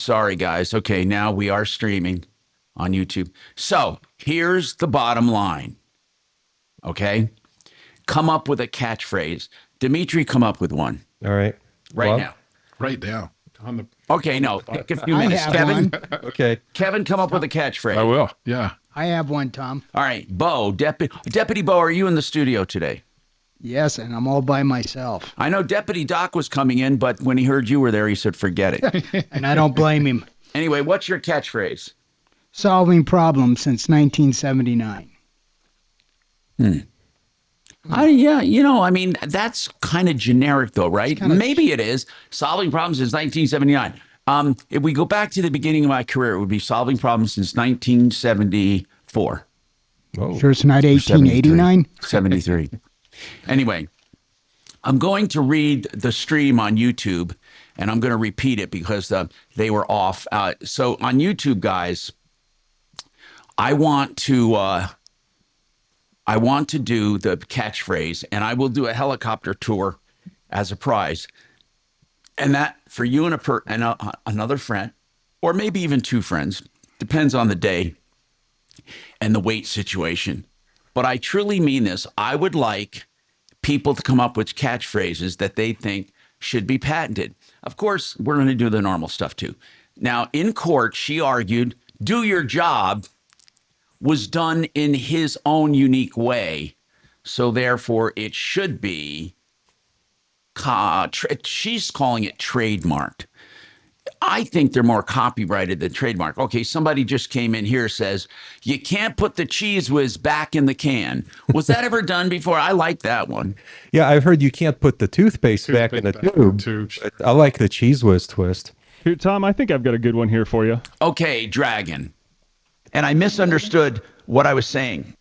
Sorry, guys. Okay, now we are streaming on YouTube. So here's the bottom line. Okay, come up with a catchphrase. Dimitri, come up with one. All right. Right now. Right now. Okay, no, take a few I minutes. have Kevin, one. Okay. Kevin, come up with a catchphrase. I will. Yeah. I have one, Tom. All right, Bo, Deputy Bo, are you in the studio today? Yes, and I'm all by myself. I know Deputy Doc was coming in, but when he heard you were there, he said, forget it. And I don't blame him. Anyway, what's your catchphrase? Solving problems since 1979. Yeah, I mean, that's kind of generic though, right? Maybe it is. Solving problems since 1979. If we go back to the beginning of my career, it would be solving problems since 1974. Oh. Sure it's not 1889? 73. Anyway, I'm going to read the stream on YouTube, and I'm going to repeat it because they were off. So on YouTube, guys, I want to do the catchphrase, and I will do a helicopter tour as a prize. And that for you and another friend, or maybe even two friends, depends on the day and the weight situation. But I truly mean this. I would like people to come up with catchphrases that they think should be patented. Of course, we're going to do the normal stuff too. Now, in court, she argued, do your job was done in his own unique way. So therefore, it should be, she's calling it trademarked. I think they're more copyrighted than trademark. Okay, somebody just came in here, says, you can't put the Cheese Whiz back in the can. Was that ever done before? I like that one. Yeah, I've heard you can't put the toothpaste back in the tube. I like the Cheese Whiz twist. Here, Tom, I think I've got a good one here for you. Okay, Dragon. And I misunderstood what I was saying.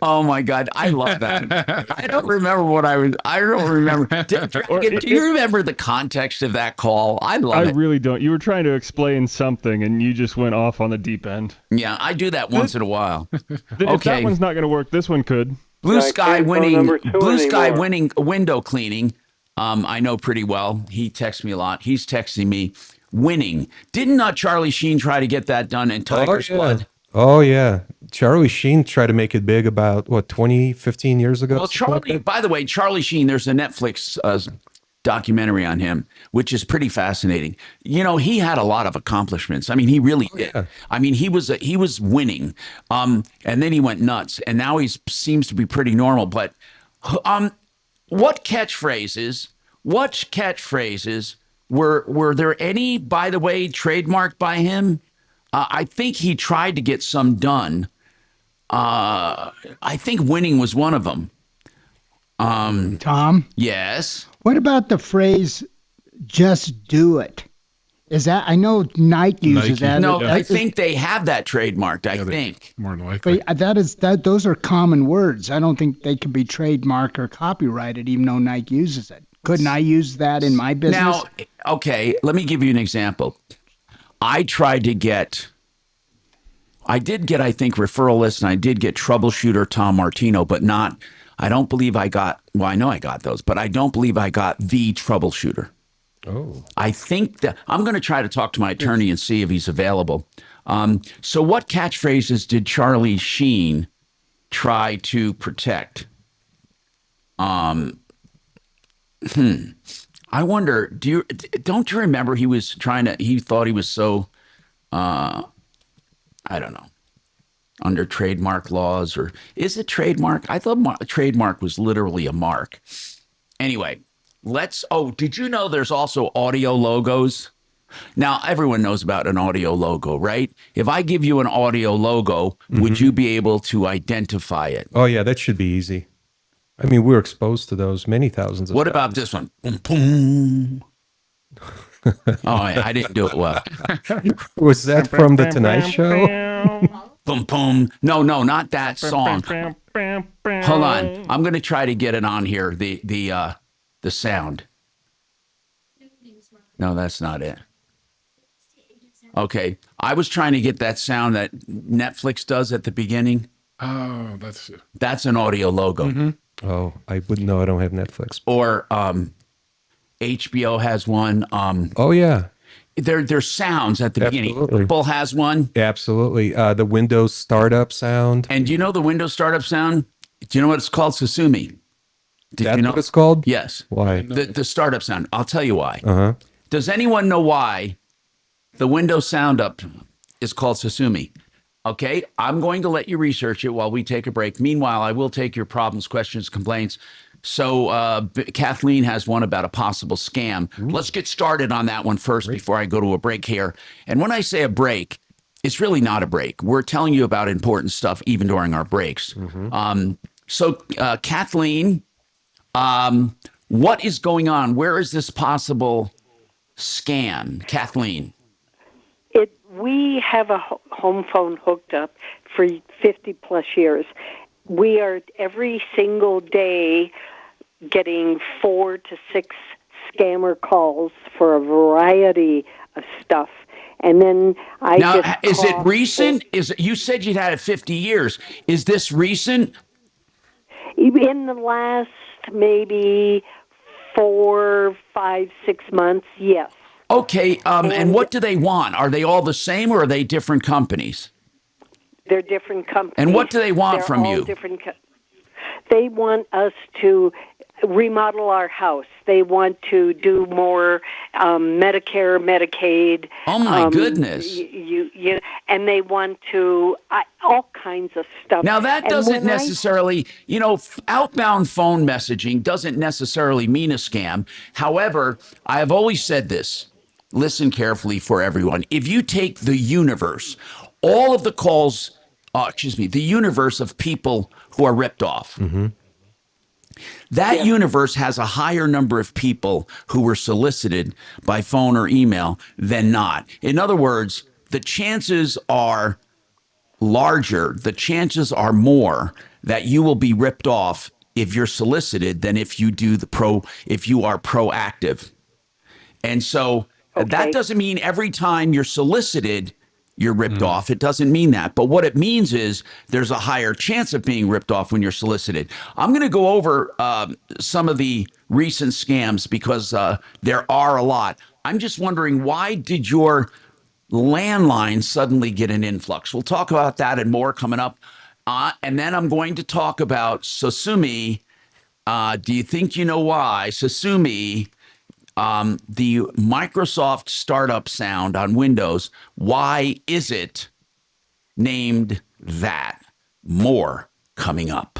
Oh my God, I love that. I don't remember what I don't remember. Do you remember the context of that call? I love it. I really don't. You were trying to explain something and you just went off on the deep end. Yeah, I do that once in a while. If that one's not going to work, this one could. Blue Sky winning window cleaning. I know pretty well. He texts me a lot. He's texting me winning. Didn't Charlie Sheen try to get that done in Tiger's Blood? Oh, yeah. Charlie Sheen tried to make it big about, 15 years ago? Well, Charlie, by the way, Charlie Sheen, there's a Netflix documentary on him, which is pretty fascinating. He had a lot of accomplishments. I mean, he really did. Yeah. I mean, he was winning. And then he went nuts. And now he seems to be pretty normal. But what catchphrases were there any, by the way, trademarked by him? I think he tried to get some done. I think winning was one of them. Tom? Yes? What about the phrase, just do it? Is that, I know Nike uses that. No, I think they have that trademarked, I think. More than likely. But those are common words. I don't think they can be trademarked or copyrighted, even though Nike uses it. Couldn't I use that in my business? Now, okay, let me give you an example. I did get, I think, referral lists, and I did get Troubleshooter Tom Martino, but I don't believe I got, well, I know I got those, but I don't believe I got the Troubleshooter. Oh. I think that, I'm going to try to talk to my attorney and see if he's available. So what catchphrases did Charlie Sheen try to protect? I wonder, don't you remember he thought he was so, I don't know, under trademark laws, or is it trademark? I thought trademark was literally a mark. Anyway, did you know there's also audio logos? Now, everyone knows about an audio logo, right? If I give you an audio logo, would you be able to identify it? Oh, yeah, that should be easy. I mean, we're exposed to those many thousands of times. What about this one? Boom, boom. Oh, I didn't do it well. Was that from The Tonight Show? Boom, boom. No, not that song. Hold on. I'm going to try to get it on here, the sound. No, that's not it. Okay. I was trying to get that sound that Netflix does at the beginning. Oh, that's an audio logo. Mm-hmm. Oh, I wouldn't know. I don't have Netflix. Or HBO has one. Oh, yeah. There's sounds at the beginning. Absolutely. Apple has one. Absolutely. The Windows startup sound. And do you know the Windows startup sound? Do you know what it's called? Susumi. Did That's you know what it's called? Yes. Why? The startup sound. I'll tell you why. Uh-huh. Does anyone know why the Windows sound up is called Susumi? Okay, I'm going to let you research it while we take a break. Meanwhile, I will take your problems, questions, complaints. So Kathleen has one about a possible scam. Let's get started on that one first before I go to a break here. And when I say a break, it's really not a break. We're telling you about important stuff even during our breaks. So Kathleen, what is going on? Where is this possible scam? Kathleen. We have a home phone hooked up for 50 plus years. We are every single day getting 4 to 6 scammer calls for a variety of stuff. And then is it recent? You said you'd had it 50 years. Is this recent? In the last maybe 4, 5, 6 months, yes. Okay, and what do they want? Are they all the same, or are they different companies? They're different companies. And what do they want from you? They want us to remodel our house. They want to do more Medicare, Medicaid. Oh my goodness! And they want to all kinds of stuff. Now that doesn't necessarily, outbound phone messaging doesn't necessarily mean a scam. However, I have always said this. Listen carefully for everyone. If you take the universe, all of the calls, the universe of people who are ripped off, that universe has a higher number of people who were solicited by phone or email than not. In other words, the chances are larger, the chances are more that you will be ripped off if you're solicited than if you if you are proactive. And so that doesn't mean every time you're solicited, you're ripped off. It doesn't mean that. But what it means is there's a higher chance of being ripped off when you're solicited. I'm going to go over some of the recent scams because there are a lot. I'm just wondering, why did your landline suddenly get an influx? We'll talk about that and more coming up. And then I'm going to talk about Susumi. Do you think you know why? Susumi, the Microsoft startup sound on Windows, why is it named that? More coming up.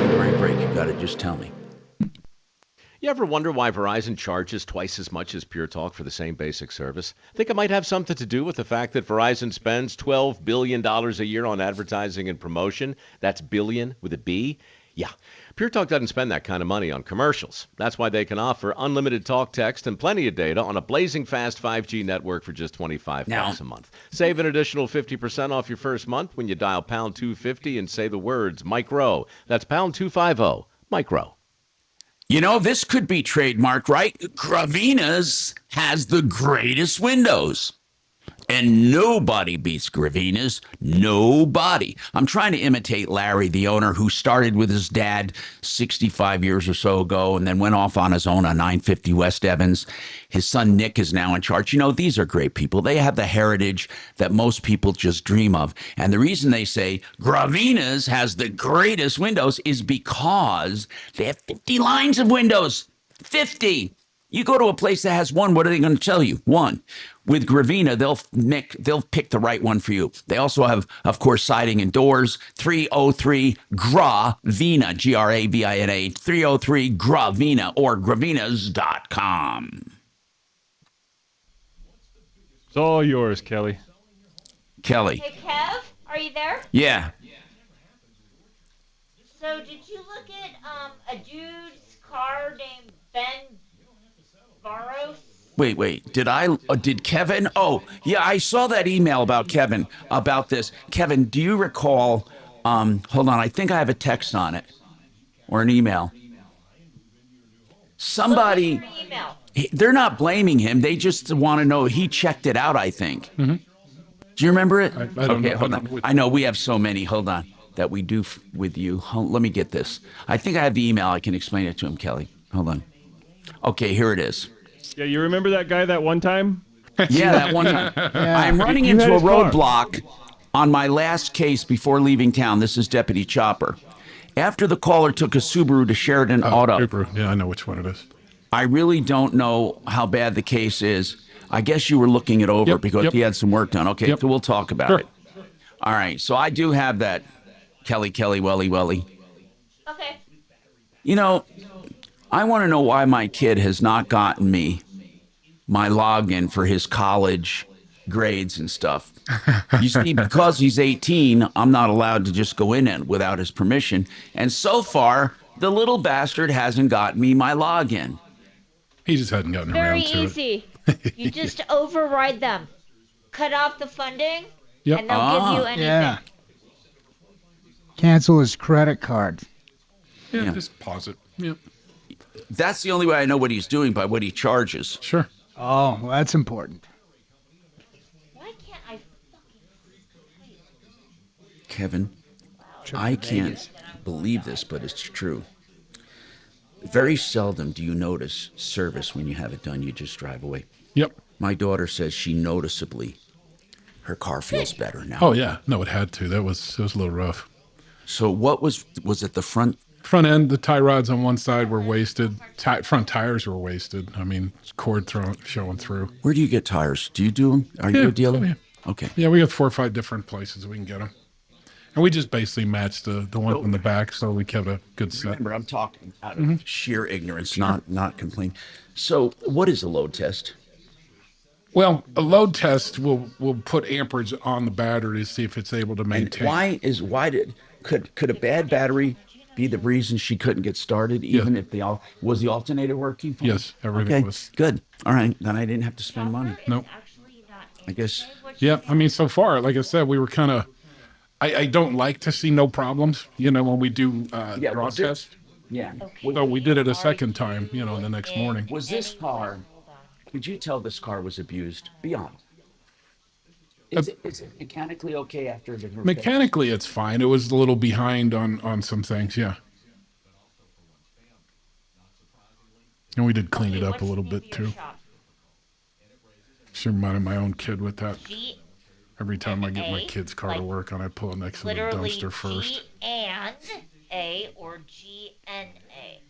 During break, you got to just tell me. You ever wonder why Verizon charges twice as much as Pure Talk for the same basic service? Think it might have something to do with the fact that Verizon spends $12 billion a year on advertising and promotion? That's billion with a B? Yeah. Pure Talk doesn't spend that kind of money on commercials. That's why they can offer unlimited talk, text, and plenty of data on a blazing fast 5G network for just $25 a month. Save an additional 50% off your first month when you dial pound 250 and say the words micro. That's pound 250, micro. This could be trademark, right? Gravina's has the greatest windows. And nobody beats Gravina's. Nobody. I'm trying to imitate Larry, the owner, who started with his dad 65 years or so ago and then went off on his own on 950 West Evans. His son Nick is now in charge. These are great people. They have the heritage that most people just dream of. And the reason they say Gravina's has the greatest windows is because they have 50 lines of windows. 50. You go to a place that has one, what are they going to tell you? One. With Gravina, they'll pick the right one for you. They also have, of course, siding and doors. 303 Gravina, Gravina, 303 Gravina, or gravinas.com. It's all yours, Kelly. Kelly. Hey, Kev, are you there? Yeah. So, did you look at a dude's car named Ben Barros? Wait. Did Kevin? Oh, yeah, I saw that email about Kevin, about this. Kevin, do you recall, hold on, I think I have a text on it, or an email. Somebody, they're not blaming him, they just want to know, he checked it out, I think. Do you remember it? I don't know. Hold on. I know we have so many, hold on, that we do with you. Let me get this. I think I have the email, I can explain it to him, Kelly. Hold on. Okay, here it is. Yeah, you remember that guy that one time? Yeah, that one time. Yeah. I'm running You into had a his car. roadblock on my last case before leaving town. This is Deputy Chopper. After the caller took a Subaru to Sheridan Auto, Subaru. Yeah, I know which one it is. I really don't know how bad the case is. I guess you were looking it over Yep, because yep. he had some work done. Okay, Yep. so we'll talk about Sure. it. All right, so I do have that Kelly Welly. Okay. You know, I want to know why my kid has not gotten me my login for his college grades and stuff. You see, because he's 18, I'm not allowed to just go in it without his permission. And so far, the little bastard hasn't got me my login. He just hadn't gotten Very around to it. easy. You just override them. Cut off the funding, Yep. and they'll give you anything. Yeah. Cancel his credit card. Yeah, Yeah. just pause it. Yep. That's the only way I know what he's doing, by what he charges. Sure. Oh, well, that's important. Why can't I Kevin, Trip I to can't Vegas. believe this, but it's true. Very seldom do you notice service when you have it done. You just drive away. Yep. My daughter says she noticeably, her car feels better now. Oh yeah. No, it had to. It was a little rough. So what was it the front? Front end, the tie rods on one side were wasted. Front tires were wasted. I mean, cord showing through. Where do you get tires? Do you do them? Are you Yeah. a dealer? Oh, yeah. Okay. Yeah, we have 4 or 5 different places we can get them. And we just basically matched the one in the back, so we kept a good set. Remember, I'm talking out of sheer ignorance, not complaining. So what is a load test? Well, a load test will put amperage on the battery to see if it's able to And maintain. could a bad battery be the reason she couldn't get started, even if was the alternator working fine? Yes, everything Okay, was. good. All right, then I didn't have to spend money. Nope. I guess. Yeah, I mean, so far, like I said, we were kind of. I don't like to see no problems, when we do draw was it- test. Yeah. So we did it a second time, the next morning. Was this car? Could you tell this car was abused? Be honest. Is it mechanically okay after the repair? Mechanically, it's fine. It was a little behind on some things, yeah. And we did clean it up a little bit too. Just reminded my own kid with that. Every time I get my kid's car to work on, I pull it next to the literally dumpster first. G and A or G and A?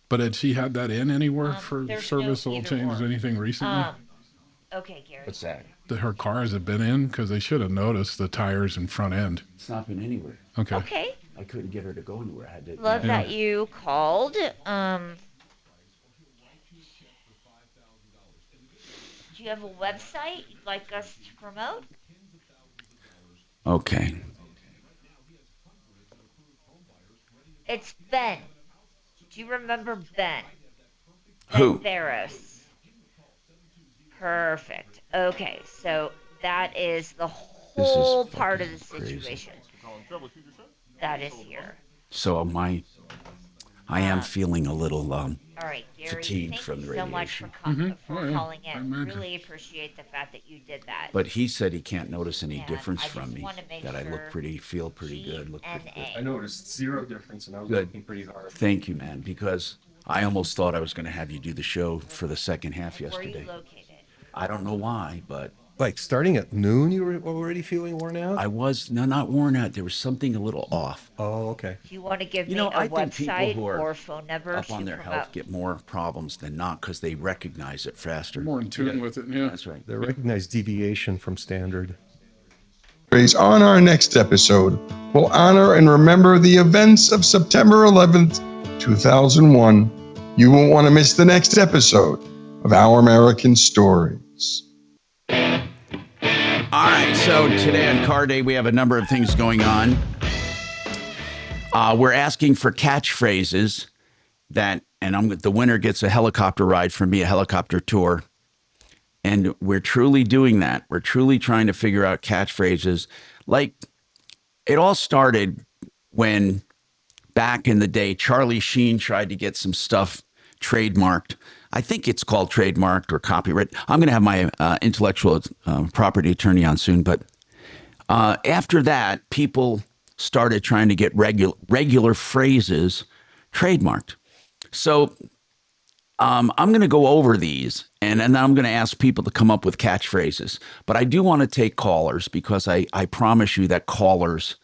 But had she had that in anywhere for there's service no oil either changes, or. anything recently? Okay, Gary. What's that? That her car has it been in? Because they should have noticed the tires and front end. It's not been anywhere. Okay. Okay. I couldn't get her to go anywhere. I had to. Love that you called. Do you have a website you'd like us to promote? Okay. It's Ben. Do you remember Ben? Who? Ben Theros. Perfect. Okay, so that is the whole part of the fucking situation. That is here. So I am feeling a little All right, Gary, fatigued thank from you the so much for, radiation. for calling I in. imagine. Really appreciate the fact that you did that. But he said he can't notice any And difference I from just me. wanna make That I look sure feel pretty good. Look pretty good. GNA. I noticed zero difference, and I was Good. working pretty hard. Thank you, man, because I almost thought I was going to have you do the show for the second half Where are you yesterday. located? I don't know why, but Like starting at noon, you were already feeling worn out? I was not worn out. There was something a little off. Oh, okay. Do you want to give You me know, a I think people website who are or phone number Up to on their promote? health get more problems than not because they recognize it faster. More in tune with it, yeah. That's right. They recognize deviation from standard. On our next episode, we'll honor and remember the events of September 11th, 2001. You won't want to miss the next episode of Our American Stories. All right, so today on Car Day, we have a number of things going on. We're asking for catchphrases the winner gets a helicopter ride from me, a helicopter tour. And we're truly doing that. We're truly trying to figure out catchphrases. Like, it all started when back in the day, Charlie Sheen tried to get some stuff trademarked. I think it's called trademarked or copyright. I'm going to have my intellectual property attorney on soon. But after that, people started trying to get regular phrases trademarked. So I'm going to go over these, and then I'm going to ask people to come up with catchphrases. But I do want to take callers because I promise you that callers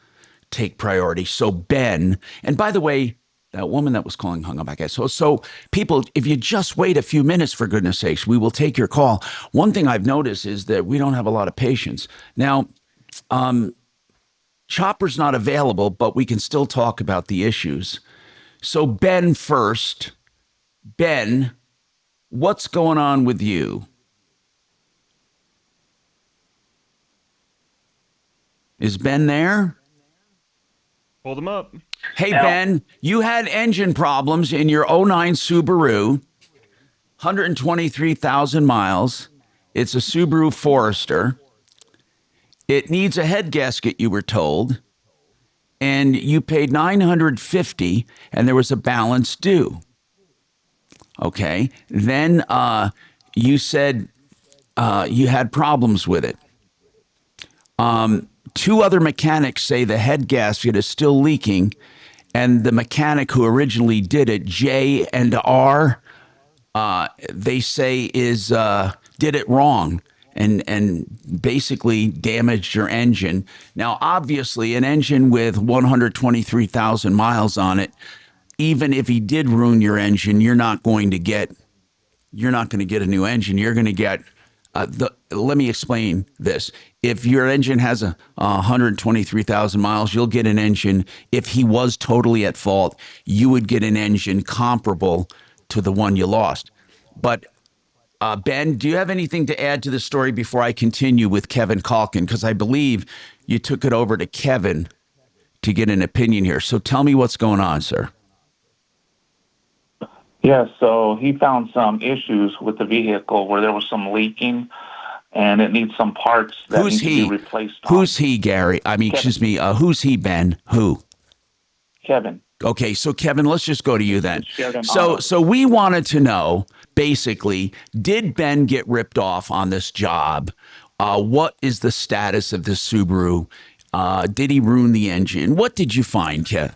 take priority. So Ben, and by the way, that woman that was calling hung up, I guess. So people, if you just wait a few minutes, for goodness sakes, we will take your call. One thing I've noticed is that we don't have a lot of patience. Now, Chopper's not available, but we can still talk about the issues. So Ben first. Ben, what's going on with you? Is Ben there? Hold him up. Hey, Ben, you had engine problems in your '09 Subaru, 123,000 miles. It's a Subaru Forester. It needs a head gasket, you were told, and you paid $950, and there was a balance due. Okay. Then you said you had problems with it. Two other mechanics say the head gasket is still leaking, and the mechanic who originally did it, J and R, they say did it wrong and basically damaged your engine. Now, obviously, an engine with 123,000 miles on it, even if he did ruin your engine, you're not going to get a new engine. You're going to get let me explain this. If your engine has 123,000 miles, you'll get an engine. If he was totally at fault, you would get an engine comparable to the one you lost. But Ben, do you have anything to add to the story before I continue with Kevin Calkin? Because I believe you took it over to Kevin to get an opinion here. So tell me what's going on, sir. Yeah, so he found some issues with the vehicle where there was some leaking, and it needs some parts that need to be replaced. Who's he, Gary? I mean, Kevin. excuse me. Who's he, Ben? Who? Kevin. Okay, so Kevin, let's just go to you then. So we wanted to know, basically, did Ben get ripped off on this job? What is the status of this Subaru? Did he ruin the engine? What did you find, Kev?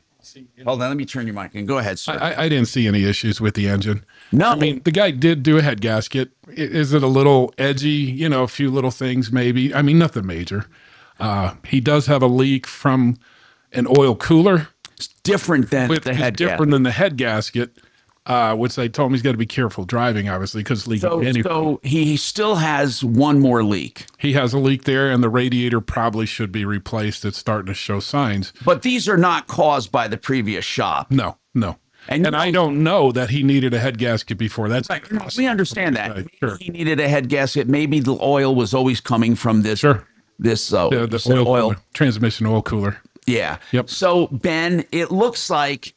Hold on, let me turn your mic and go ahead, sir. I didn't see any issues with the engine. No. I mean, the guy did do a head gasket. Is it a little edgy? You know, a few little things maybe. I mean, nothing major. He does have a leak from an oil cooler. It's different than the head gasket. Different than the head gasket, which they told him he's got to be careful driving, obviously, because it's leaking. So he still has one more leak. He has a leak there, and the radiator probably should be replaced. It's starting to show signs. But these are not caused by the previous shop. No. And I don't know that he needed a head gasket before. That's right. We understand that. Right, sure. He needed a head gasket. Maybe the oil was always coming from this. Sure. This oil transmission oil cooler. Yeah. Yep. So Ben, it looks like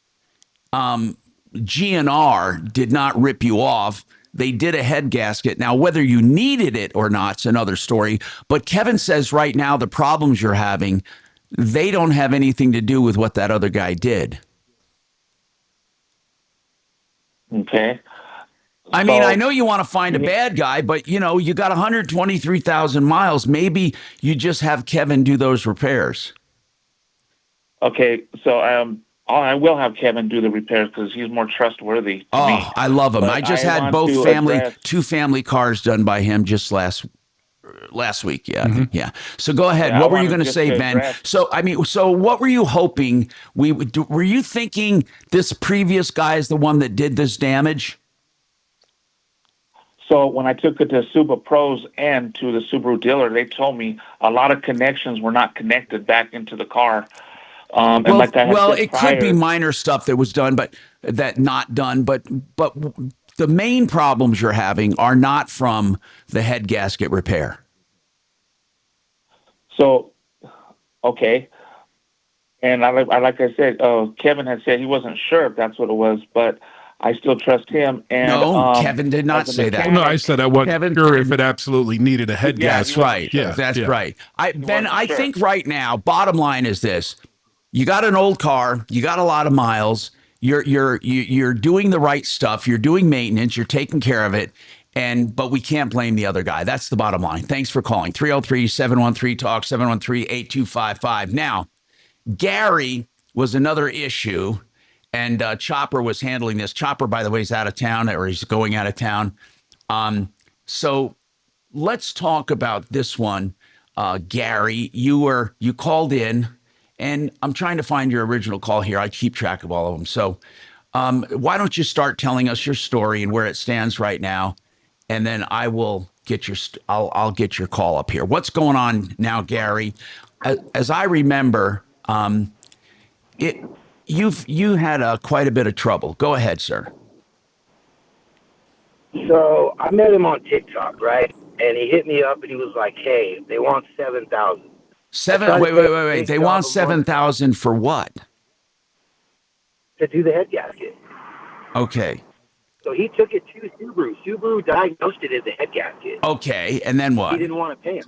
GNR did not rip you off. They did a head gasket. Now, whether you needed it or not is another story. But Kevin says right now the problems you're having, they don't have anything to do with what that other guy did. Okay. I mean, I know you want to find a bad guy, but, you know, you got 123,000 miles. Maybe you just have Kevin do those repairs. Okay, so I will have Kevin do the repairs because he's more trustworthy to me. I love him. But I just I had want to two family cars done by him just last week. Yeah. Mm-hmm. Yeah. So go ahead. Yeah, what were you going to say, Ben? So what were you hoping we would do? Were you thinking this previous guy is the one that did this damage? So when I took it to Subaru Pros and to the Subaru dealer, they told me a lot of connections were not connected back into the car. It could be minor stuff that was done, but not done. But the main problems you're having are not from the head gasket repair. So, okay. And like I said, Kevin had said he wasn't sure if that's what it was, but I still trust him. And no, Kevin did not say that. No, I said I wasn't sure if it absolutely needed a head gasket. That's right. Yeah, that's right. Ben, I think right now, bottom line is this: you got an old car, you got a lot of miles, you're doing the right stuff, you're doing maintenance, you're taking care of it, but we can't blame the other guy. That's the bottom line. Thanks for calling. 303-713-TALK, 713-8255. Now, Gary was another issue. and Chopper was handling this. Chopper, by the way, is out of town, or he's going out of town. So let's talk about this one. Gary, you called in, and I'm trying to find your original call here. I keep track of all of them. So why don't you start telling us your story and where it stands right now, and then I will get I'll get your call up here. What's going on now, Gary? As I remember, you had quite a bit of trouble. Go ahead, sir. So I met him on TikTok, right? And he hit me up and he was like, "Hey, they want 7,000." Wait. They want 7,000 for what? To do the head gasket. Okay. So he took it to Subaru. Subaru diagnosed it as a head gasket. Okay, and then what? He didn't want to pay him.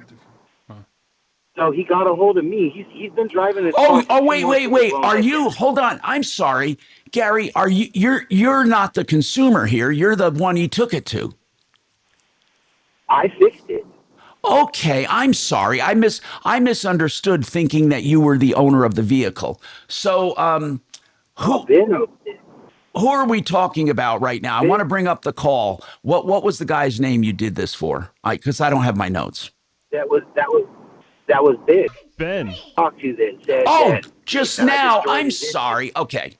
So he got a hold of me. He's been driving this. Wait. Are you? Hold on. I'm sorry, Gary. Are you're not the consumer here? You're the one he took it to. I fixed it. Okay, I'm sorry. I misunderstood, thinking that you were the owner of the vehicle. So, who are we talking about right now? I want to bring up the call. What was the guy's name you did this for? Because I don't have my notes. That was big. Ben. Talked to then. Said just now. I'm sorry. Okay.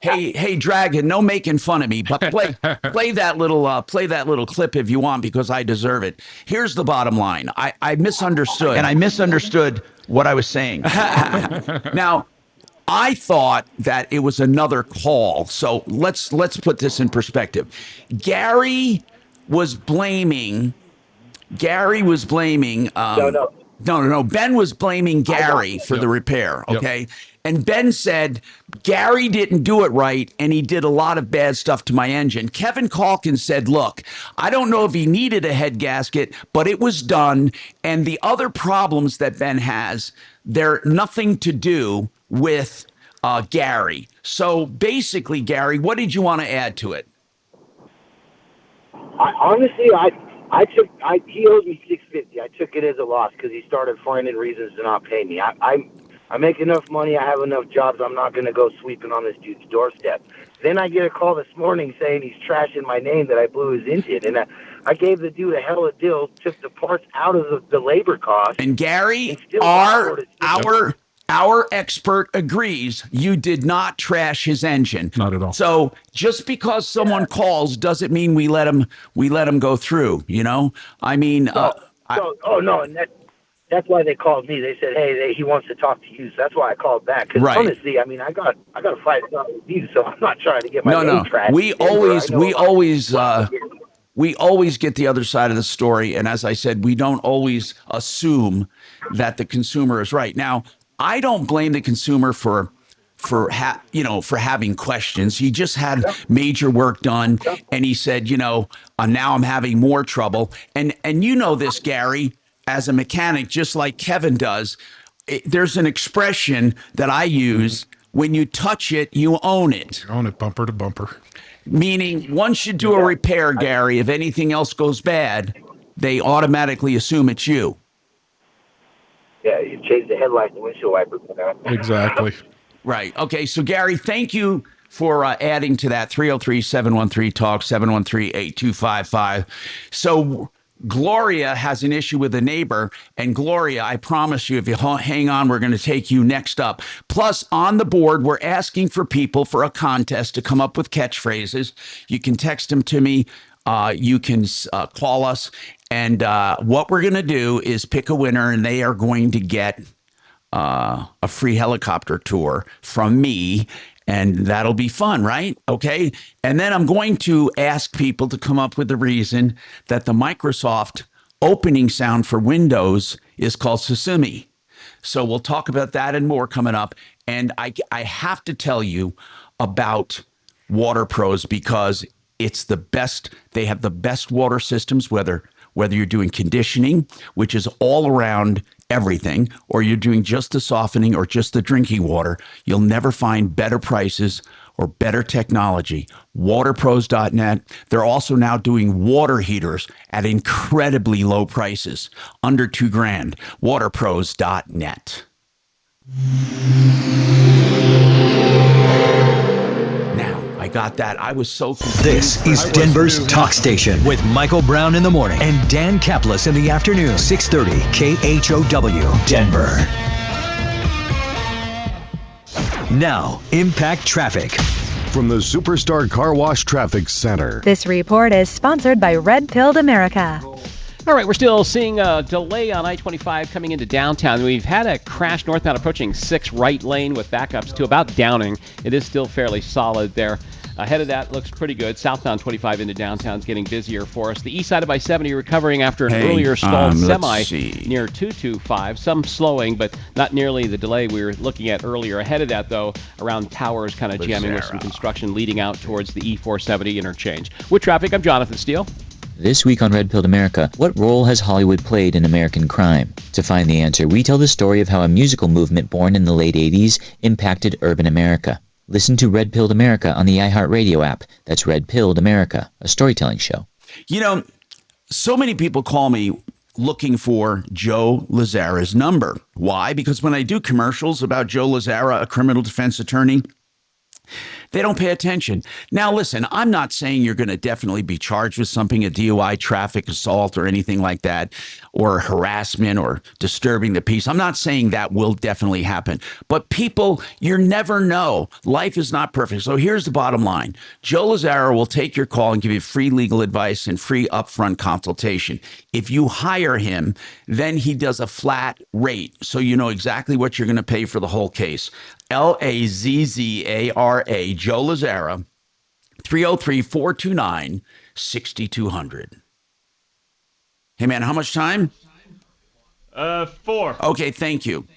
Hey, Dragon, no making fun of me, but play that little clip if you want, because I deserve it. Here's the bottom line. I misunderstood. And I misunderstood what I was saying. Now, I thought that it was another call. So let's put this in perspective. Gary was blaming. No. Ben was blaming Gary for the repair. Okay. Yep. And Ben said, Gary didn't do it right, and he did a lot of bad stuff to my engine. Kevin Calkins said, look, I don't know if he needed a head gasket, but it was done. And the other problems that Ben has, they're nothing to do with Gary. So basically, Gary, what did you want to add to it? He owes me $650. I took it as a loss because he started finding reasons to not pay me. I make enough money. I have enough jobs. I'm not going to go sweeping on this dude's doorstep. Then I get a call this morning saying he's trashing my name, that I blew his engine. And I gave the dude a hell of a deal, took the parts out of the labor cost. And Gary, our expert agrees you did not trash his engine. Not at all. So just because someone calls doesn't mean we let him go through, you know? I mean, no, and that's why they called me. They said, "Hey, he wants to talk to you." So that's why I called back. Because honestly, I mean, I got a fight with you, so I'm not trying to get my name trashed. We always get the other side of the story, and as I said, we don't always assume that the consumer is right. Now, I don't blame the consumer for having questions. He just had major work done, and he said, now I'm having more trouble. And you know this, Gary, as a mechanic, just like Kevin does, there's an expression that I use: when you touch it, you own it. You own it, bumper to bumper. Meaning, once you do a repair, Gary, if anything else goes bad, they automatically assume it's you. Yeah, you change the headlights and windshield wipers. Exactly. Right. Okay. So, Gary, thank you for adding to that. 303-713-TALK, 713-8255. So, Gloria has an issue with a neighbor. And Gloria, I promise you, if you hang on, we're going to take you next up. Plus, on the board, we're asking for people for a contest to come up with catchphrases. You can text them to me. You can call us. And what we're going to do is pick a winner, and they are going to get a free helicopter tour from me. And that'll be fun, right? Okay. And then I'm going to ask people to come up with the reason that the Microsoft opening sound for Windows is called Sesame. So we'll talk about that and more coming up. And I have to tell you about Water Pros, because it's the best. They have the best water systems, whether you're doing conditioning, which is all around everything, or you're doing just the softening or just the drinking water. You'll never find better prices or better technology. Waterpros.net. They're also now doing water heaters at incredibly low prices, under $2,000. Waterpros.net. I got that. I was so confused. This is Denver's talk station with Michael Brown in the morning and Dan Kaplis in the afternoon. 630 KHOW, Denver. Now, Impact Traffic. From the Superstar Car Wash Traffic Center. This report is sponsored by Red Pilled America. All right, we're still seeing a delay on I-25 coming into downtown. We've had a crash northbound approaching 6 right lane with backups to about Downing. It is still fairly solid there. Ahead of that looks pretty good. Southbound 25 into downtown is getting busier for us. The east side of I-70 recovering after an earlier stalled semi near 225. Some slowing, but not nearly the delay we were looking at earlier. Ahead of that, though, around Towers kind of jamming with some construction leading out towards the E470 interchange. With traffic, I'm Jonathan Steele. This week on Red Pilled America, what role has Hollywood played in American crime? To find the answer, we tell the story of how a musical movement born in the late 80s impacted urban America. Listen to Red Pilled America on the iHeartRadio app. That's Red Pilled America, a storytelling show. You know, so many people call me looking for Joe Lazzara's number. Why? Because when I do commercials about Joe Lazzara, a criminal defense attorney, they don't pay attention. Now, listen, I'm not saying you're going to definitely be charged with something, a DUI, traffic assault, or anything like that, or harassment or disturbing the peace. I'm not saying that will definitely happen. But people, you never know. Life is not perfect. So here's the bottom line. Joe Lazzara will take your call and give you free legal advice and free upfront consultation. If you hire him, then he does a flat rate, so you know exactly what you're going to pay for the whole case. Lazzara, Joe Lazzara, 303-429-6200. Hey, man, how much time? 4. Okay, thank you.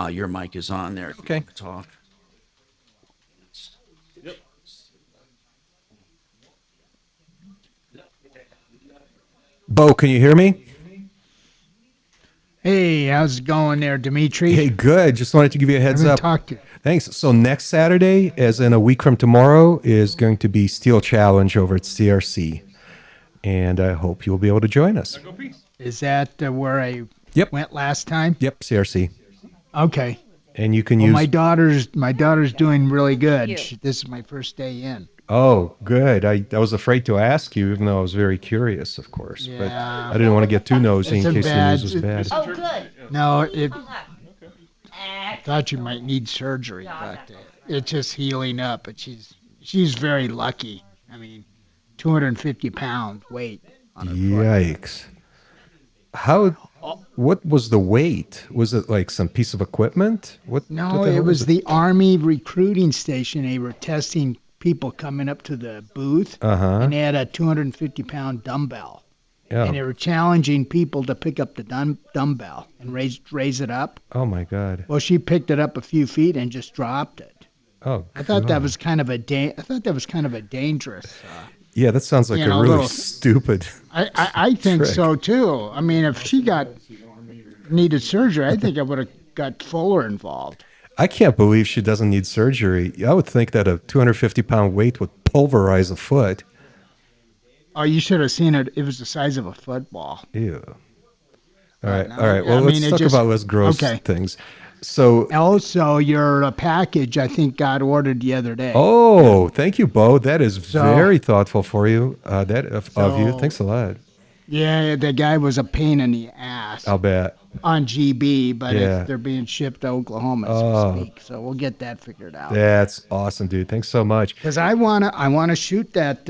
Your mic is on there. Okay. Talk. Yep. Bo, can you hear me? Hey, how's it going there, Dimitri? Hey, good. Just wanted to give you a heads up. Talk to you. Thanks. So next Saturday, as in a week from tomorrow, is going to be Steel Challenge over at CRC. And I hope you'll be able to join us. Is that where I went last time? Yep, CRC. Okay. And you can use... My daughter's doing really good. This is my first day in. Oh, good. I was afraid to ask you, even though I was very curious, of course. Yeah. But I didn't want to get too nosy in case the news was bad. Oh, good. No, I thought you might need surgery, but it's just healing up. But she's very lucky. I mean, 250-pound weight on her foot. Yikes. What was the weight? Was it like some piece of equipment? No, it was the Army recruiting station. They were testing people coming up to the booth, and they had a 250-pound dumbbell. Yeah. And they were challenging people to pick up the dumbbell and raise it up. Oh, my God. Well, she picked it up a few feet and just dropped it. Oh, I thought that was kind of a dangerous. Yeah, that sounds like a really stupid. I think trick. so too. I mean, if she needed surgery, I think I would have got Fuller involved. I can't believe she doesn't need surgery. I would think that a 250-pound weight would pulverize a foot. Oh, you should have seen it. It was the size of a football. Ew. All right. Well, let's talk about less gross things. So also, your package, I think, got ordered the other day. Oh, thank you, Bo. That is very thoughtful for you. Of you. Thanks a lot. Yeah, the guy was a pain in the ass. I'll bet. On GB, but they're being shipped to Oklahoma as we speak, so we'll get that figured out. That's awesome, dude. Thanks so much. Because I wanna shoot that.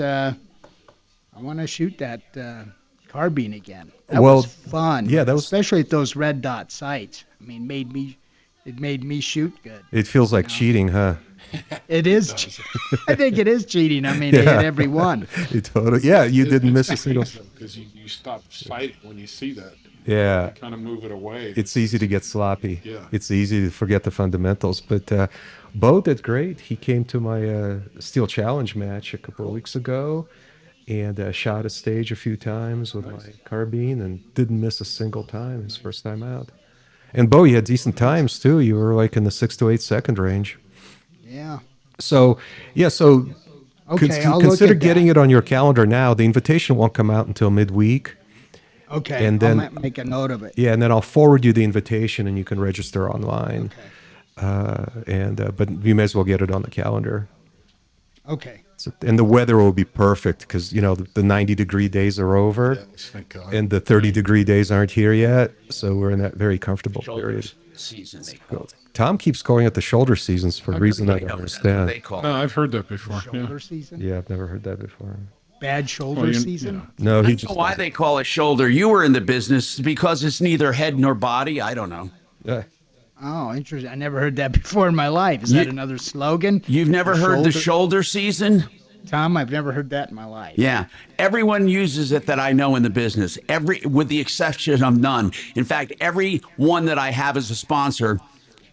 Carbine again. That was fun. Yeah, that was especially at those red dot sights. I mean, it made me shoot good. It feels like cheating, huh? It is. I think it is cheating. I mean, they hit every one. You didn't miss a single. Because you stop sighting when you see that. Yeah. You kind of move it away. It's easy to get sloppy. Yeah. It's easy to forget the fundamentals. But Bo did great. He came to my Steel Challenge match a couple of weeks ago and shot a stage a few times with my carbine and didn't miss a single time his first time out. And Bo, you had decent times too. You were like in the 6 to 8 second range. Yeah. So consider getting it on your calendar now. The invitation won't come out until midweek. Okay, and then I'll make a note of it. Yeah, and then I'll forward you the invitation, and you can register online. Okay. But you may as well get it on the calendar. Okay. So, and the weather will be perfect because, the 90-degree days are over. Yes, thank God. And the 30-degree days aren't here yet. So we're in that very comfortable period. Season, they call it. Tom keeps calling it the shoulder seasons for a reason I don't understand. They call No, I've heard that before. Shoulder season? Yeah, I've never heard that before. Bad shoulder season? No, I he don't just know why they call it shoulder. You were in the business because it's neither head nor body. I don't know. Yeah. Oh, interesting. I never heard that before in my life. Is that another slogan? You've never heard the shoulder season? Tom, I've never heard that in my life. Yeah. Everyone uses it that I know in the business, with the exception of none. In fact, every one that I have as a sponsor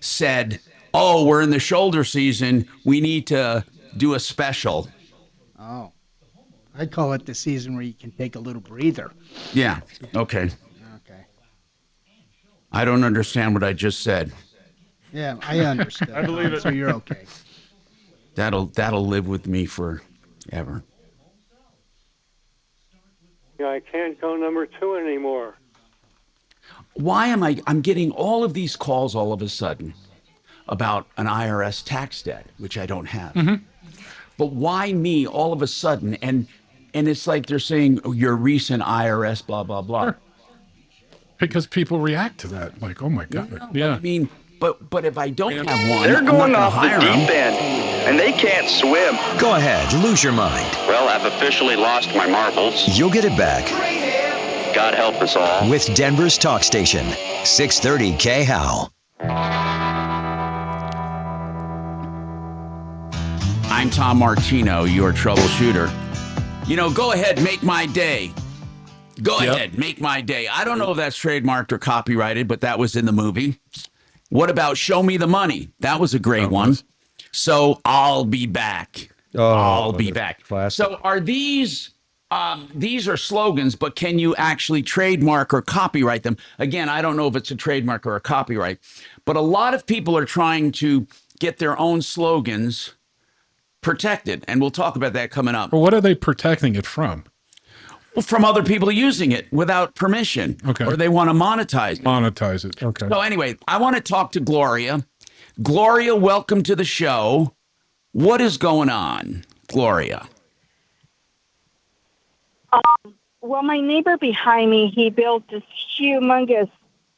said, oh, we're in the shoulder season. We need to do a special. Oh. I call it the season where you can take a little breather. Yeah. Okay. Okay. I don't understand what I just said. Yeah, I understand. I believe it. So you're okay. That'll live with me forever. Yeah, I can't go number 2 anymore. Why am I'm getting all of these calls all of a sudden about an IRS tax debt, which I don't have. But why me all of a sudden? And it's like they're saying, oh, your recent IRS, blah, blah, blah. Sure. Because people react to that. Like, oh my God. Yeah. I mean, but if I don't have one, They're I'm going not off the gonna hire deep them. end, and they can't swim. Go ahead, lose your mind. Well, I've officially lost my marbles. You'll get it back God help us all. with Denver's Talk Station, 630 KHOW. I'm Tom Martino, your troubleshooter. Go ahead, make my day. Go ahead, make my day. I don't know if that's trademarked or copyrighted, but that was in the movie. What about Show Me the Money? That was a great one. So I'll be back. I'll be back. Classic. So are these are slogans, but can you actually trademark or copyright them? Again, I don't know if it's a trademark or a copyright, but a lot of people are trying to get their own slogans protected, and we'll talk about that coming up. Well, what are they protecting it from? Well, from other people using it without permission. Okay. Or they want to monetize it. Monetize it. Okay. So anyway, I want to talk to Gloria. Gloria, welcome to the show. What is going on, Gloria? Well, my neighbor behind me, he built this humongous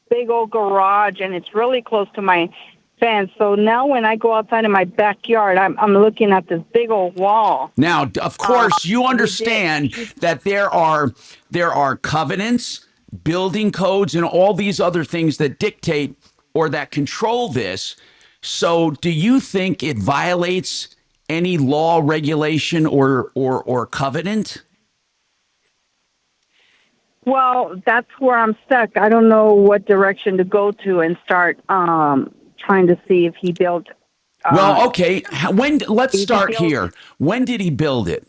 big old garage, and it's really close to my fence. So now when I go outside in my backyard, I'm looking at this big old wall. Now, of course, you understand that there are covenants, building codes, and all these other things that dictate or that control this. So do you think it violates any law, regulation, or covenant? Well, that's where I'm stuck. I don't know what direction to go to and start trying to see if he built. Well, okay. Let's start here. When did he build it?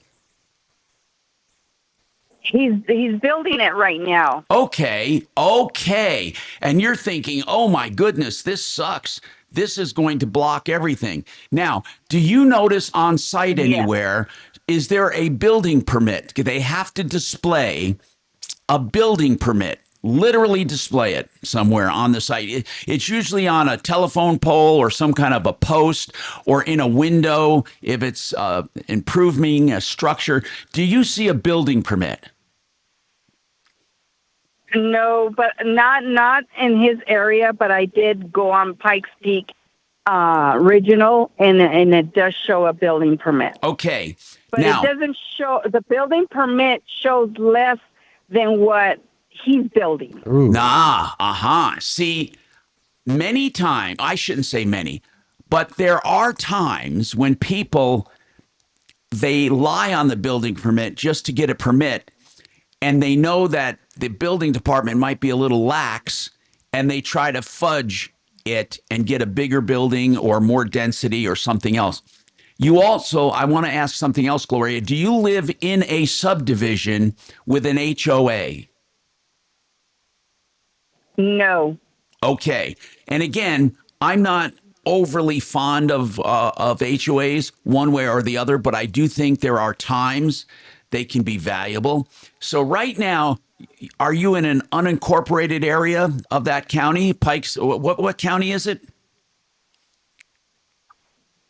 He's building it right now. Okay. And you're thinking, oh my goodness, this sucks. This is going to block everything. Now, do you notice on site anywhere, is there a building permit? Do they have to display a building permit? Literally display it somewhere on the site. It's usually on a telephone pole or some kind of a post or in a window if it's improving a structure. Do you see a building permit? No, but not in his area. But I did go on Pikes Peak Regional, and it does show a building permit. Okay, but it doesn't show. The building permit shows less than what he's building. See, many times, I shouldn't say many, but there are times when people, they lie on the building permit just to get a permit, and they know that the building department might be a little lax, and they try to fudge it and get a bigger building or more density or something else. You also, I want to ask something else, Gloria. Do you live in a subdivision with an HOA? No. Okay. And again, I'm not overly fond of HOAs one way or the other, but I do think there are times they can be valuable. So right now, are you in an unincorporated area of that county? Pikes, what county is it?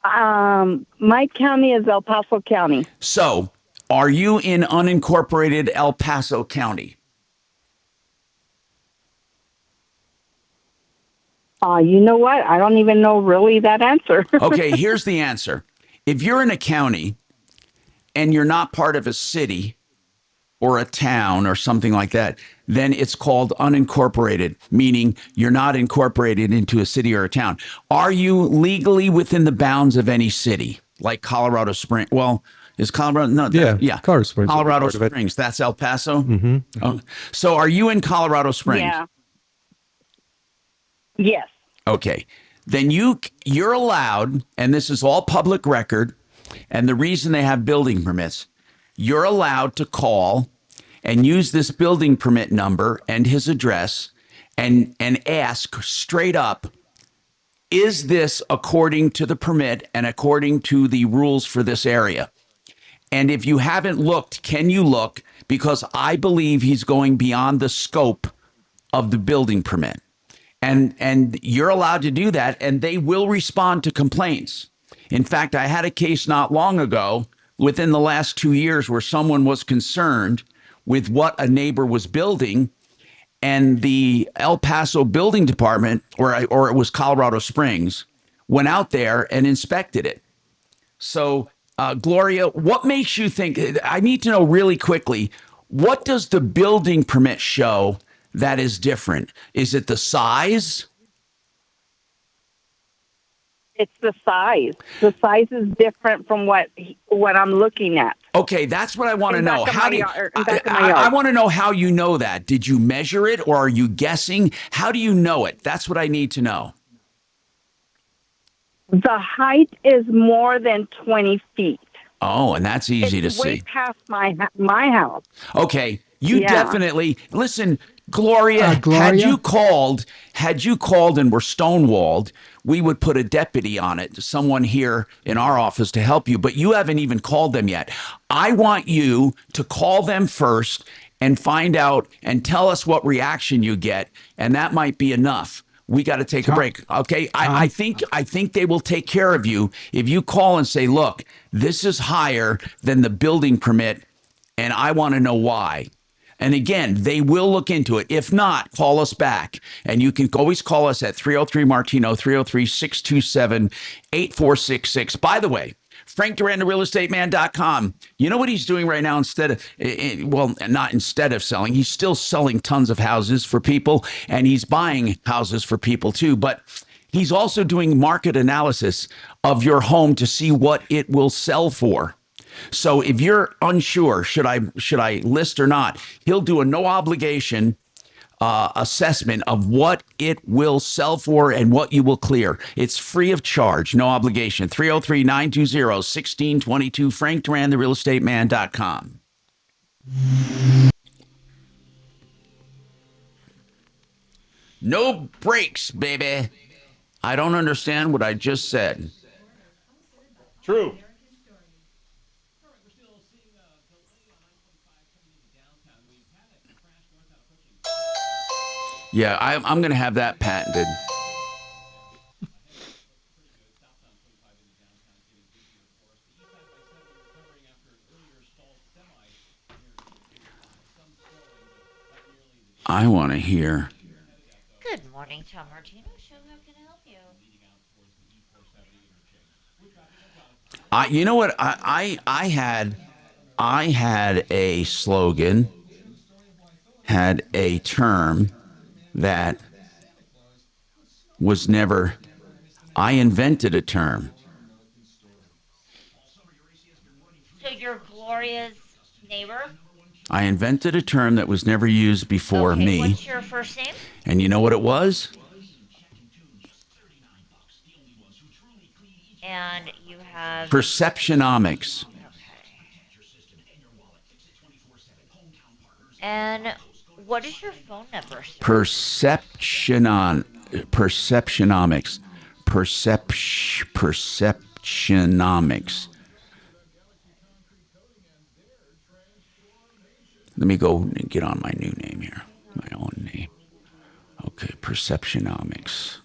My county is El Paso County. So, are you in unincorporated El Paso County? You know what? I don't even know really that answer. Okay, here's the answer. If you're in a county and you're not part of a city or a town or something like that, then it's called unincorporated, meaning you're not incorporated into a city or a town. Are you legally within the bounds of any city, like Colorado Springs? Well, is Colorado? No, Yeah, Colorado Springs. Colorado Springs. That's El Paso. Mm-hmm. Oh, so, are you in Colorado Springs? Yeah. Yes. Okay. Then you're allowed, and this is all public record, and the reason they have building permits, you're allowed to call and use this building permit number and his address and ask straight up, is this according to the permit and according to the rules for this area? And if you haven't looked, can you look? Because I believe he's going beyond the scope of the building permit. And you're allowed to do that, and they will respond to complaints. In fact, I had a case not long ago within the last 2 years where someone was concerned with what a neighbor was building, and the El Paso Building Department, or it was Colorado Springs, went out there and inspected it. So, Gloria, what makes you think, I need to know really quickly, what does the building permit show that is different? Is it the size? It's the size. The size is different from what I'm looking at. Okay, that's what I want to know. How do you, I want to know how you know that. Did you measure it, or are you guessing? How do you know it? That's what I need to know. The height is more than 20 feet. Oh, and that's easy to It's way see. past my house. Okay, you Yeah. definitely listen, Gloria. Gloria? Had you called and were stonewalled, we would put a deputy on it, someone here in our office to help you. But you haven't even called them yet. I want you to call them first and find out and tell us what reaction you get, and that might be enough. We got to take a break. Okay. I think they will take care of you if you call and say, look, this is higher than the building permit, and I want to know why. And again, they will look into it. If not, call us back. And you can always call us at 303-MARTINO, 303-627-8466. By the way, Frank Duran, therealestateman.com. You know what he's doing right now not instead of selling. He's still selling tons of houses for people, and he's buying houses for people too. But he's also doing market analysis of your home to see what it will sell for. So if you're unsure, should I list or not, he'll do a no obligation assessment of what it will sell for and what you will clear. It's free of charge, no obligation. 303-920-1622, Frank Duran, therealestateman.com. No breaks, baby. I don't understand what I just said. True. Yeah, I'm going to have that patented. I want to hear. Good morning, Tom Martino Show. How can I help you? You know what? I had a slogan, had a term that was never. I invented a term. So you're Gloria's neighbor? I invented a term that was never used before me. What's your first name? And you know what it was? And you have Perceptionomics. And what is your phone number, sir? Perceptionomics. Perceptionomics. Let me go and get on my new name here. My own name. Okay, Perceptionomics.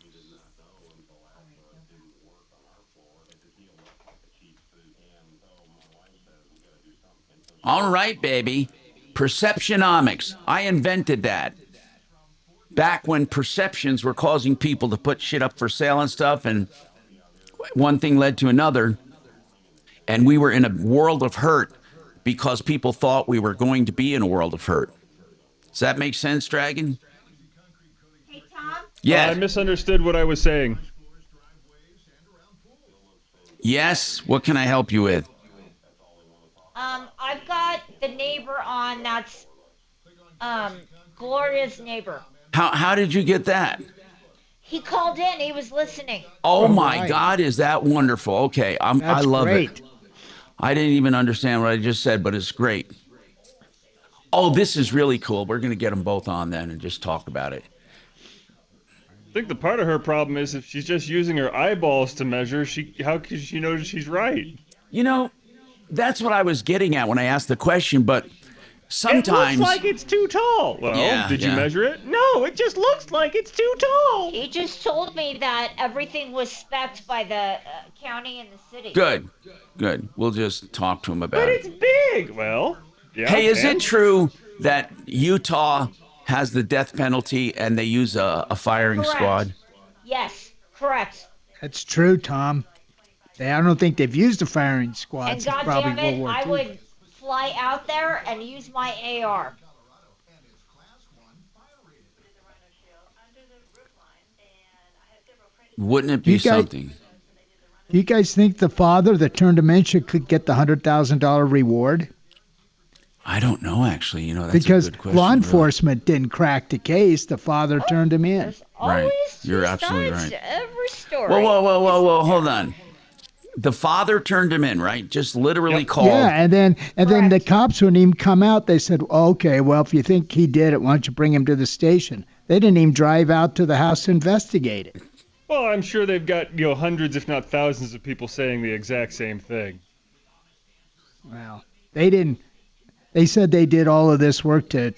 All right, baby. Perceptionomics. I invented that. Back when perceptions were causing people to put shit up for sale and stuff, and one thing led to another, and we were in a world of hurt because people thought we were going to be in a world of hurt. Does that make sense, Dragon? Hey, Tom? Yeah. I misunderstood what I was saying. Yes? What can I help you with? I've got the neighbor on that's Gloria's neighbor. How did you get that? He called in. He was listening. Oh my God, is that wonderful? Okay, I love it. I didn't even understand what I just said, but it's great. Oh, this is really cool. We're going to get them both on then and just talk about it. I think the part of her problem is if she's just using her eyeballs to measure, how can she know she's right? You know, that's what I was getting at when I asked the question, but sometimes... It looks like it's too tall. Well, did you measure it? No, it just looks like it's too tall. He just told me that everything was spec'd by the county and the city. Good. We'll just talk to him about But it. it's big. Well, yeah. Hey, is it true that Utah has the death penalty and they use a firing squad? Yes, correct. That's true, Tom. I don't think they've used a firing squad And since probably goddamn World War it, I II. would fly out there and use my AR. Wouldn't it be something? Do you guys think the father that turned him in could get the $100,000 reward? I don't know, actually. You know, that's Because a good question. law enforcement didn't crack the case. The father turned him in. Right. You're absolutely right. Every story. Whoa. Hold on. The father turned him in, right? Just literally called. Yeah, and then the cops wouldn't even come out. They said, okay, well, if you think he did it, why don't you bring him to the station? They didn't even drive out to the house to investigate it. Well, I'm sure they've got hundreds, if not thousands, of people saying the exact same thing. Well, they didn't. They said they did all of this work to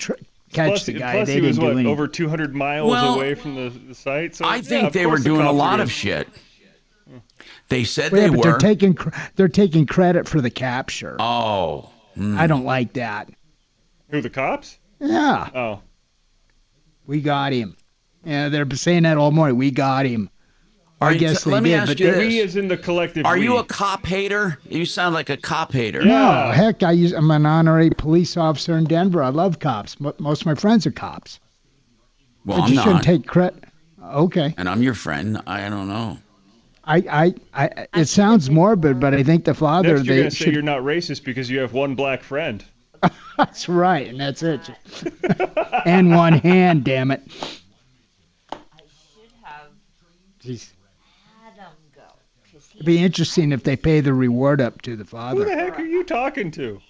catch the guy. Plus They he was, didn't do anything. over 200 miles away from the site? So, I think they were doing a lot of shit. They said Yeah, they but were. they're taking credit for the capture. Oh. I don't like that. Who, the cops? Yeah. Oh. We got him. Yeah, they're saying that all morning. We got him. I guess they let me did. ask But you they, this. We is in the collective Are you we. a cop hater? You sound like a cop hater. No, heck, I'm an honorary police officer in Denver. I love cops. Most of my friends are cops. Well, but I'm you not. shouldn't take credit. Okay. And I'm your friend. I don't know. It sounds morbid, but I think the father. Next, you're they going to say should. you're not racist because you have one black friend. That's right, and that's it. And one hand, damn it. I should have Jeez. had him go. It'd be interesting if they pay the reward up to the Who father. the heck are you talking to?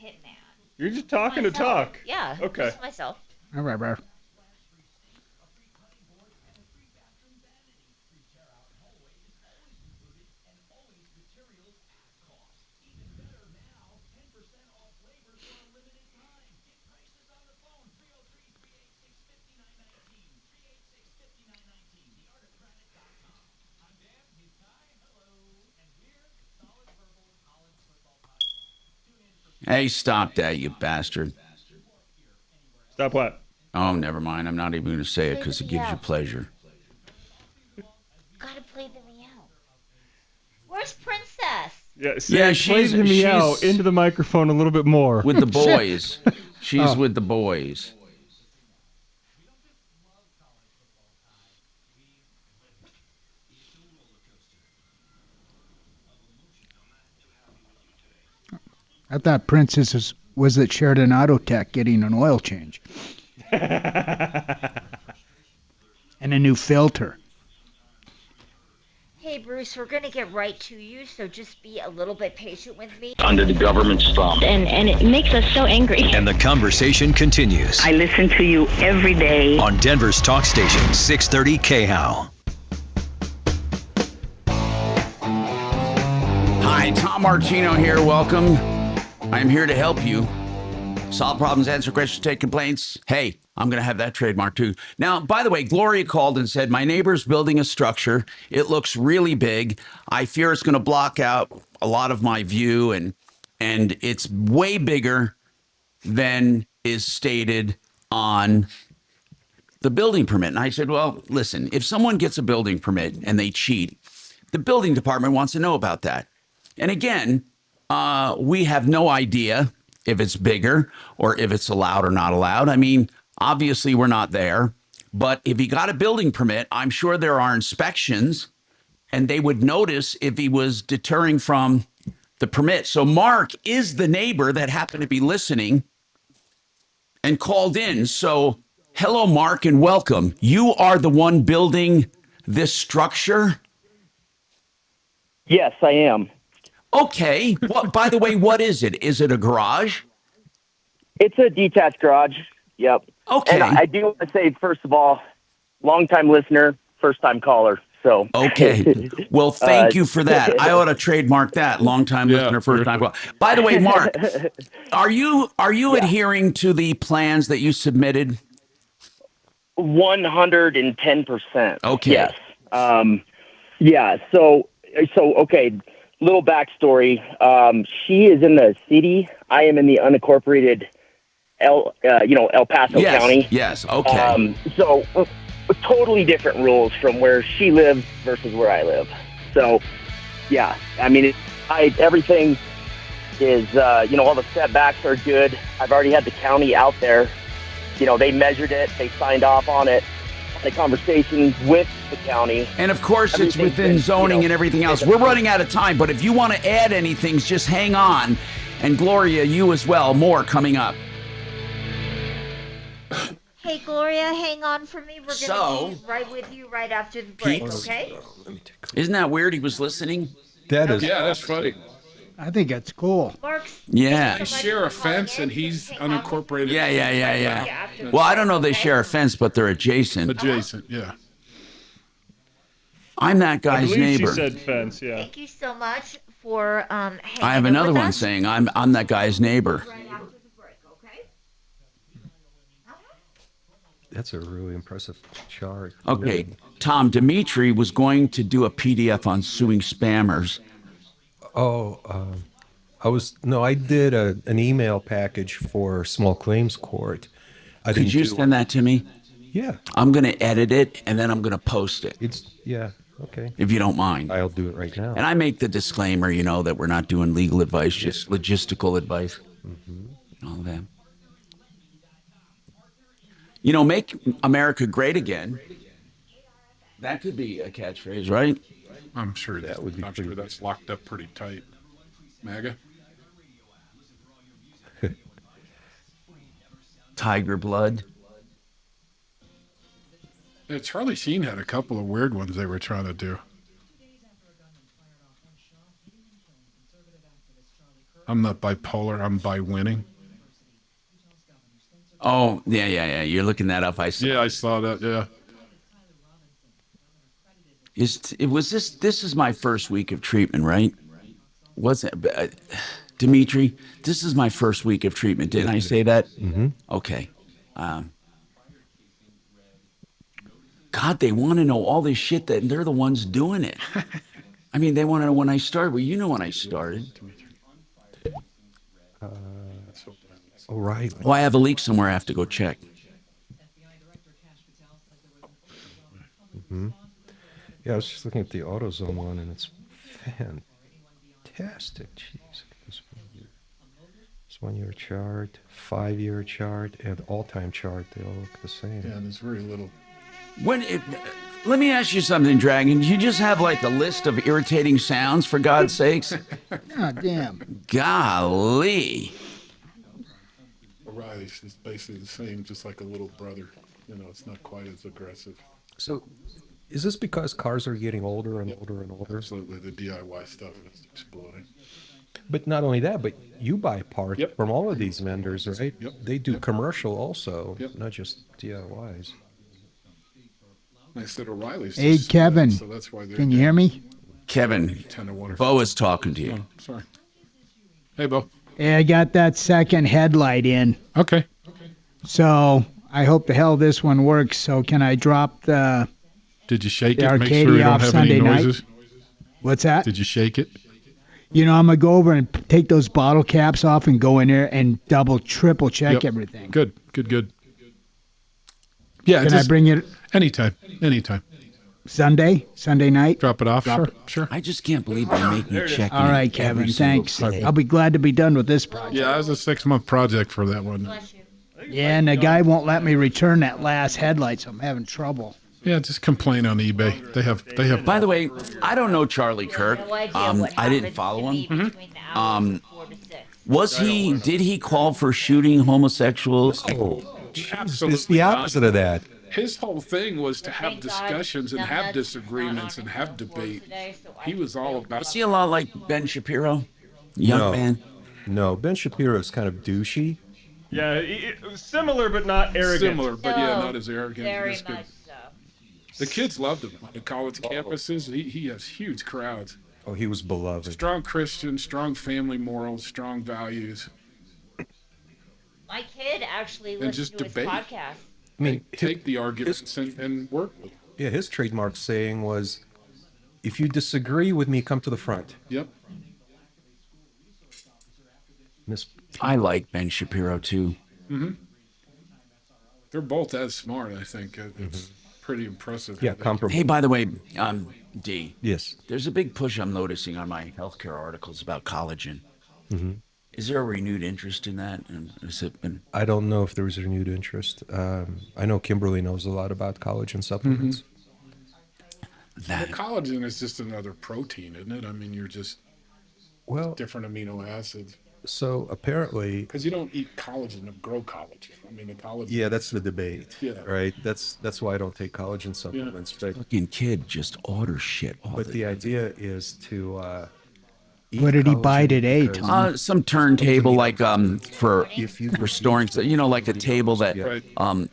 You're just talking to talk. Yeah. Okay. Just myself. All right, bro. Hey, stop that, you bastard. Stop what? Oh, never mind. I'm not even going to say it because it gives you pleasure. Gotta play the meow. Where's Princess? Yeah, Yeah, play the meow into the microphone a little bit more. With the boys. She's with the boys. I thought Princess was at Sheridan Auto Tech getting an oil change. And a new filter. Hey, Bruce, we're gonna get right to you, so just be a little bit patient with me. Under the government's thumb. And it makes us so angry. And the conversation continues. I listen to you every day. On Denver's talk station, 630 KHOW. Hi, Tom Martino here. Welcome. I'm here to help you. Solve problems, answer questions, take complaints. Hey, I'm going to have that trademark too. Now, by the way, Gloria called and said, my neighbor's building a structure. It looks really big. I fear it's going to block out a lot of my view, and it's way bigger than is stated on the building permit. And I said, well, listen, if someone gets a building permit and they cheat, the building department wants to know about that. And again, we have no idea if it's bigger or if it's allowed or not allowed. I mean, obviously we're not there, but if he got a building permit, I'm sure there are inspections and they would notice if he was deterring from the permit. So Mark is the neighbor that happened to be listening and called in. So hello, Mark, and welcome. You are the one building this structure? Yes, I am. Okay. Well, by the way, what is it? Is it a garage? It's a detached garage. Yep. Okay. And I do want to say, first of all, long-time listener, first-time caller. So okay. Well, thank you for that. I ought to trademark that. Long-time listener, first-time caller. By the way, Mark, are you adhering to the plans that you submitted? 110%. Okay. Yes. Yeah. So okay. Little backstory. She is in the city. I am in the unincorporated El Paso County. Yes. Okay. So totally different rules from where she lives versus where I live. So, yeah. I mean, everything is all the setbacks are good. I've already had the county out there. They measured it. They signed off on it. The conversations with the county. And of course, it's within zoning and everything else. We're running out of time, but if you want to add anything, just hang on. And Gloria, you as well. More coming up. Hey, Gloria, hang on for me. We're going to be right with you right after the break, okay? Isn't that weird? He was listening. Yeah, that's funny. I think that's cool. Yeah. They share a fence and he's unincorporated. Yeah. Well, I don't know if they share a fence, but they're adjacent. Adjacent, yeah. I'm that guy's neighbor. She said fence, yeah. Thank you so much for hanging I have another with one us. saying I'm that guy's neighbor. That's a really impressive chart. Okay, Tom, Dimitri was going to do a PDF on suing spammers. I did an email package for small claims court. Could you send that to me? Yeah. I'm going to edit it and then I'm going to post it. Okay. If you don't mind. I'll do it right now. And I make the disclaimer, that we're not doing legal advice, just logistical advice. And all that. Make America great again. That could be a catchphrase, right? I'm sure that would be. I'm sure that's locked up pretty tight. MAGA. Tiger blood. Yeah, Charlie Sheen had a couple of weird ones they were trying to do. I'm not bipolar. I'm by winning. Oh, yeah. You're looking that up. I saw. Yeah, I saw that. Yeah. This is my first week of treatment, right? Was it, Dimitri? This is my first week of treatment. Didn't I say that? Mm-hmm. Okay. God, they want to know all this shit that they're the ones doing it. I mean, they want to know when I started. Well, you know when I started. Right. Oh, I have a leak somewhere. I have to go check. Mm-hmm. Yeah, I was just looking at the AutoZone one, and it's fantastic. Jeez. This 1 year chart, 5 year chart, and all-time chart. They all look the same. Yeah, there's very little. Let me ask you something, Dragon. Do you just have like a list of irritating sounds, for God's sakes? God damn. Golly. O'Reilly's is basically the same, just like a little brother. It's not quite as aggressive. So, is this because cars are getting older and older and older? Absolutely, the DIY stuff is exploding. But not only that, but you buy parts from all of these vendors, right? Yep. They do commercial also, not just DIYs. I said O'Reilly's. Hey, Kevin. So that's why can you hear me? Kevin, Bo is talking to you. Oh, sorry. Hey, Bo. Hey, I got that second headlight in. Okay. So I hope the hell this one works. So can I drop the? Did you shake the it? Make Arcadia sure you don't off have Sunday any night? noises. What's that? Did you shake it? I'm gonna go over and take those bottle caps off and go in there and double, triple check everything. Good. Yeah. Can I bring it anytime? Sunday night? Drop it off. Sure. I just can't believe they make me check. All right, Kevin. Thanks. I'll be glad to be done with this project. Yeah, it was a 6-month project for that one. Yeah, and the guy won't let me return that last headlight, so I'm having trouble. Yeah, just complain on eBay. They have. By the way, I don't know Charlie Kirk. I didn't follow him. Did he call for shooting homosexuals? Absolutely. It's the opposite of that. His whole thing was to have discussions and have disagreements and have debate. He was all about. Is he a lot like Ben Shapiro? Young man? No, Ben Shapiro is kind of douchey. Yeah, similar but not arrogant. Similar, but not as arrogant. Very much so. The kids loved him on the college campuses. He has huge crowds. Oh, he was beloved. Strong Christian, strong family morals, strong values. My kid actually And listens just to his debate. podcast. I mean, take the arguments and work with them. Yeah, his trademark saying was, if you disagree with me, come to the front. Yep. I like Ben Shapiro, too. Mm-hmm. They're both as smart, I think. It's pretty impressive. Yeah, comparable. Hey, by the way, D. Yes. There's a big push I'm noticing on my healthcare articles about collagen. Mm-hmm. Is there a renewed interest in that? And has it been... I don't know if there was a renewed interest. I know Kimberly knows a lot about collagen supplements. The collagen is just another protein, isn't it? I mean, you're just different amino acids. So apparently, because you don't eat collagen to grow collagen. I mean, the collagen. Yeah, that's the debate. Yeah. Right. That's why I don't take collagen supplements. But fucking kid just orders shit. But the idea is to. What did he buy today, Tom? Some turntable, like for storing, like a table that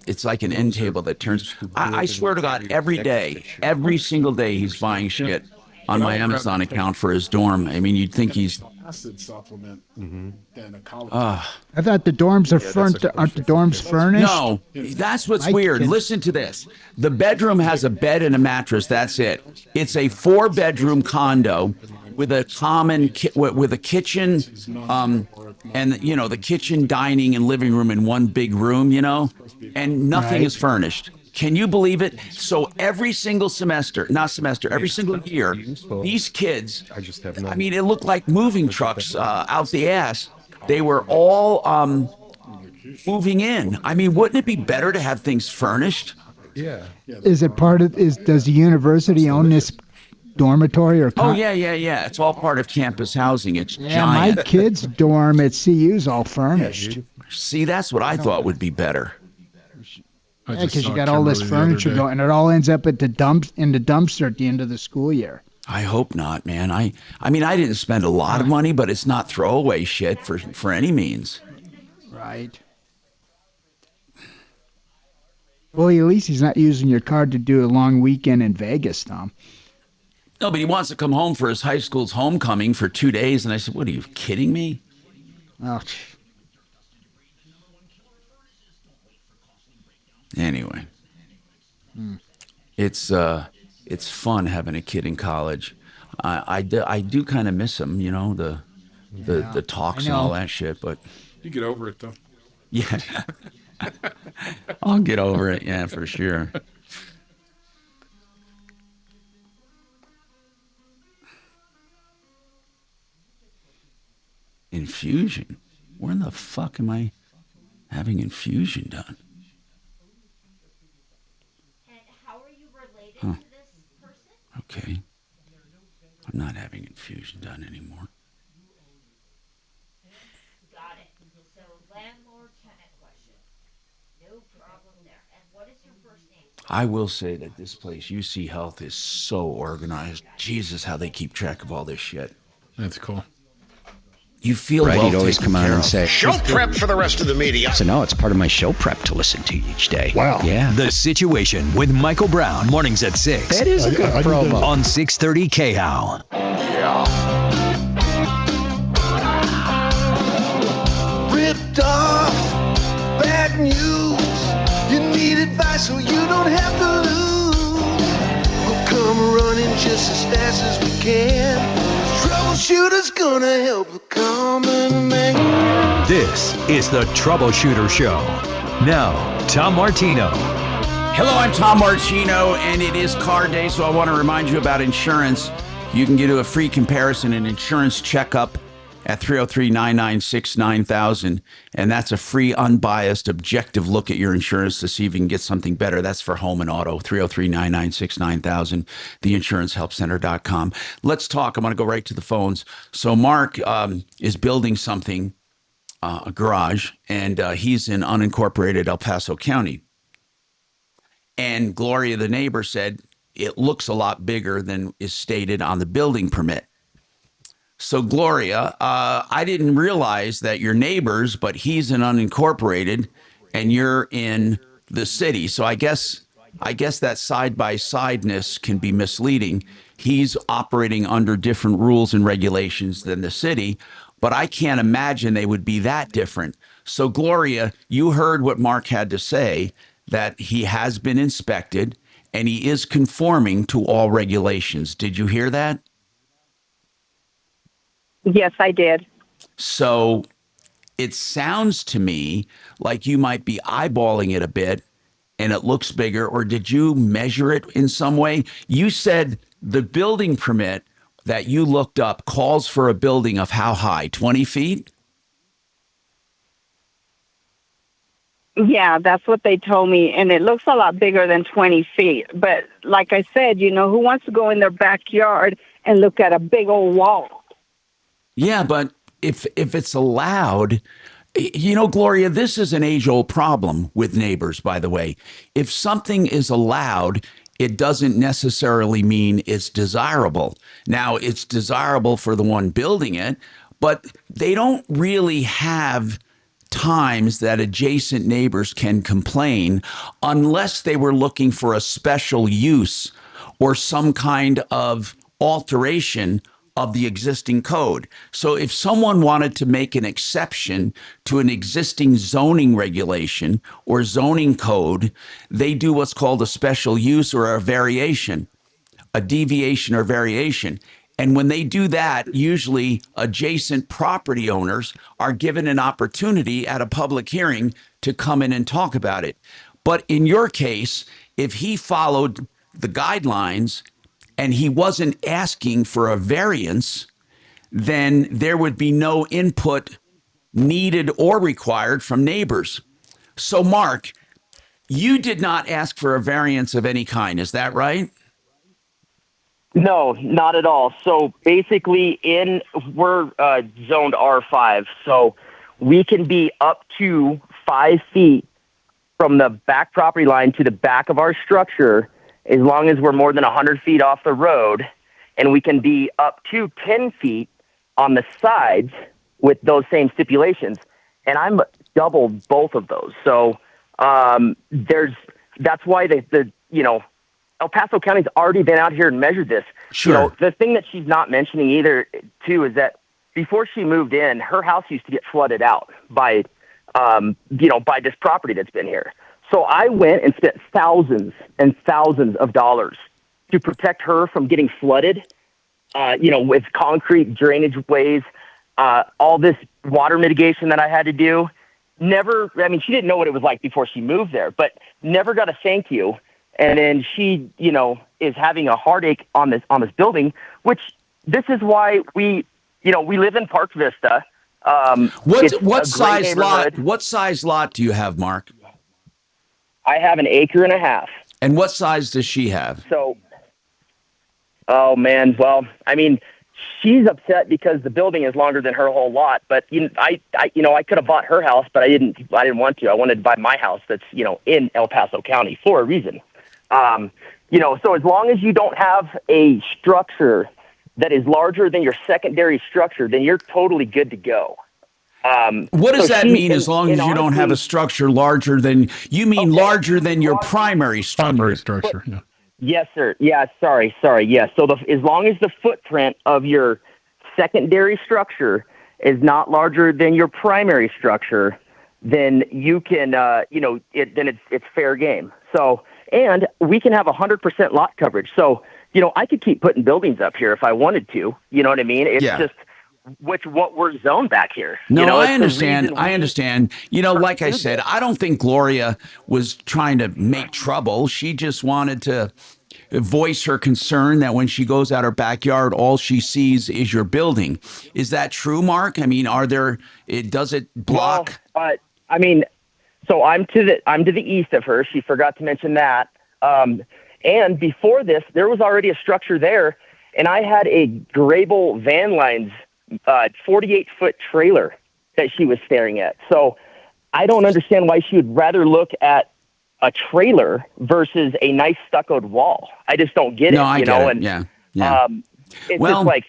it's like an end table that turns. I swear to God, every single day, he's buying shit on my Amazon account for his dorm. I mean, you'd think he's acid supplement than a collagen. I thought the dorms are aren't the dorms furnished? No, that's what's weird. Listen to this. The bedroom has a bed and a mattress. That's it. It's a 4-bedroom condo with a common with a kitchen, and the kitchen, dining, and living room in one big room. And nothing is furnished. Can you believe it? So every single every single year, these kids, I mean, it looked like moving trucks out the ass. They were all moving in. I mean, wouldn't it be better to have things furnished? Yeah. Is it does the university own this dormitory or? Yeah. It's all part of campus housing. It's My giant. kid's dorm at CU's all furnished. See, that's what I thought would be better. Yeah, because you got all this furniture going, and it all ends up at the dumpster at the end of the school year. I hope not, man. I mean, I didn't spend a lot of money, but it's not throwaway shit for any means. Right. Well, at least he's not using your card to do a long weekend in Vegas, Tom. No, but he wants to come home for his high school's homecoming for 2 days, and I said, "What, are you kidding me?" Oh. Anyway, it's fun having a kid in college. I do kind of miss him, the talks and all that shit. But you get over it though. Yeah, I'll get over it. Yeah, for sure. Infusion? Where the fuck am I having infusion done? Huh. Okay. I'm not having infusion done anymore. Got it. So, landlord tenant question. No problem there. And what is your first name? I will say that this place, UC Health, is so organized. Jesus, how they keep track of all this shit. That's cool. You feel right, well he'd always taken come on care and of. say, Show prep for the rest of the media. So no, it's part of my show prep to listen to each day. Wow. Yeah. The Situation with Michael Brown, mornings at 6. That is a good promo. On 630 KHOW. Ripped off, bad news. You need advice so you don't have to lose. We'll come running just as fast as we can. Troubleshooter's gonna This is the Troubleshooter Show. Now, Tom Martino. Hello, I'm Tom Martino, and it is car day, so I want to remind you about insurance. You can get a free comparison and insurance checkup at 303-996-9000, and that's a free, unbiased, objective look at your insurance to see if you can get something better. That's for home and auto, 303-996-9000, theinsurancehelpcenter.com. Let's talk. I'm going to go right to the phones. So Mark is building something, a garage, and he's in unincorporated El Paso County. And Gloria, the neighbor, said it looks a lot bigger than is stated on the building permit. So, Gloria, I didn't realize that you're neighbors, but he's in unincorporated and you're in the city. So I guess that side-by-sideness can be misleading. He's operating under different rules and regulations than the city, but I can't imagine they would be that different. So, Gloria, you heard what Mark had to say, that he has been inspected and he is conforming to all regulations. Did you hear that? Yes, I did. So it sounds to me like you might be eyeballing it a bit and it looks bigger, or did you measure it in some way? You said the building permit that you looked up calls for a building of how high, 20 feet? Yeah, that's what they told me, and it looks a lot bigger than 20 feet. But like I said, who wants to go in their backyard and look at a big old wall? Yeah, but if it's allowed, Gloria, this is an age-old problem with neighbors, by the way. If something is allowed, it doesn't necessarily mean it's desirable. Now, it's desirable for the one building it, but they don't really have times that adjacent neighbors can complain unless they were looking for a special use or some kind of alteration of the existing code. So if someone wanted to make an exception to an existing zoning regulation or zoning code, they do what's called a special use or a variation, a deviation or variation. And when they do that, usually adjacent property owners are given an opportunity at a public hearing to come in and talk about it. But in your case, if he followed the guidelines and he wasn't asking for a variance, then there would be no input needed or required from neighbors. So, Mark, you did not ask for a variance of any kind. Is that right? No, not at all. So basically, we're zoned R5, so we can be up to 5 feet from the back property line to the back of our structure, as long as we're more than 100 feet off the road, and we can be up to 10 feet on the sides with those same stipulations. And I'm doubled both of those. So that's why El Paso County's already been out here and measured this. Sure. The thing that she's not mentioning either, too, is that before she moved in, her house used to get flooded out by this property that's been here. So I went and spent thousands and thousands of dollars to protect her from getting flooded, with concrete drainage ways, all this water mitigation that I had to do. She didn't know what it was like before she moved there, but never got a thank you. And then she, is having a heartache on this building, which this is why we live in Park Vista. What size lot? What size lot do you have, Mark? I have 1.5 acres. And what size does she have? So, oh man, well, she's upset because the building is longer than her whole lot. But I could have bought her house, but I didn't want to. I wanted to buy my house that's in El Paso County for a reason. So as long as you don't have a structure that is larger than your secondary structure, then you're totally good to go. What does that mean? As long as you don't have a structure larger than larger than your primary structure? Primary structure. Yeah. Yes, sir. Yeah. Sorry. Yes. So as long as the footprint of your secondary structure is not larger than your primary structure, then you can, it's fair game. So, and we can have 100% lot coverage. So, I could keep putting buildings up here if I wanted to. You know what I mean? It's just what we're zoned back here. No, You know, I it's the understand. reason I we- understand. You know, like I said, I don't think Gloria was trying to make trouble. She just wanted to voice her concern that when she goes out her backyard, all she sees is your building. Is that true, Mark? I mean, does it block? Well, I mean, so I'm to the east of her. She forgot to mention that. And before this, there was already a structure there, and I had a Grable Van Lines 48-foot trailer that she was staring at. So I don't understand why she would rather look at a trailer versus a nice stuccoed wall. I just don't get it. No, I you get know? it. And, yeah. It's Well- just like,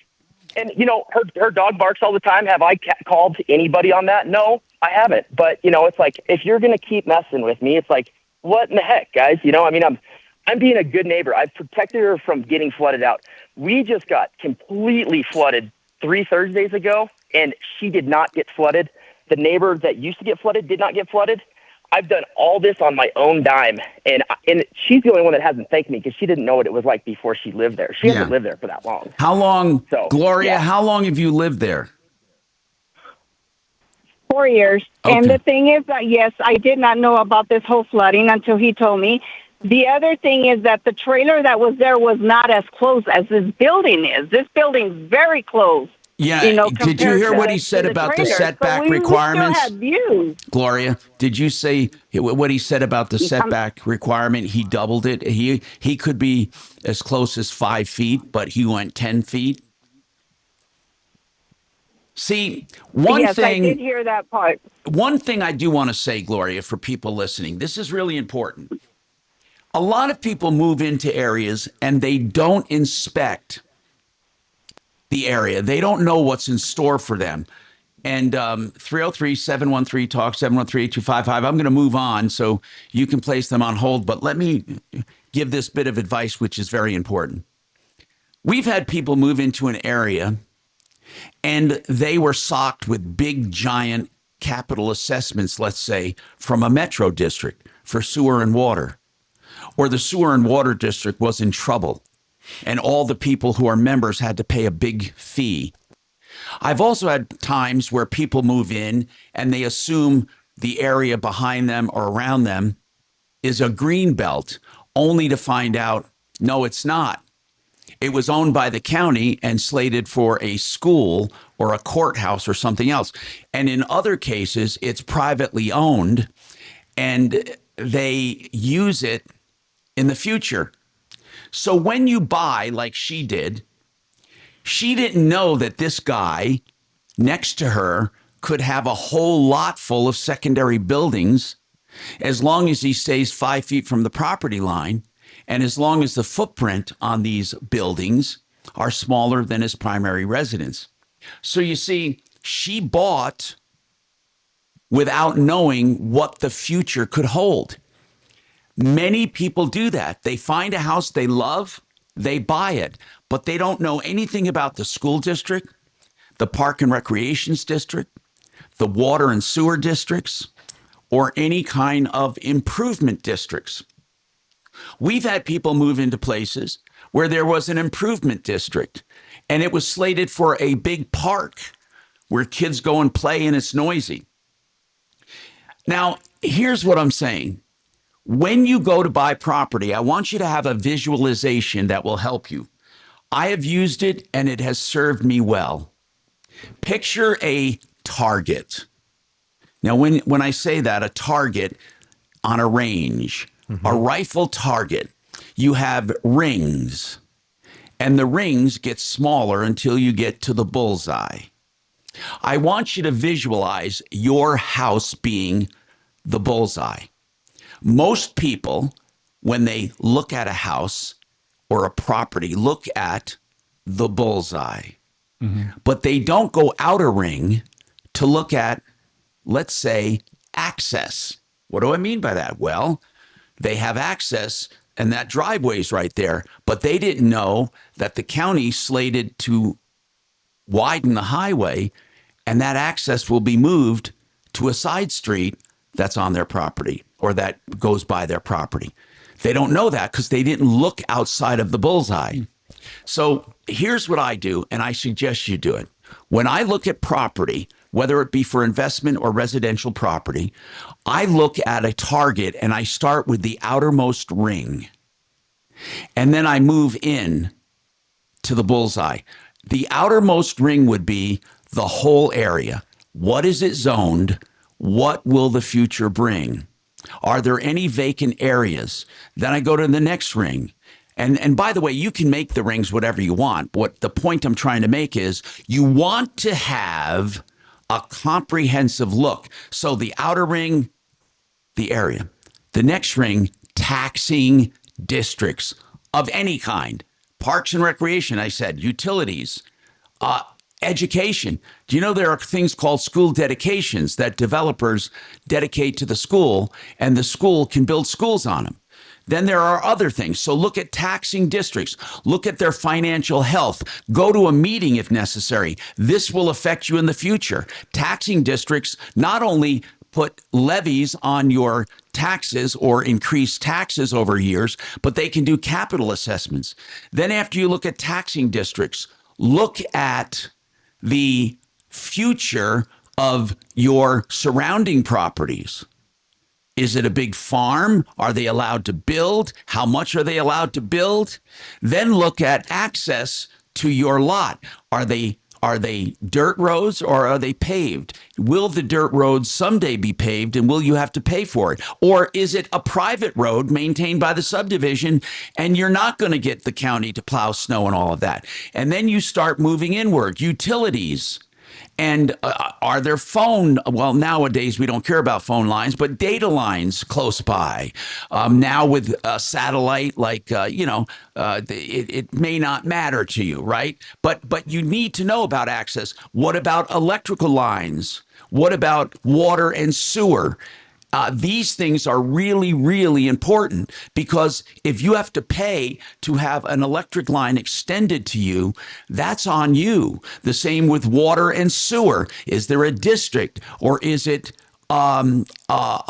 and you know, her dog barks all the time. Have I called anybody on that? No, I haven't. But you know, it's like, if you're going to keep messing with me, it's like, what in the heck, guys? You know, I mean, I'm being a good neighbor. I've protected her from getting flooded out. We just got completely flooded 3 Thursdays ago, and she did not get flooded. The neighbor that used to get flooded did not get flooded. I've done all this on my own dime, and she's the only one that hasn't thanked me because she didn't know what it was like before she lived there. She hasn't lived there for that long. How long, So, Gloria, yeah. how long have you lived there? 4 years. Okay. And the thing is that, yes, I did not know about this whole flooding until he told me. The other thing is that the trailer that was there was not as close as this building is. This building's very close. Yeah. You know, Did you hear what he said to about the trailer. setback So we requirements? still had views. Gloria, did you say what he said about the setback requirement? He doubled it. He could be as close as 5 feet, but he went 10 feet. See, Yes, I did hear that part. one thing I do want to say, Gloria, for people listening, this is really important. A lot of people move into areas and they don't inspect the area. They don't know what's in store for them. And 303-713-TALK, 713-8255. I'm going to move on so you can place them on hold. But let me give this bit of advice, which is very important. We've had people move into an area and they were socked with big, giant capital assessments, let's say, from a metro district for sewer and water. Or the sewer and water district was in trouble, and all the people who are members had to pay a big fee. I've also had times where people move in and they assume the area behind them or around them is a green belt, only to find out, no, it's not. It was owned by the county and slated for a school or a courthouse or something else. And in other cases, it's privately owned and they use it in the future. So when you buy, like she did, she didn't know that this guy next to her could have a whole lot full of secondary buildings as long as he stays 5 feet from the property line and as long as the footprint on these buildings are smaller than his primary residence. So you see, she bought without knowing what the future could hold. Many people do that. They find a house they love, they buy it, but they don't know anything about the school district, the park and recreations district, the water and sewer districts, or any kind of improvement districts. We've had people move into places where there was an improvement district and it was slated for a big park where kids go and play and it's noisy. Now, here's what I'm saying. When you go to buy property, I want you to have a visualization that will help you. I have used it and it has served me well. Picture a target. Now, when I say that, a target on a range, a rifle target, you have rings, and the rings get smaller until you get to the bullseye. I want you to visualize your house being the bullseye. Most people, when they look at a house or a property, look at the bullseye. But they don't go out a ring to look at, let's say, access. What do I mean by that? Well, they have access and that driveway's right there, but they didn't know that the county slated to widen the highway and that access will be moved to a side street that's on their property or that goes by their property. They don't know that because they didn't look outside of the bullseye. So here's what I do, and I suggest you do it. When I look at property, whether it be for investment or residential property, I look at a target and I start with the outermost ring. And then I move in to the bullseye. The outermost ring would be the whole area. What is it zoned? What will the future bring? Are there any vacant areas? Then I go to the next ring. And by the way, you can make the rings whatever you want. What the point I'm trying to make is you want to have a comprehensive look. So the outer ring, the area. The next ring, taxing districts of any kind. Parks and recreation, I said, utilities, education. Do you know there are things called school dedications that developers dedicate to the school, and the school can build schools on them? Then there are other things. So look at taxing districts. Look at their financial health. Go to a meeting if necessary. This will affect you in the future. Taxing districts not only put levies on your taxes or increase taxes over years, but they can do capital assessments. Then after you look at taxing districts, look at the future of your surrounding properties. Is it a big farm? Are they allowed to build? How much are they allowed to build? Then look at access to your lot. Are they dirt roads or are they paved? Will the dirt roads someday be paved and will you have to pay for it? Or is it a private road maintained by the subdivision and you're not going to get the county to plow snow and all of that? And then you start moving inward. Utilities. And are there well, nowadays we don't care about phone lines, but data lines close by. Now with satellite, it may not matter to you, right? But you need to know about access. What about electrical lines? What about water and sewer? These things are really, really important because if you have to pay to have an electric line extended to you, that's on you. The same with water and sewer. Is there a district or is it a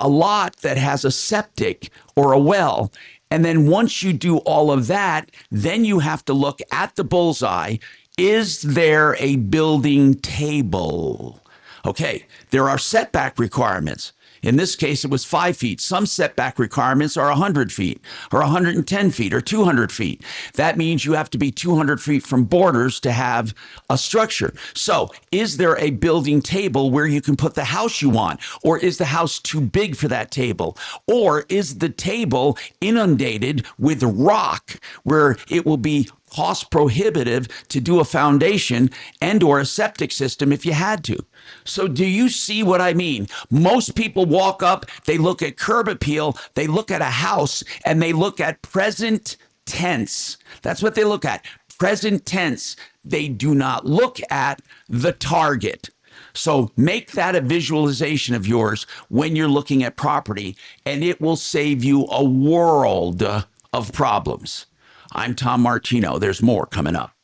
lot that has a septic or a well? And then once you do all of that, then you have to look at the bullseye. Is there a building table? Okay, there are setback requirements. In this case, it was 5 feet. Some setback requirements are 100 feet or 110 feet or 200 feet. That means you have to be 200 feet from borders to have a structure. So is there a building table where you can put the house you want? Or is the house too big for that table? Or is the table inundated with rock where it will be cost prohibitive to do a foundation and or a septic system if you had to? So do you see what I mean? Most people walk up, they look at curb appeal, they look at a house, and they look at present tense. That's what they look at, present tense. They do not look at the target. So make that a visualization of yours when you're looking at property, and it will save you a world of problems. I'm Tom Martino. There's more coming up.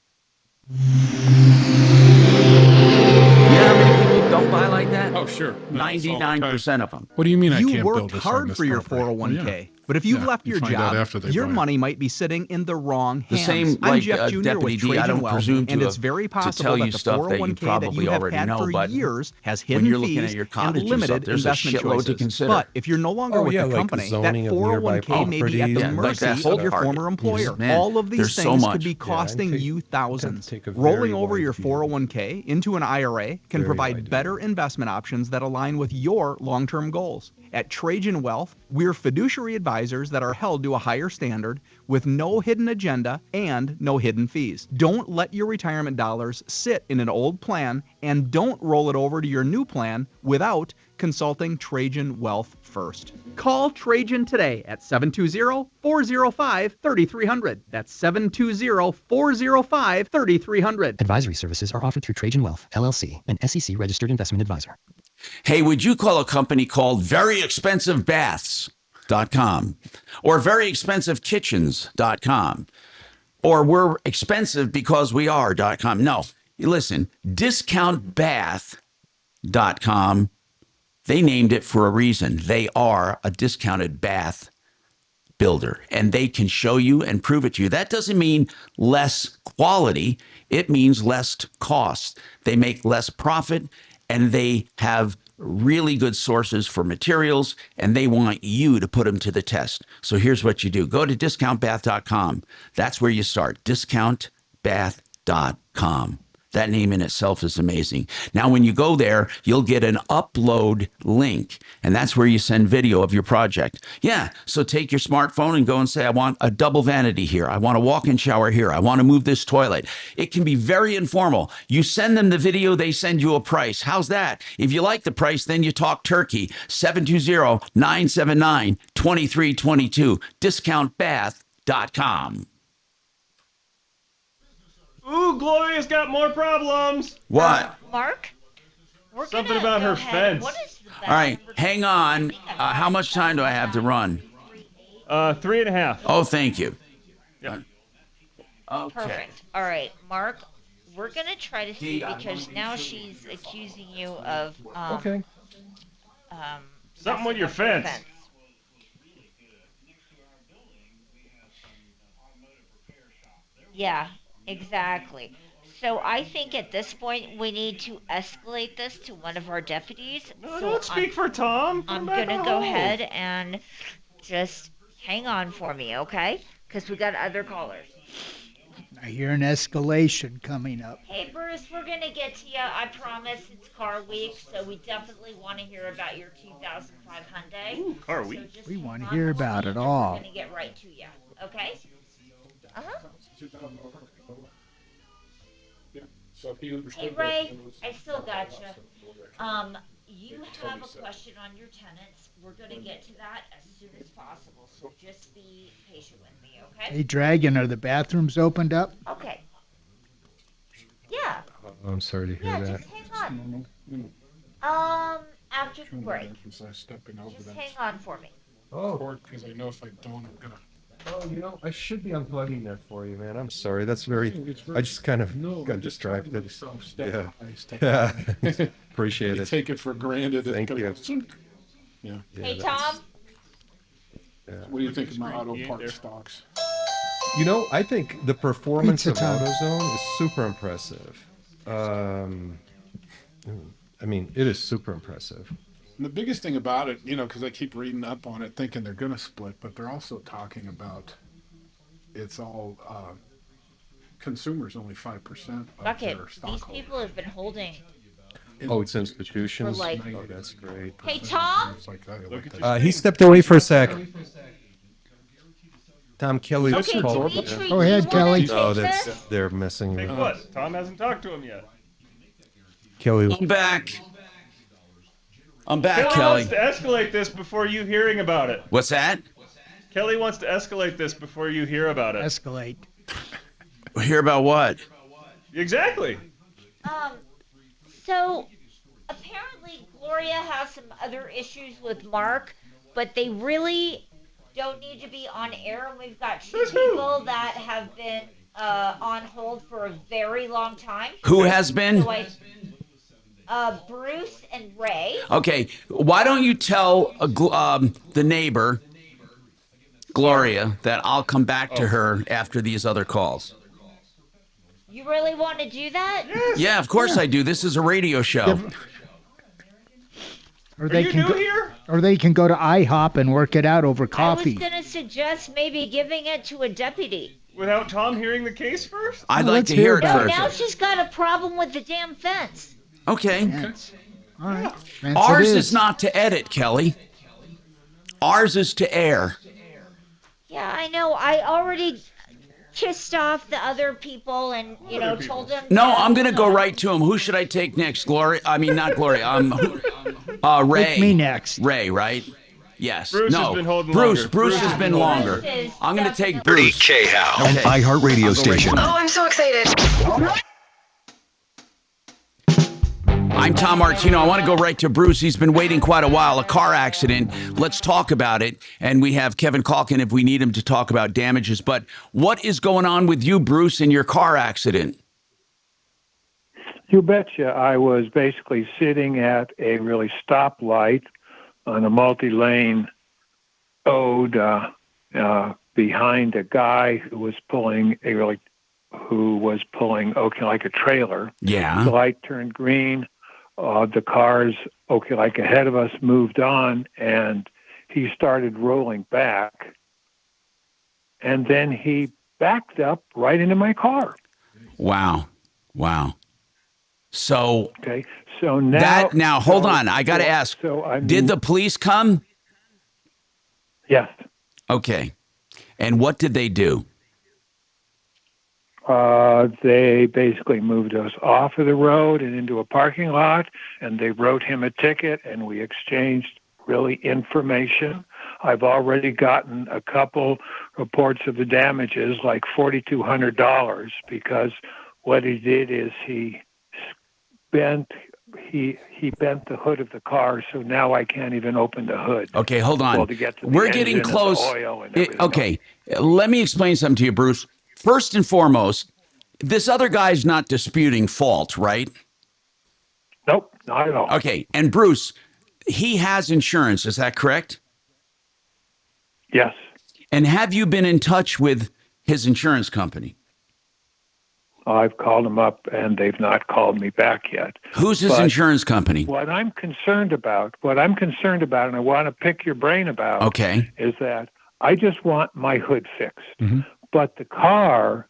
Yeah, how many people don't buy like that? Oh, sure. 99% of them. What do you mean I You can't build worked this hard on this for your property? 401k, Well, yeah. but if you've Yeah, left you your find out job, after they your buy it. money might be sitting in the wrong The hands. same, I'm like Jeff Jr. Deputy with D, I Trajan don't Wealth, presume and to, it's very to possible tell that you the stuff that you 401k that probably you have already had know, for but years has when hidden you're looking fees at your and cottage and limited stuff, there's a investment shitload to choices. consider. But if you're no longer with the like company, that zoning of nearby 401k may be at the properties, mercy that whole of your part. former employer. Man, All of these there's so things much. could be costing you thousands. take a Rolling very over wide your view. 401k into an IRA can Very provide wide better investment options that align with your long-term goals. At Trajan Wealth, we're fiduciary advisors that are held to a higher standard with no hidden agenda and no hidden fees. Don't let your retirement dollars sit in an old plan and don't roll it over to your new plan without consulting Trajan Wealth first. Call Trajan today at 720-405-3300. That's 720-405-3300. Advisory services are offered through Trajan Wealth, LLC, an SEC registered investment advisor. Hey, would you call a company called veryexpensivebaths.com or veryexpensivetitchens.com or we're expensive because we are.com? No, listen, discountbath.com. They named it for a reason. They are a discounted bath builder, and they can show you and prove it to you. That doesn't mean less quality. It means less cost. They make less profit, and they have really good sources for materials, and they want you to put them to the test. So here's what you do. Go to discountbath.com. That's where you start, discountbath.com. That name in itself is amazing. Now, when you go there, you'll get an upload link, and that's where you send video of your project. Yeah, so take your smartphone and go and say, I want a double vanity here. I want a walk-in shower here. I want to move this toilet. It can be very informal. You send them the video, they send you a price. How's that? If you like the price, then you talk turkey. 720-979-2322. Discountbath.com. Ooh, Gloria's got more problems. What? Mark? Something about her fence. What is All right, hang on. How much time do I have to run? 3.5. Oh, thank you. Yeah. Okay. Perfect. All right, Mark, we're going to try to see, because now she's accusing you of something with your fence. Yeah, exactly. So I think at this point we need to escalate this to one of our deputies. No, so don't speak for Tom. I'm going to go ahead and just hang on for me, okay? Because we got other callers. I hear an escalation coming up. Hey, Bruce, we're going to get to you. I promise. It's car week, so we definitely want to hear about your 2005 Hyundai. Ooh, car week. So We want to hear about it all. We're going to get right to you, okay? Uh-huh. Hey, Ray, I still got you. You have a question on your tenants. We're going to get to that as soon as possible, so just be patient with me, okay? Hey, Dragon, are the bathrooms opened up? Okay. Yeah. I'm sorry to hear that. Just hang on. After the break. Just hang on for me. Oh, because I know if I don't, I'm gonna. Oh, I should be unplugging that for you, man. I'm sorry. That's very. I just kind of got distracted. Yeah. Yeah. Appreciate it. Take it for granted. Thank you. Yeah. Hey, Tom. What do you think of my auto part stocks? I think the performance of Pizza time. AutoZone is super impressive. It is super impressive. And the biggest thing about it, because I keep reading up on it, thinking they're going to split, but they're also talking about it's all consumers only 5% of their stock. These people have been holding. Oh, it's institutions. Oh, that's great. Hey, Tom. He stepped away for a second. Tom Kelly. Okay, called. Dimitri, Go ahead, Kelly. Oh, they're messing. Hey, what? Tom hasn't talked to him yet. Kelly. I'm back. Kelly Kelly. wants to escalate this before you hearing about it. What's that? Kelly wants to escalate this before you hear about it. Escalate. Hear about what? Exactly. So apparently Gloria has some other issues with Mark, but they really don't need to be on air. And we've got two people that have been on hold for a very long time. Who has been? So Bruce and Ray. Okay, why don't you tell the neighbor, Gloria, that I'll come back to her after these other calls. You really want to do that? Yeah, of course I do. This is a radio show. Or they can go, or they can go to IHOP and work it out over coffee. I was going to suggest maybe giving it to a deputy. Without Tom hearing the case first? I'd like to hear it first. Now she's got a problem with the damn fence. Okay. All right. Ours is not to edit, Kelly. Ours is to air. Yeah, I know. I already kissed off the other people and, told them. No, I'm going to go right to him. Who should I take next? Gloria? I mean, not Gloria. Ray. Take me next. Ray, right? Yes. Bruce has been holding Bruce. longer. Bruce has been longer. I'm going to take Bruce. K-How, an iHeartRadio station. Oh, I'm so excited. I'm Tom Martino. I want to go right to Bruce. He's been waiting quite a while. A car accident. Let's talk about it. And we have Kevin Calkin if we need him to talk about damages. But what is going on with you, Bruce, in your car accident? You betcha. I was basically sitting at a really stoplight on a multi-lane ode behind a guy who was pulling like a trailer. Yeah. The light turned green. The cars like ahead of us moved on, and he started rolling back, and then he backed up right into my car. Wow. So okay. So now hold on. I got to ask. Did the police come? Yes. Okay. And what did they do? They basically moved us off of the road and into a parking lot, and they wrote him a ticket, and we exchanged really information. I've already gotten a couple reports of the damages, like $4,200, because what he did is he bent the hood of the car, so now I can't even open the hood. Okay, hold on. Well, to get to the We're getting engine and close. the oil and everything Okay, let me explain something to you, Bruce. First and foremost, this other guy's not disputing fault, right? Nope, not at all. Okay, and Bruce, he has insurance, is that correct? Yes. And have you been in touch with his insurance company? I've called them up, and they've not called me back yet. Who's his insurance company? What I'm concerned about, and I want to pick your brain about, okay, is that I just want my hood fixed. But the car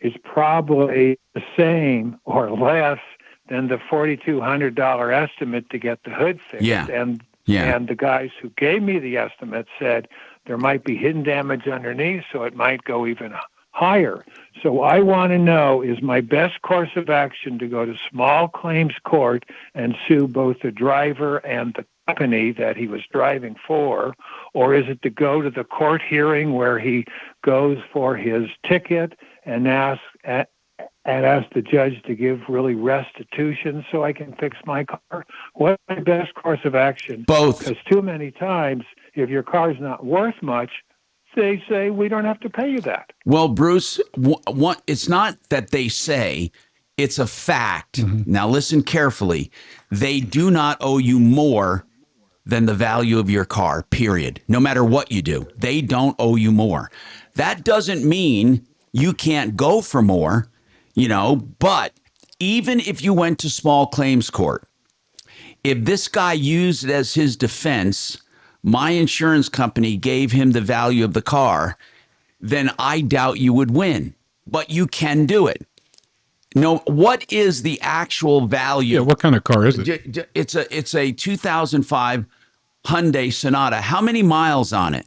is probably the same or less than the $4,200 estimate to get the hood fixed. And the guys who gave me the estimate said there might be hidden damage underneath, so it might go even higher. So I want to know, is my best course of action to go to small claims court and sue both the driver and the company that he was driving for, or is it to go to the court hearing where he goes for his ticket and ask the judge to give really restitution so I can fix my car? What's my best course of action? Both. Because too many times, if your car's not worth much, they say we don't have to pay you that. Well, Bruce, it's not that they say, it's a fact. Now listen carefully. They do not owe you more than the value of your car, period. No matter what you do, they don't owe you more. That doesn't mean you can't go for more, but even if you went to small claims court, if this guy used it as his defense, my insurance company gave him the value of the car, then I doubt you would win. But you can do it. No, what is the actual value? Yeah, what kind of car is it? It's a 2005 Hyundai Sonata. How many miles on it?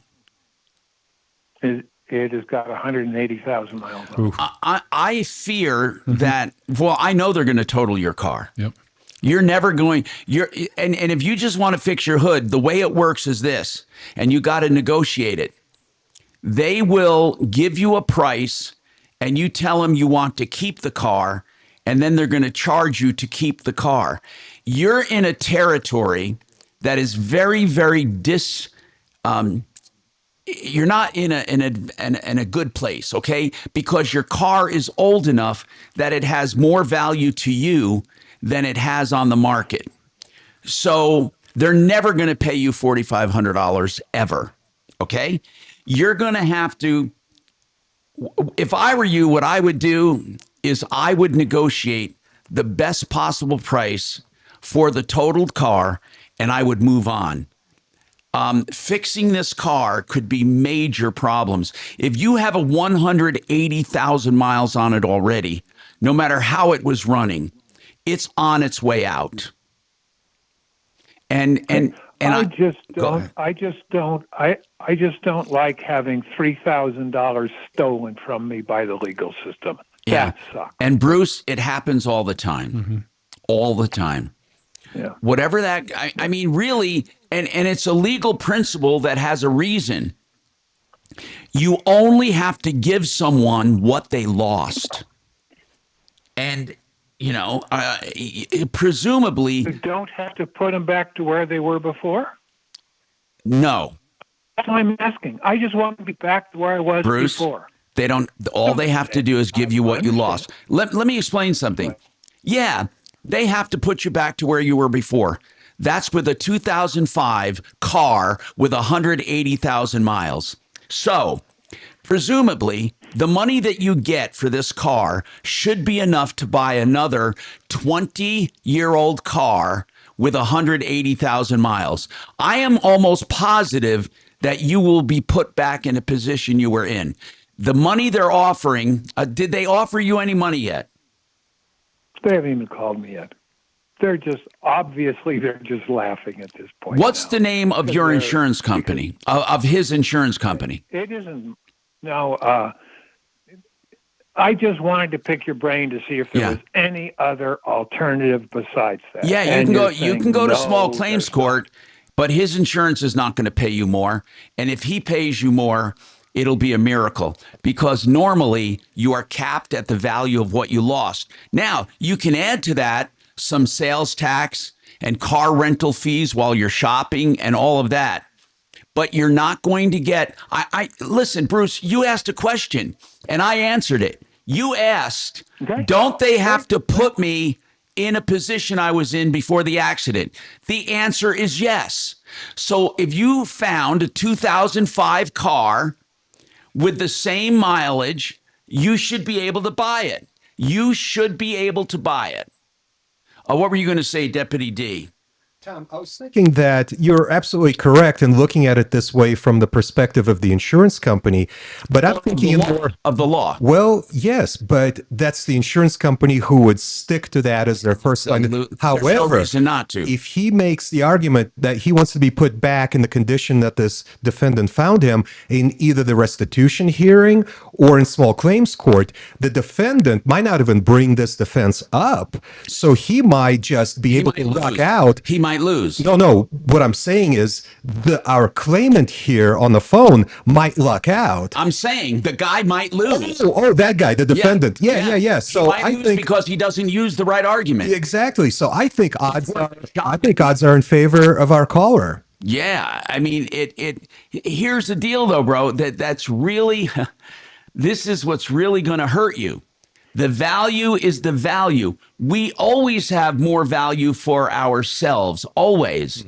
It has got 180,000 miles on it. I fear that, well, I know they're going to total your car. Yep. You're never going, and if you just want to fix your hood, the way it works is this, and you got to negotiate it. They will give you a price, and you tell them you want to keep the car, and then they're going to charge you to keep the car. You're in a territory that is very, very you're not in a good place, okay? Because your car is old enough that it has more value to you than it has on the market. So they're never going to pay you $4,500 ever, okay? You're going to have to, if I were you, what I would do is I would negotiate the best possible price for the totaled car, and I would move on. Fixing this car could be major problems. If you have a 180,000 miles on it already, no matter how it was running, it's on its way out. And I just don't like having $3,000 stolen from me by the legal system. Yeah. That sucks. And Bruce, it happens all the time. All the time. Yeah. Whatever that, I mean, really, and it's a legal principle that has a reason. You only have to give someone what they lost. And, presumably. You don't have to put them back to where they were before? No. That's what I'm asking. I just want to be back to where I was Bruce, before. They don't, all they have to do is give you what you lost. Let me explain something. Yeah, they have to put you back to where you were before. That's with a 2005 car with 180,000 miles. So, presumably, the money that you get for this car should be enough to buy another 20-year-old car with 180,000 miles. I am almost positive that you will be put back in a position you were in. The money they're offering, did they offer you any money yet? They haven't even called me yet. They're just laughing at this point. What's the name of your insurance company, of his insurance company? It isn't. No, I just wanted to pick your brain to see if there was any other alternative besides that. Yeah, And you can go to no, small claims court, but his insurance is not going to pay you more. And if he pays you more, it'll be a miracle, because normally you are capped at the value of what you lost. Now, you can add to that some sales tax and car rental fees while you're shopping and all of that. But you're not going to get, listen, Bruce, you asked a question and I answered it. You asked, don't they have to put me in a position I was in before the accident? The answer is yes. So if you found a 2005 car with the same mileage, you should be able to buy it. You should be able to buy it. What were you going to say, Deputy D? Tom, I was thinking that you're absolutely correct in looking at it this way from the perspective of the insurance company, but I'm thinking more of the law. Well, yes, but that's the insurance company who would stick to that as their first line. However, there's no reason not to. If he makes the argument that he wants to be put back in the condition that this defendant found him in either the restitution hearing or in small claims court, the defendant might not even bring this defense up, so he might just be able to luck out. He might lose. No. What I'm saying is our claimant here on the phone might luck out. I'm saying the guy might lose. Oh, that guy, the defendant. Yeah. So I think because he doesn't use the right argument. Exactly. So I think odds are in favor of our caller. Yeah, I mean here's the deal though, bro. That's really this is what's really going to hurt you. The value is the value. We always have more value for ourselves, always.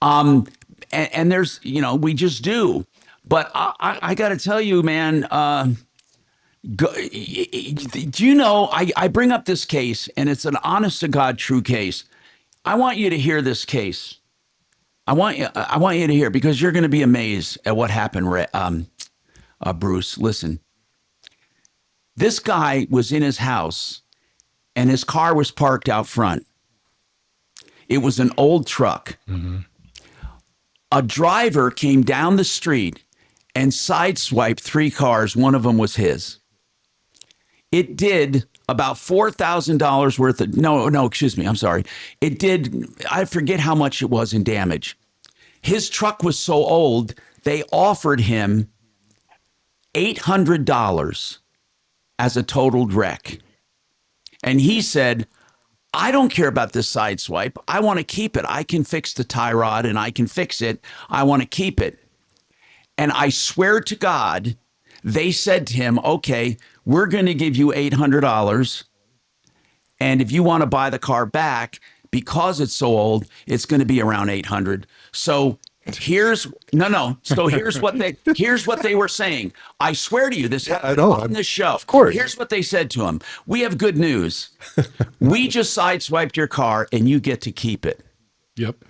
And there's, we just do. But I got to tell you, man, do you know, I bring up this case, and it's an honest to God true case. I want you to hear this case. I want you to hear, because you're going to be amazed at what happened, Bruce. Listen. This guy was in his house and his car was parked out front. It was an old truck. Mm-hmm. A driver came down the street and sideswiped 3 cars. One of them was his. It did about $4,000 worth of, no, excuse me. I'm sorry. It did, I forget how much it was in damage. His truck was so old, they offered him $800 as a totaled wreck. And he said, I don't care about this side swipe. I want to keep it. I can fix the tie rod and I can fix it. I want to keep it. And I swear to God, they said to him, okay, we're going to give you $800. And if you want to buy the car back, because it's so old, it's going to be around $800. So here's what they were saying. I swear to you, this happened on this show. Of course. Here's what they said to him. We have good news. We just sideswiped your car and you get to keep it. Yep.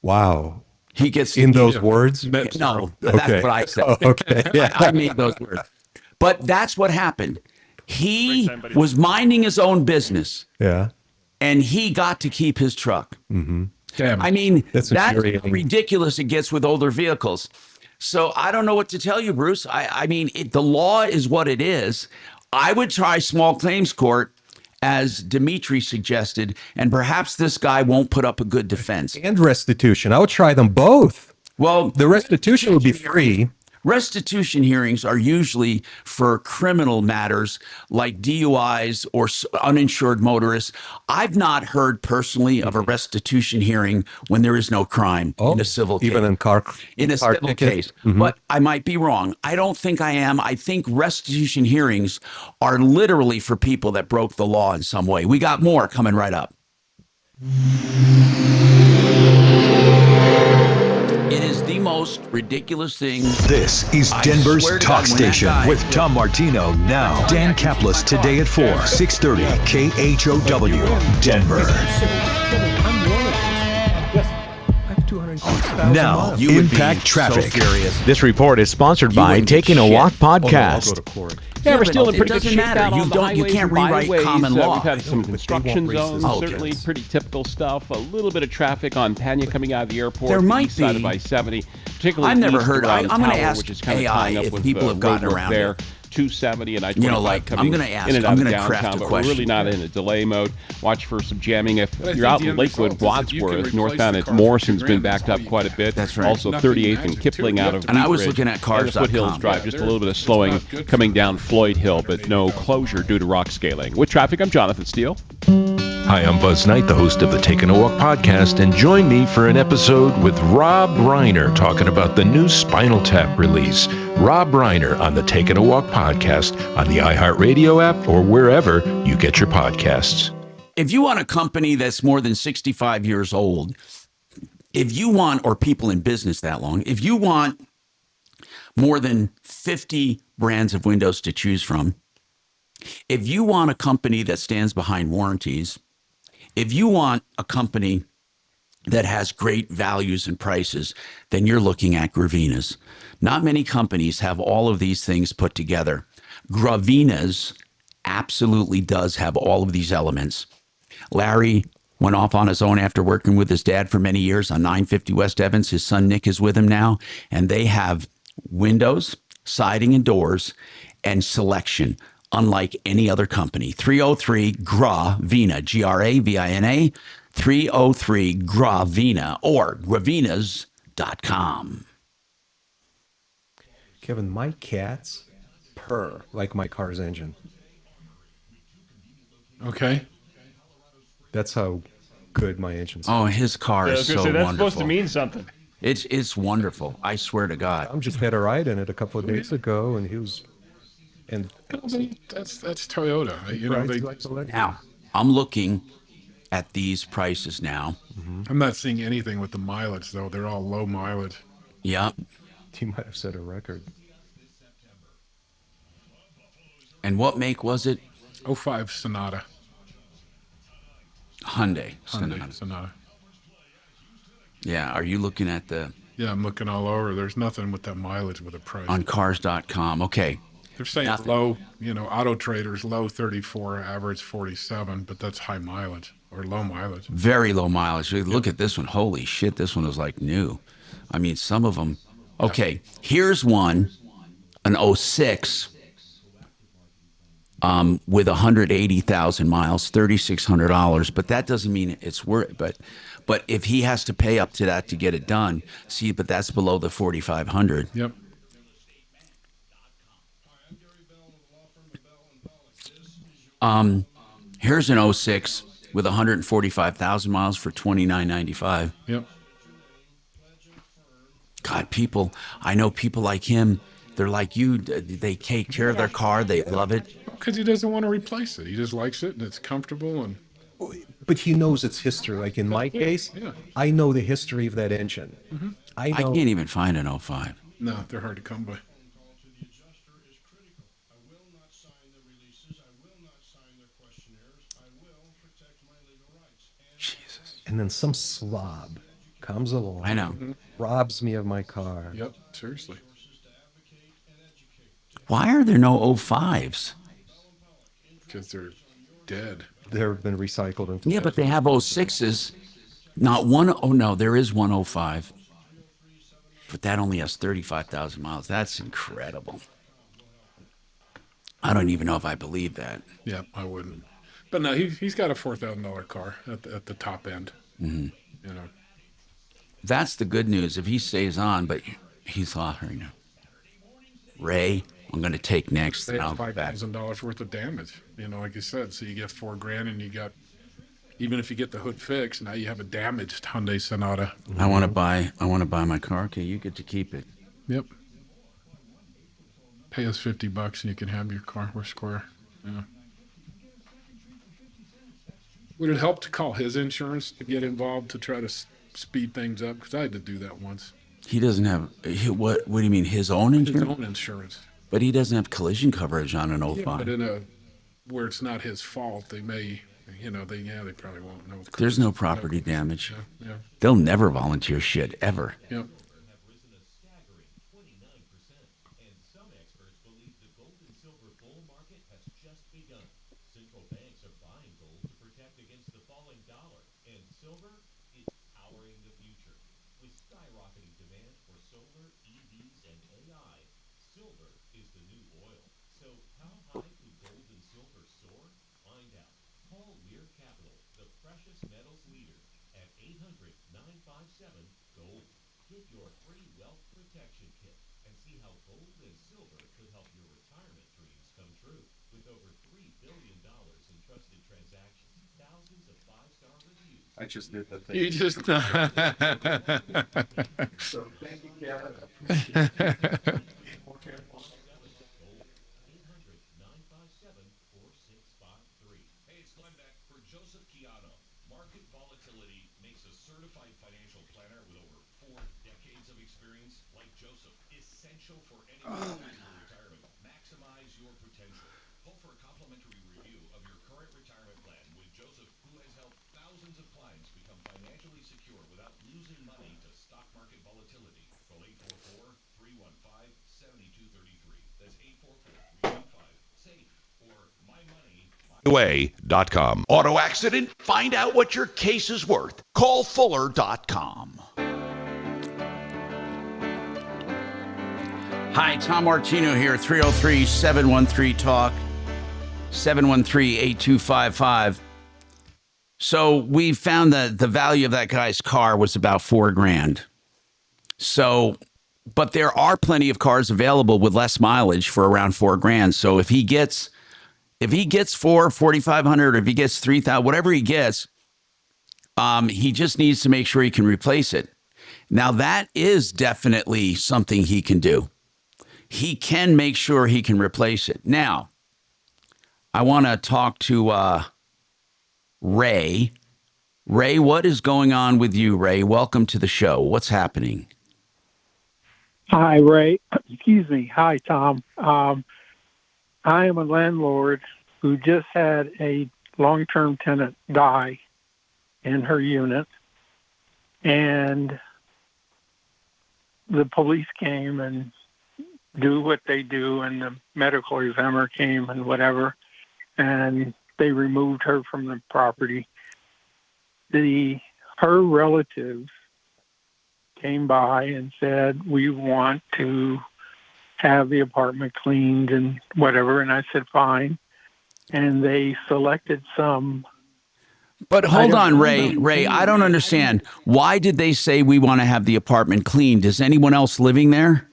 Wow. He gets in those words? No, that's what I said. Oh, okay. Yeah. I made those words. But that's what happened. He was minding his own business. Yeah. And he got to keep his truck. Mm-hmm. I mean, that's how infuriating. ridiculous it gets with older vehicles. So I don't know what to tell you, Bruce. I mean, the law is what it is. I would try small claims court, as Dimitri suggested, and perhaps this guy won't put up a good defense. And restitution. I would try them both. Well, the restitution would be free. Restitution hearings are usually for criminal matters like DUIs or uninsured motorists. I've not heard personally of a restitution hearing when there is no crime in a civil case. Even in a civil case. Mm-hmm. But I might be wrong. I don't think I am. I think restitution hearings are literally for people that broke the law in some way. We got more coming right up. It is the most ridiculous thing. This is I Denver's swear to Talk God, when that Station guy- with Tom Martino now. Dan Kaplis today at 4, 630 KHOW, Denver. Now, You would be Impact Traffic. so furious. This report is sponsored by wouldn't give Taking a shit. Walk Oh, no, I'll go podcast. to court. Yeah, we're but still in it pretty good doesn't shape matter. out You on the don't- you highways can't and rewrite byways. common law. We've had some but they construction won't raise zones, the certainly standards. pretty typical stuff. A little bit of traffic on Tanya coming out of the airport. There the might east side of be. I-70, particularly I've never east heard. around I'm going to Tower, ask which is kind of AI tying up if with people have gotten roadwork around there. it. 270 and I-25 like, I'm coming gonna ask- in and I'm out of gonna downtown, craft a but we're really question. not in a delay mode. Watch for some jamming if But I you're out think in the end Lakewood, result is if you can Wadsworth, replace northbound the at car for Morrison's $2,000, been that's backed all up you quite a get. bit. That's right. Also Nothing 38th and magic, too. Kipling You out have of to- And I was Wheatridge looking at and the cars.com. Foothills Drive, Yeah, just a they're- little bit of it's slowing not good for coming you. down Floyd Hill, but no 180,000. closure due to rock scaling. With traffic, I'm Jonathan Steele. Hi, I'm Buzz Knight, the host of the Taking a Walk podcast, and join me for an episode with Rob Reiner talking about the new Spinal Tap release. Rob Reiner on the Taking a Walk podcast on the iHeartRadio app or wherever you get your podcasts. If you want a company that's more than 65 years old, if you want, or people in business that long, if you want more than 50 brands of windows to choose from, if you want a company that stands behind warranties, if you want a company that has great values and prices, then you're looking at Gravina's. Not many companies have all of these things put together. Gravina's absolutely does have all of these elements. Larry went off on his own after working with his dad for many years on 950 West Evans. His son Nick is with him now, and they have windows, siding, and doors, and selection unlike any other company. 303 Gravina, Gravina, 303 Gravina, or gravinas.com. Kevin, my cats purr like my car's engine. Okay. That's how good my engine's. Oh, his car Yeah, I is was gonna so say, that's wonderful. supposed to mean something. It's wonderful. I swear to God. I just had a ride in it a couple of days ago, and he was, and That's Toyota. You know, they, Now, I'm looking at these prices now. I'm not seeing anything with the mileage though. They're all low mileage. Yep. he might have set a record. And what make was it? 05 Sonata. Hyundai Sonata. Yeah. Are you looking at the Yeah, I'm looking all over. There's nothing with that mileage with a price. on cars.com? Okay. They're saying Nothing. low, Auto Trader's low 34, average 47, but that's high mileage or low mileage. Very low mileage. Look at this one. Holy shit. This one is like new. I mean, some of them. Okay. Here's one, an 06 with 180,000 miles, $3,600. But that doesn't mean it's worth it. But if he has to pay up to that to get it done, but that's below the 4,500. Yep. Here's an 06 with 145,000 miles for $29.95. Yep. God, I know people like him. They're like you. They take care of their car. They love it. Because he doesn't want to replace it. He just likes it and it's comfortable. And But he knows its history. Like in my case, I know the history of that engine. Mm-hmm. I can't even find an 05. No, they're hard to come by. And then some slob comes along. I know. Robs me of my car. Yep, seriously. Why are there no 05s? Because they're dead. They've been recycled into. Yeah, but they have 06s. Not one. Oh, no, there is one 05. But that only has 35,000 miles. That's incredible. I don't even know if I believe that. Yeah, I wouldn't. But no, he's got a $4,000 car at the top end. Mm-hmm. You know. That's the good news. If he stays on, but he's offering Ray, I'm going to take next. They And have I'll go back. $5,000 worth of damage. Like you said, so you get $4,000, and you got, even if you get the hood fixed, now you have a damaged Hyundai Sonata. I want to buy my car. Okay, you get to keep it. Yep. Pay us $50 and you can have your car. We're square. Yeah. Would it help to call his insurance to get involved to try to speed things up? Because I had to do that once. He doesn't have what? What do you mean? His own His insurance? own insurance. But he doesn't have collision coverage on an Yeah, 05. but in a where it's not his fault, they may, they probably won't know. There's no property damage. Yeah. They'll never volunteer shit ever. Yep. I just did that thing. You just. So thank you, Kevin. Way.com. Auto accident? Find out what your case is worth. Call Fuller.com. Hi, Tom Martino here, 303-713-TALK, 713-8255. So we found that the value of that guy's car was about $4,000. So, but there are plenty of cars available with less mileage for around $4,000. So if he gets 4,500, or if he gets 3,000, whatever he gets, he just needs to make sure he can replace it. Now that is definitely something he can do. He can make sure he can replace it. Now, I want to talk to Ray. Ray, what is going on with you, Ray? Welcome to the show. What's happening? Hi, Ray. Excuse me. Hi, Tom. I am a landlord who just had a long-term tenant die in her unit, and the police came and do what they do, and the medical examiner came and whatever, and they removed her from the property. Her relatives came by and said, we want to have the apartment cleaned and whatever. And I said, fine. And they selected some. But hold on, Ray. Ray, I don't understand. Why did they say we want to have the apartment cleaned? Is anyone else living there?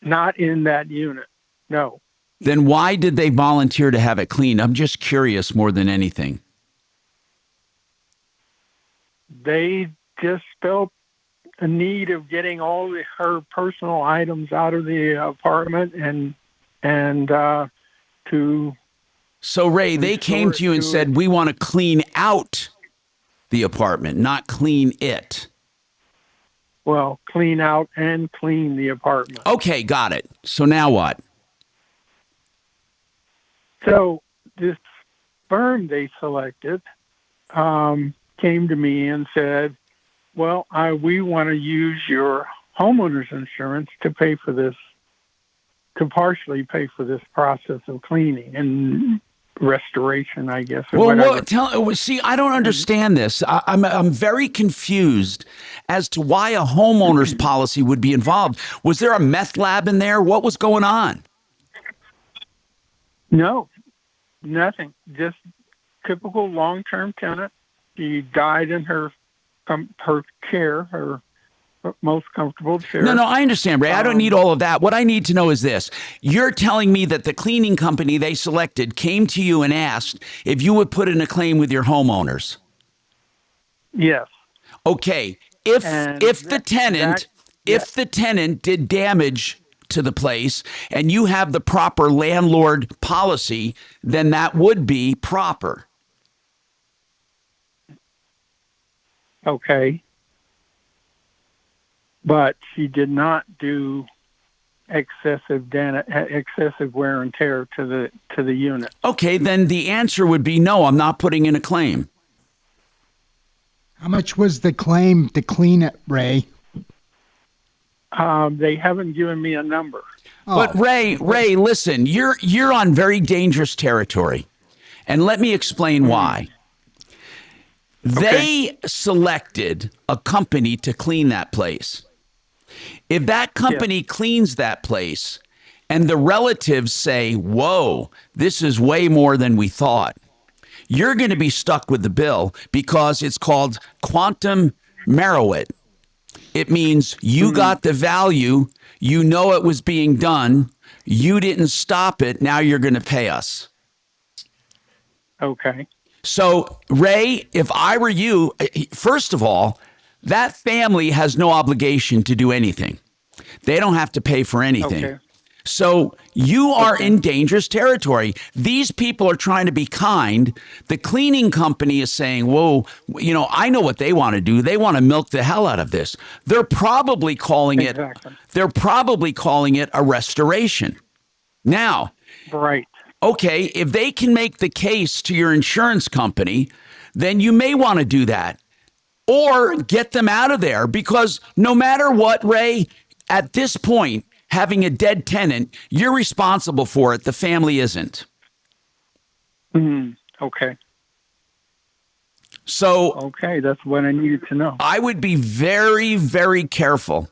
Not in that unit. No. Then why did they volunteer to have it cleaned? I'm just curious more than anything. They just felt a need of getting all her personal items out of the apartment and to. So Ray, they came to you and said, we want to clean out the apartment, not clean it. Well, clean out and clean the apartment. Okay, got it. So now what? So this firm they selected came to me and said, well, we want to use your homeowner's insurance to pay for this, to partially pay for this process of cleaning and restoration, I guess. Or well, see, I don't understand this. I'm very confused as to why a homeowner's policy would be involved. Was there a meth lab in there? What was going on? No, nothing. Just typical long-term tenant. She died in her chair, her most comfortable chair. No, I understand, Ray. I don't need all of that. What I need to know is this. You're telling me that the cleaning company they selected came to you and asked if you would put in a claim with your homeowners. Yes. Okay. If the tenant did damage to the place and you have the proper landlord policy, then that would be proper. Okay. But she did not do excessive wear and tear to the unit. Okay, then the answer would be no, I'm not putting in a claim. How much was the claim to clean it, Ray? They haven't given me a number. But Ray, listen, you're on very dangerous territory. And let me explain why. They selected a company to clean that place. If that company cleans that place and the relatives say, whoa, this is way more than we thought, you're going to be stuck with the bill because it's called quantum merit. It means you got the value, you know it was being done, you didn't stop it, now you're going to pay us. Okay. So, Ray, if I were you, first of all, that family has no obligation to do anything. They don't have to pay for anything. Okay. So you are in dangerous territory. These people are trying to be kind. The cleaning company is saying, whoa, I know what they want to do. They want to milk the hell out of this. They're probably calling it a restoration. Now, right. Okay, if they can make the case to your insurance company, then you may want to do that. Or get them out of there, because no matter what, Ray, at this point, having a dead tenant, you're responsible for it. The family isn't. Okay. So, okay, that's what I needed to know. I would be very, very careful.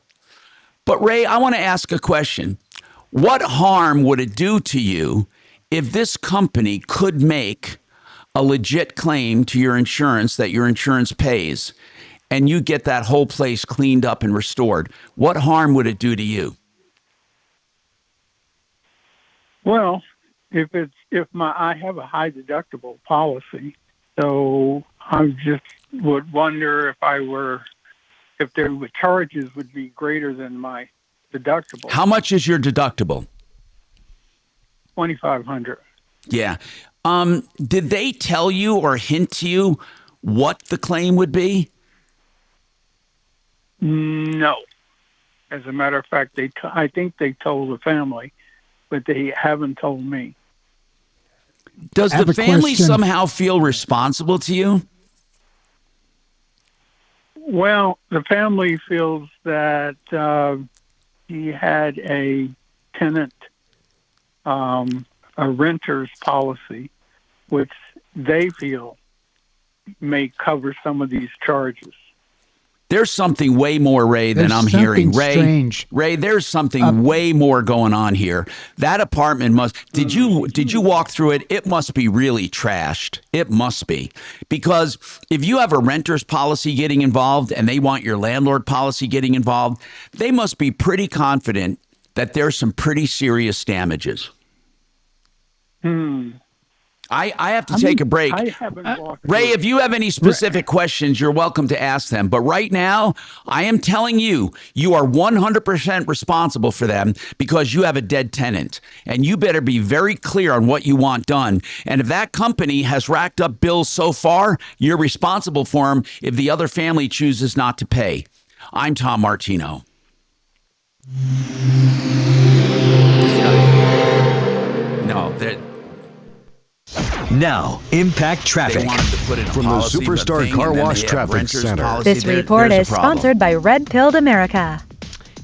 But Ray, I want to ask a question. What harm would it do to you if this company could make a legit claim to your insurance that your insurance pays, and you get that whole place cleaned up and restored? What harm would it do to you? Well, I have a high deductible policy, so I just would wonder if the charges would be greater than my deductible. How much is your deductible? $2,500. Yeah. Did they tell you or hint to you what the claim would be? No. As a matter of fact, I think they told the family, but they haven't told me. Does the family somehow feel responsible to you? Well, the family feels that he had a tenant, a renter's policy, which they feel may cover some of these charges. There's something way more, Ray, than I'm hearing. Ray, there's something way more going on here. That apartment did you walk through it? It must be really trashed. It must be. Because if you have a renter's policy getting involved and they want your landlord policy getting involved, they must be pretty confident that there's some pretty serious damages. I have to take a break. I haven't walked Ray, if you have any specific questions, you're welcome to ask them. But right now, I am telling you, you are 100% responsible for them because you have a dead tenant. And you better be very clear on what you want done. And if that company has racked up bills so far, you're responsible for them if the other family chooses not to pay. I'm Tom Martino. No, that. Now, impact traffic from the Superstar Car Wash Traffic Center. This report is sponsored by Red Pilled America.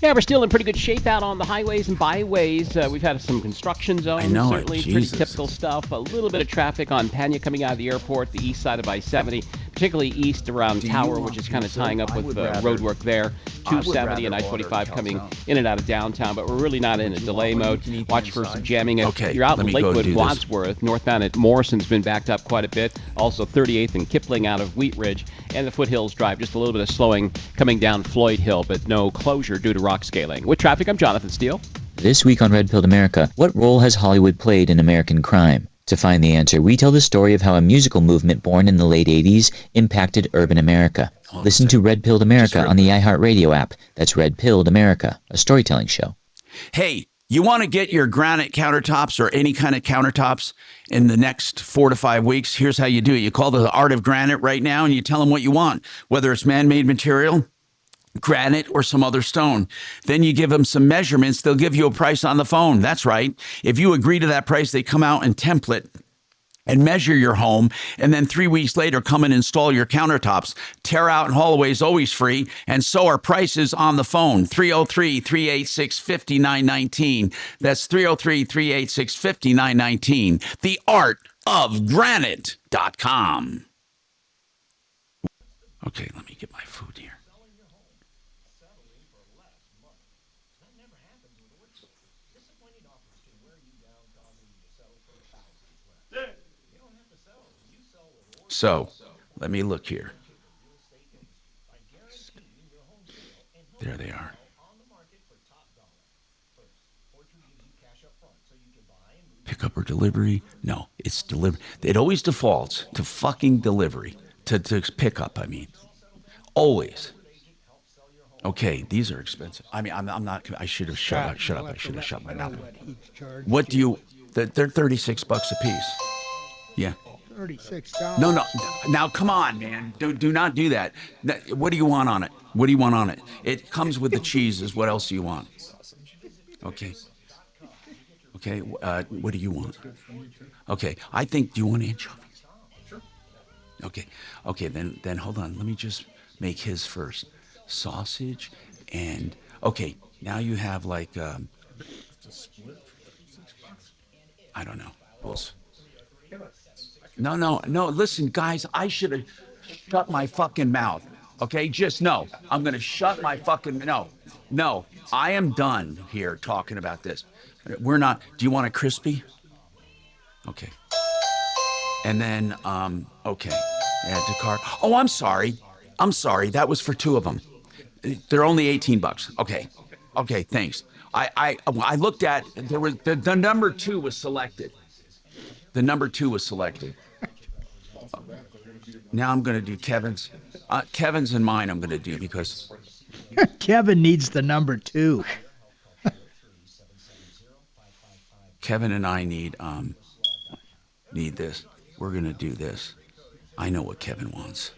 Yeah, we're still in pretty good shape out on the highways and byways. We've had some construction zones. I know, certainly pretty typical stuff. A little bit of traffic on Pena coming out of the airport, the east side of I-70, particularly east around Tower, which is kind of tying up with road work there. 270 and I-25 coming in and out of downtown, but we're really not in a delay mode. Watch for some jamming. Okay, you're out let in me go Lakewood, do this. Wadsworth, northbound at Morrison's been backed up quite a bit. Also 38th and Kipling out of Wheat Ridge, and the Foothills Drive, just a little bit of slowing coming down Floyd Hill, but no closure due to rock scaling. With traffic, I'm Jonathan Steele. This week on Red Pilled America, what role has Hollywood played in American crime? To find the answer, we tell the story of how a musical movement born in the late 80s impacted urban America. Listen to Red Pilled America on the iHeartRadio app. That's Red Pilled America, a storytelling show. Hey, You want to get your granite countertops or any kind of countertops in the next 4 to 5 weeks. Here's how you do it. You call the Art of Granite right now and you tell them what you want, whether it's man-made material, granite, or some other stone. Then you give them some measurements. They'll give you a price on the phone. That's right. If you agree to that price, they come out and template and measure your home, and then 3 weeks later come and install your countertops. Tear out and haul away is always free, and so are prices on the phone. 303-386-5919. That's 303-386-5919. theartofgranite.com. Okay, let me get my food here. So, let me look here. There they are. Pickup or delivery? No, it's delivery. It always defaults to fucking delivery. To pickup, I mean. Always. Okay, these are expensive. I mean, I'm not. I should have shut up. I should have shut my mouth. What do you? They're $36 a piece. Yeah. $36. No. Now, come on, man. Do not do that. What do you want on it? What do you want on it? It comes with the cheeses. What else do you want? Okay. Okay. What do you want? Okay. I think. Do you want anchovies? Okay. Okay. Then hold on. Let me just make his first. Sausage and okay. Now you have like I don't know. No. Listen, guys, I should have shut my fucking mouth. Okay, just no. I'm gonna shut my fucking no. I am done here talking about this. We're not. Do you want a crispy? Okay. And then okay. Add to cart. Oh, I'm sorry. That was for 2 of them. They're only $18. Okay. Thanks. I looked at there was the number 2 was selected. The number 2 was selected. Now I'm going to do Kevin's. Kevin's and mine I'm going to do because Kevin needs the number 2. Kevin and I need this. We're going to do this. I know what Kevin wants.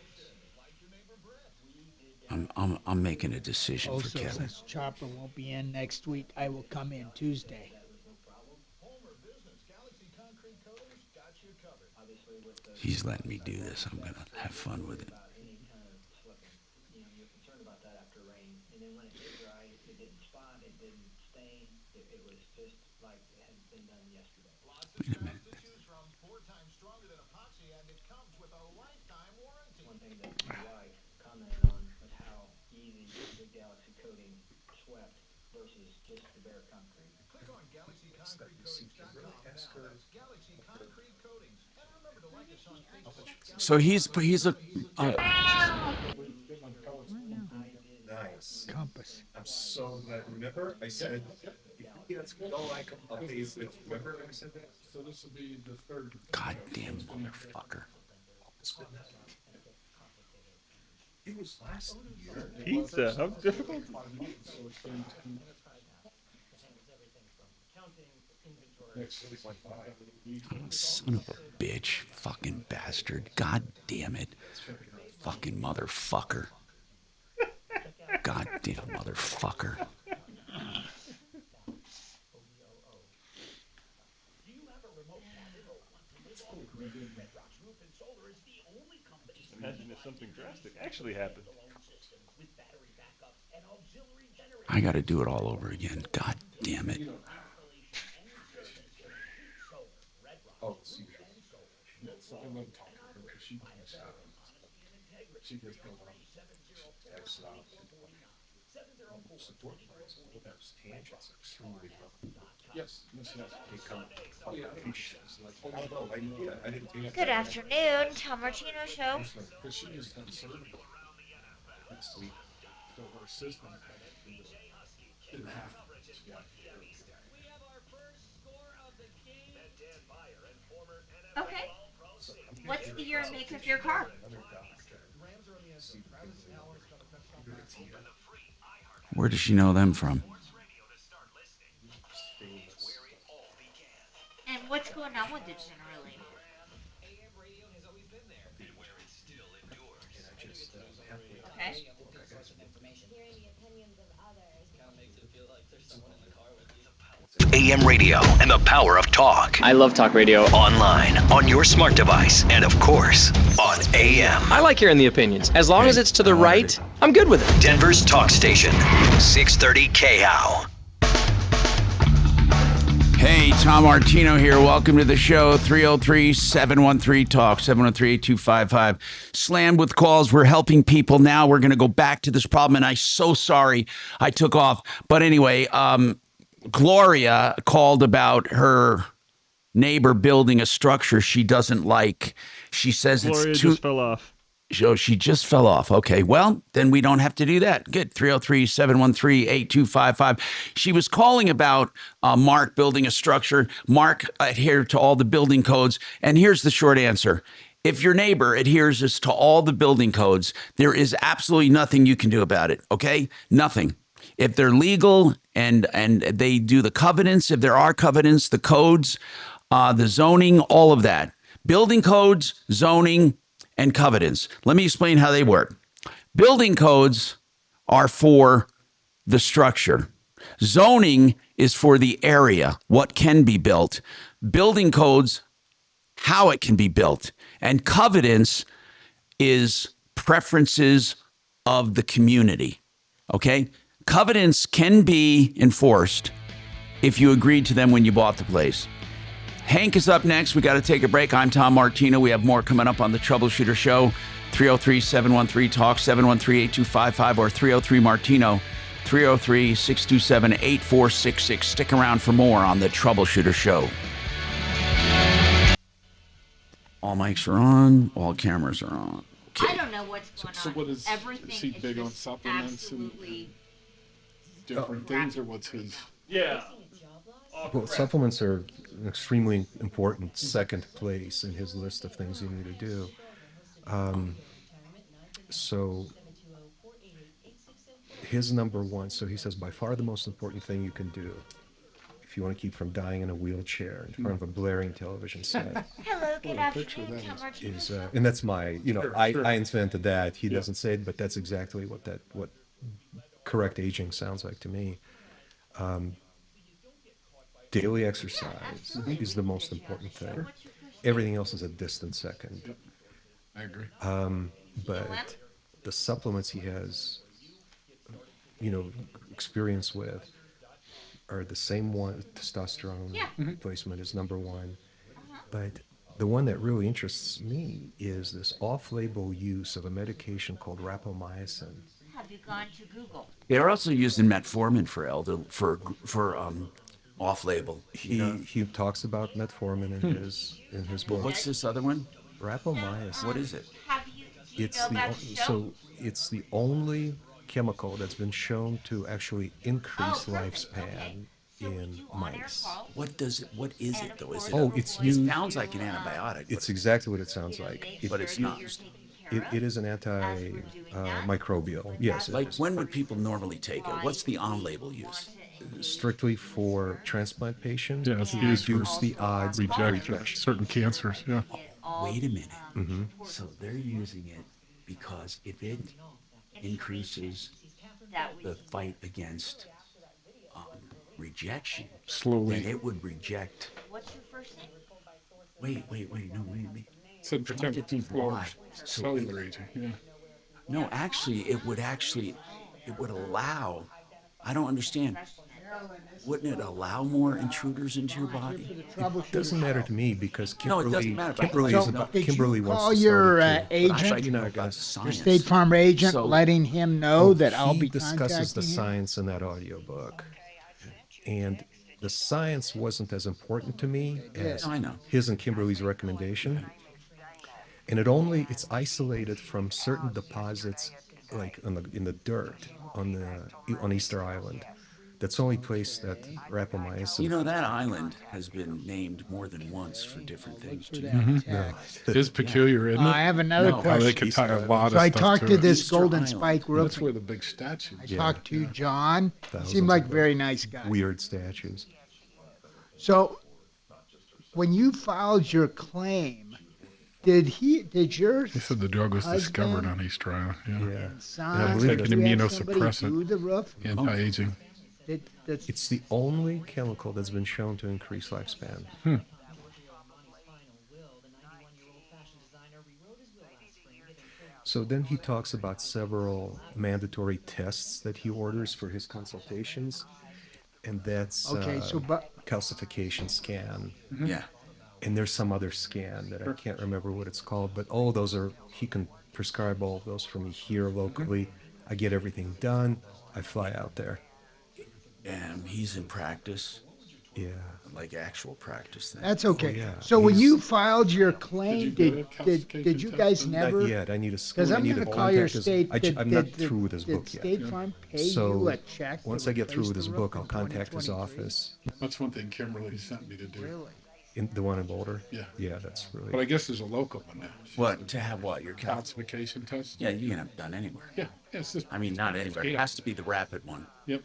I'm making a decision for Kevin. Since Chopper won't be in next week, I will come in Tuesday. He's letting me do this. I'm going to have fun with it. Wait a minute. So he's a nice compass. I'm so glad. Remember, I said if he gets go like a piece. Remember, I said that. So this will be the third. Goddamn motherfucker. It was last year. Pizza? How difficult? Son of a bitch. Fucking bastard. God damn it. Fucking motherfucker. Goddamn motherfucker. Imagine if something drastic actually happened. I got to do it all over again. God damn it. Oh, see, so I love talking to her because she gets going on. Support price. Those tangents are extremely low. Yes. They come. Oh yeah. I didn't think Good afternoon, Tom Martino Show. Because she just done surgery last week, so her system didn't have to. Okay. What's the year and make of your car? Where does she know them from? AM radio and the power of talk. I love talk radio. Online, on your smart device, and of course, on AM. I like hearing the opinions. As long as it's to the right, I'm good with it. Denver's talk station, 630 KHOW. Hey, Tom Martino here. Welcome to the show. 303-713-TALK, 713-8255. Slammed with calls. We're helping people now. We're going to go back to this problem, and I'm so sorry I took off. But anyway, Gloria called about her neighbor building a structure she doesn't like. She says Gloria it's too... just fell off. Oh, she just fell off. Okay, well, then we don't have to do that. Good. 303-713-8255. She was calling about Mark building a structure. Mark adhered to all the building codes. And here's the short answer. If your neighbor adheres to all the building codes, there is absolutely nothing you can do about it, okay? Nothing. If they're legal and they do the covenants, if there are covenants, the codes, the zoning, all of that. Building codes, zoning, and covenants. Let me explain how they work. Building codes are for the structure. Zoning is for the area, what can be built. Building codes, how it can be built. And covenants is preferences of the community, okay? Covenants can be enforced if you agreed to them when you bought the place. Hank is up next. We got to take a break. I'm Tom Martino. We have more coming up on the Troubleshooter Show. 303-713-TALK, 713-8255, or 303-MARTINO, 303-627-8466. Stick around for more on the Troubleshooter Show. All mics are on. All cameras are on. I don't know what's going on. So what is he big on supplements and different things, or what's his? Yeah. Well, supplements are an extremely important second place in his list of things you need to do. So his number one, so he says, by far the most important thing you can do if you want to keep from dying in a wheelchair in front of a blaring television set. Hello, good afternoon, Tom Martino. Is and that's my, I invented that. He doesn't say it, but that's exactly what correct aging sounds like to me. Daily exercise is the most important thing. Everything else is a distant second. Yep. I agree. But the supplements he has, experience with are the same one. Testosterone replacement is number one. But the one that really interests me is this off-label use of a medication called rapamycin. Have you gone to Google? They're also using metformin for off-label. He talks about metformin in his book. What's this other one? Rapamycin. What is it? It's the only chemical that's been shown to actually increase lifespan in mice. What is it though? Is it? It sounds like an antibiotic. It's exactly what it sounds like. But it's not. It is an antimicrobial. Yes. Like when would people normally take it? What's the on-label use? Strictly for transplant patients. Yeah, it's used for the odds rejection, certain cancers. Yeah. Wait a minute. Mm-hmm. So they're using it because if it increases the fight against rejection, slowly, then it would reject. What's your first name? Wait. No, wait. Said protective cellular aging. Yeah. No, actually, it would allow. I don't understand. Wouldn't it allow more intruders into your body? It doesn't matter to me because Kimberly, No, it doesn't matter. Kimberly wants call to your start it too. agent, Your State Farm agent, letting him know that I'll be contacting him? He discusses the science in that audiobook. And the science wasn't as important to me as his and Kimberly's recommendation. And it's isolated from certain deposits, like in the dirt on Easter Island. That's the only place that rapamycin. That island has been named more than once for different things too. It is peculiar, isn't it? I have another question. They could tie a lot of I stuff talked to it. this Golden Spike Roofing. That's where the big statue. I talked to John. He seemed like a very nice guy. Weird statues. So, when you filed your claim, did your He said the drug was discovered on Easter Island. Yeah. And I believe taking immunosuppressant, do the roof? anti-aging. It's the only chemical that's been shown to increase lifespan. So then he talks about several mandatory tests that he orders for his consultations, and that's calcification scan. Yeah. And there's some other scan that I can't remember what it's called, but all those are, he can prescribe all of those for me here locally. I get everything done. I fly out there. And he's in practice. Yeah. Like actual practice. That's okay. Oh, yeah. So when you filed your claim, did you guys never? Not yet. I need a Because I'm going to call your state. I'm not through with his book yet. Did State Farm pay you a check? Once I get through with his book, I'll contact his office. That's one thing Kimberly sent me to do. Really? The one in Boulder? Yeah. Yeah, that's really... But I guess there's a local one now. What? To have what? Your calcification test? Yeah, you can have it done anywhere. Yeah. It's just, I mean, not anywhere. It has to be the rapid one. Yep.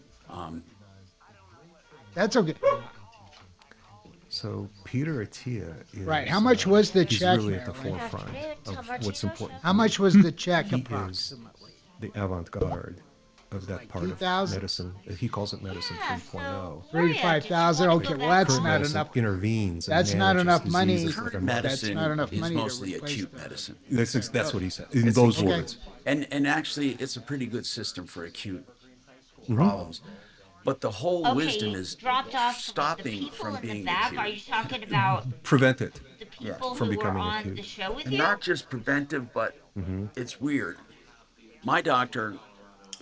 That's okay. So Peter Attia is... Right. How much was the he's check? really at the forefront of what's important. How much was the check He approximately? is the avant-garde of that part of medicine. He calls it medicine 3.0. 3 to 5,000. Okay, well that's not enough. Intervenes. That's not enough money. Current medicine is mostly acute medicine. That's what he said. In those words. And actually, it's a pretty good system for acute problems. But the whole wisdom is stopping from being acute. Are you talking about prevent it from becoming acute? The show with and not just preventive, but it's weird. My doctor,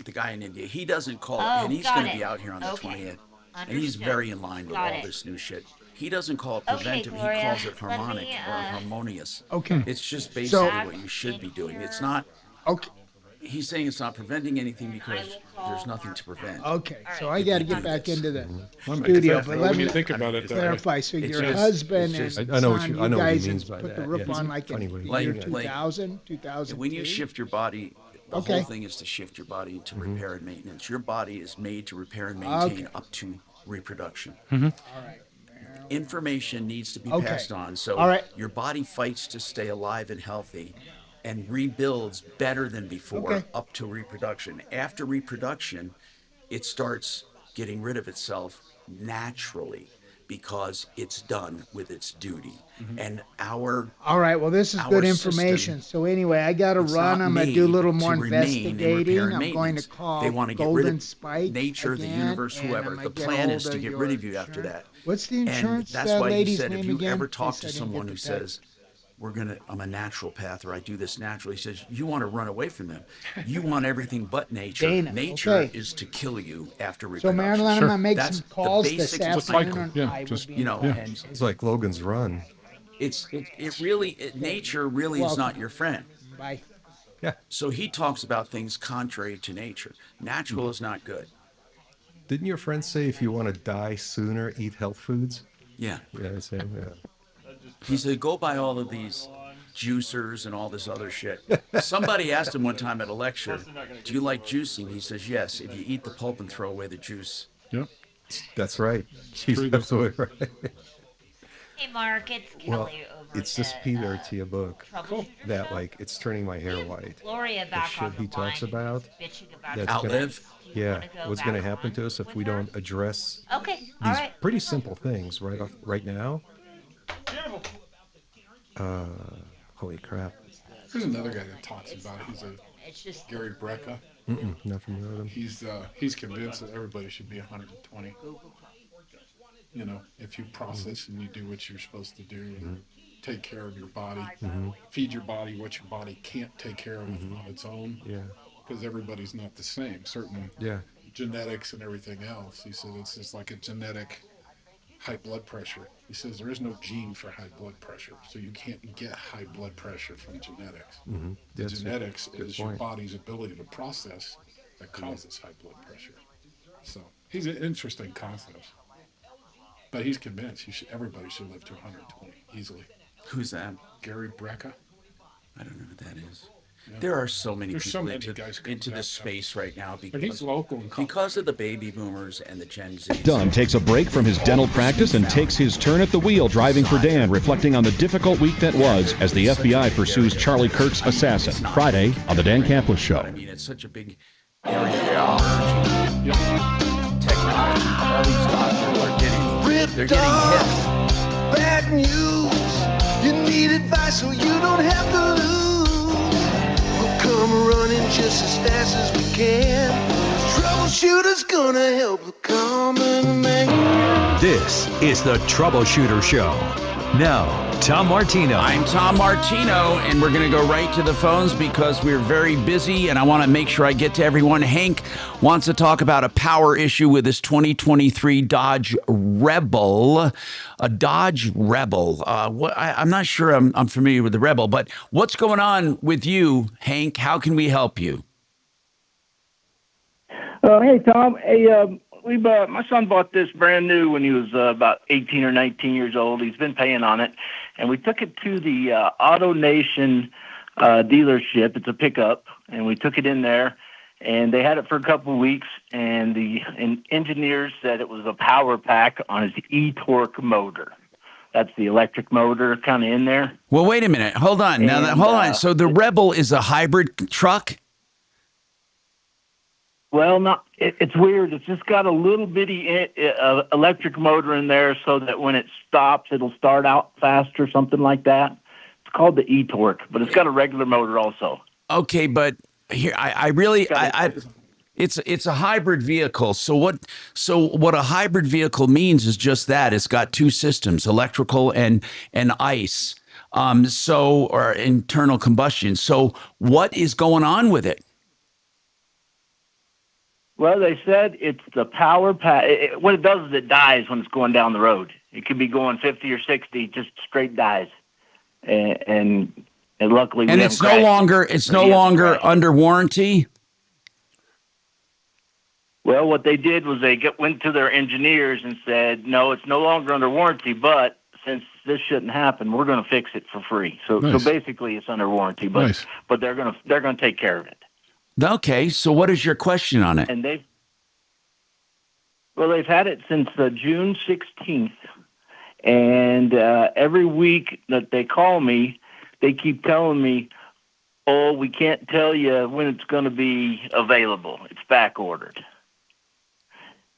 the guy in India, he doesn't call it, and he's going to be out here on the 20th, and he's very in line with all this new shit. He doesn't call it preventive, he calls it harmonic or harmonious. Okay. It's just basically what you should be doing. It's not... Okay. He's saying it's not preventing anything because there's nothing to prevent. Okay, so I got to get back into the studio, but let me think about it, clarify. So your husband and son, you guys put the roof on like in the year 2000, 2002? When you shift your body, the whole thing is to shift your body to repair and maintenance. Your body is made to repair and maintain up to reproduction. All right. Information needs to be passed on. So your body fights to stay alive and healthy and rebuilds better than before up to reproduction. After reproduction, it starts getting rid of itself naturally because it's done with its duty. And our all right, well, this is good information. So anyway, I got to run. I'm going to do a little more investigating. I'm going to call they want to get Golden rid of Spike nature, again, the universe, whoever. The plan is to get rid of you after that. What's the insurance and that's why he lady's said name if you again? ever talk to someone who says, I'm a naturopath, or I do this naturally. He says, you want to run away from them. You want everything but nature. Dana, nature is to kill you after So reproduction. Marilyn, I'm going to make That's some calls the this basic afternoon. cycle. And it's like Logan's Run. Nature really is not your friend. Bye. Yeah. So he talks about things contrary to nature. Natural is not good. Didn't your friend say if you want to die sooner, eat health foods? Yeah. Yeah, I said, He said, go buy all of these juicers and all this other shit. Somebody asked him one time at a lecture, do you like juicing? He says, yes, if you eat the pulp and throw away the juice. Yep. That's right. She's absolutely right. Hey, Mark, it's Kelly Well, over it's this Peter Attia book that, like, it's turning my hair white. Gloria The back shit on the he talks line, about. bitching about that's Outlive? Yeah, what's going to happen to us if we don't address Okay, all these right. pretty simple things right now. Holy crap. There's another guy that talks about it. He's Gary Brecka. Not familiar with him. He's convinced that everybody should be 120. You know, if you process and you do what you're supposed to do and take care of your body, feed your body what your body can't take care of on its own. Yeah. Because everybody's not the same. Certain genetics and everything else. He said it's just like a genetic high blood pressure. He says there is no gene for high blood pressure, so you can't get high blood pressure from genetics. The genetics is your body's ability to process that causes high blood pressure. So he's an interesting concept. But he's convinced everybody should live to 120 easily. Who's that? Gary Brecka. I don't know who that is. Yeah. There are so many people into this space right now because of the baby boomers and the Gen Z. Dunn takes a break from his dental practice and takes his turn at the wheel driving for Dan, reflecting on the difficult week that was as the FBI pursues Charlie Kirk's assassin. Friday on The Dan Campos Show. I mean, it's such a big area of technology. They're getting hit. Bad news. You need advice so you don't have to lose. We'll come running just as fast as we can. Troubleshooter's gonna help the common man. This is the Troubleshooter Show. Now, Tom Martino. I'm Tom Martino, and we're going to go right to the phones because we're very busy, and I want to make sure I get to everyone. Hank wants to talk about a power issue with his 2023 Dodge Rebel. A Dodge Rebel. I'm not sure I'm familiar with the Rebel, but what's going on with you, Hank? How can we help you? Hey, Tom. Hey, my son bought this brand new when he was about 18 or 19 years old. He's been paying on it, and we took it to the Auto Nation dealership. It's a pickup, and we took it in there, and they had it for a couple of weeks, and the engineers said it was a power pack on his e-torque motor. That's the electric motor kind of in there. Well, wait a minute. Hold on. Hold on. So the Rebel is a hybrid truck? Well, it's weird. It's just got a little bitty electric motor in there so that when it stops, it'll start out fast or something like that. It's called the e-torque, but it's got a regular motor also. Okay, but here it's a hybrid vehicle. So what a hybrid vehicle means is just that. It's got two systems, electrical and ICE. Or internal combustion. So what is going on with it? Well, they said it's the power pack. What it does is it dies when it's going down the road. It could be going 50 or 60, just straight dies. And luckily, and it's no longer under warranty. Well, what they did was they went to their engineers and said, no, it's no longer under warranty, but since this shouldn't happen, we're going to fix it for free. So basically, it's under warranty, but they're going to take care of it. Okay, so what is your question on it? And they've had it since June 16th, and every week that they call me, they keep telling me, "Oh, we can't tell you when it's going to be available. It's back ordered."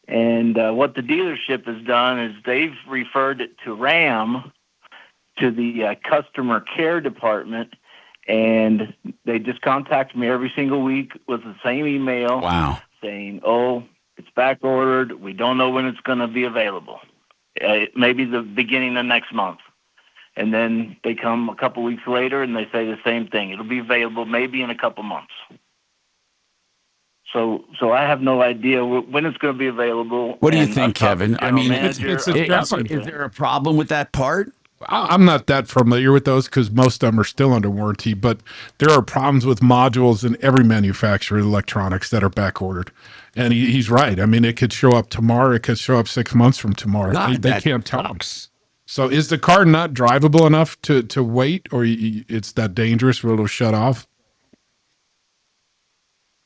And what the dealership has done is they've referred it to RAM, to the customer care department. And they just contact me every single week with the same email saying, oh, it's back ordered. We don't know when it's going to be available. Maybe the beginning of next month. And then they come a couple weeks later and they say the same thing. It'll be available maybe in a couple months. So I have no idea when it's going to be available. What do you think, Kevin? I mean, it's is there a problem with that part? I'm not that familiar with those because most of them are still under warranty, but there are problems with modules in every manufacturer of electronics that are back ordered. And he's right. I mean, it could show up tomorrow. It could show up 6 months from tomorrow. They can't tell us. So is the car not drivable enough to wait, or it's that dangerous where it'll shut off?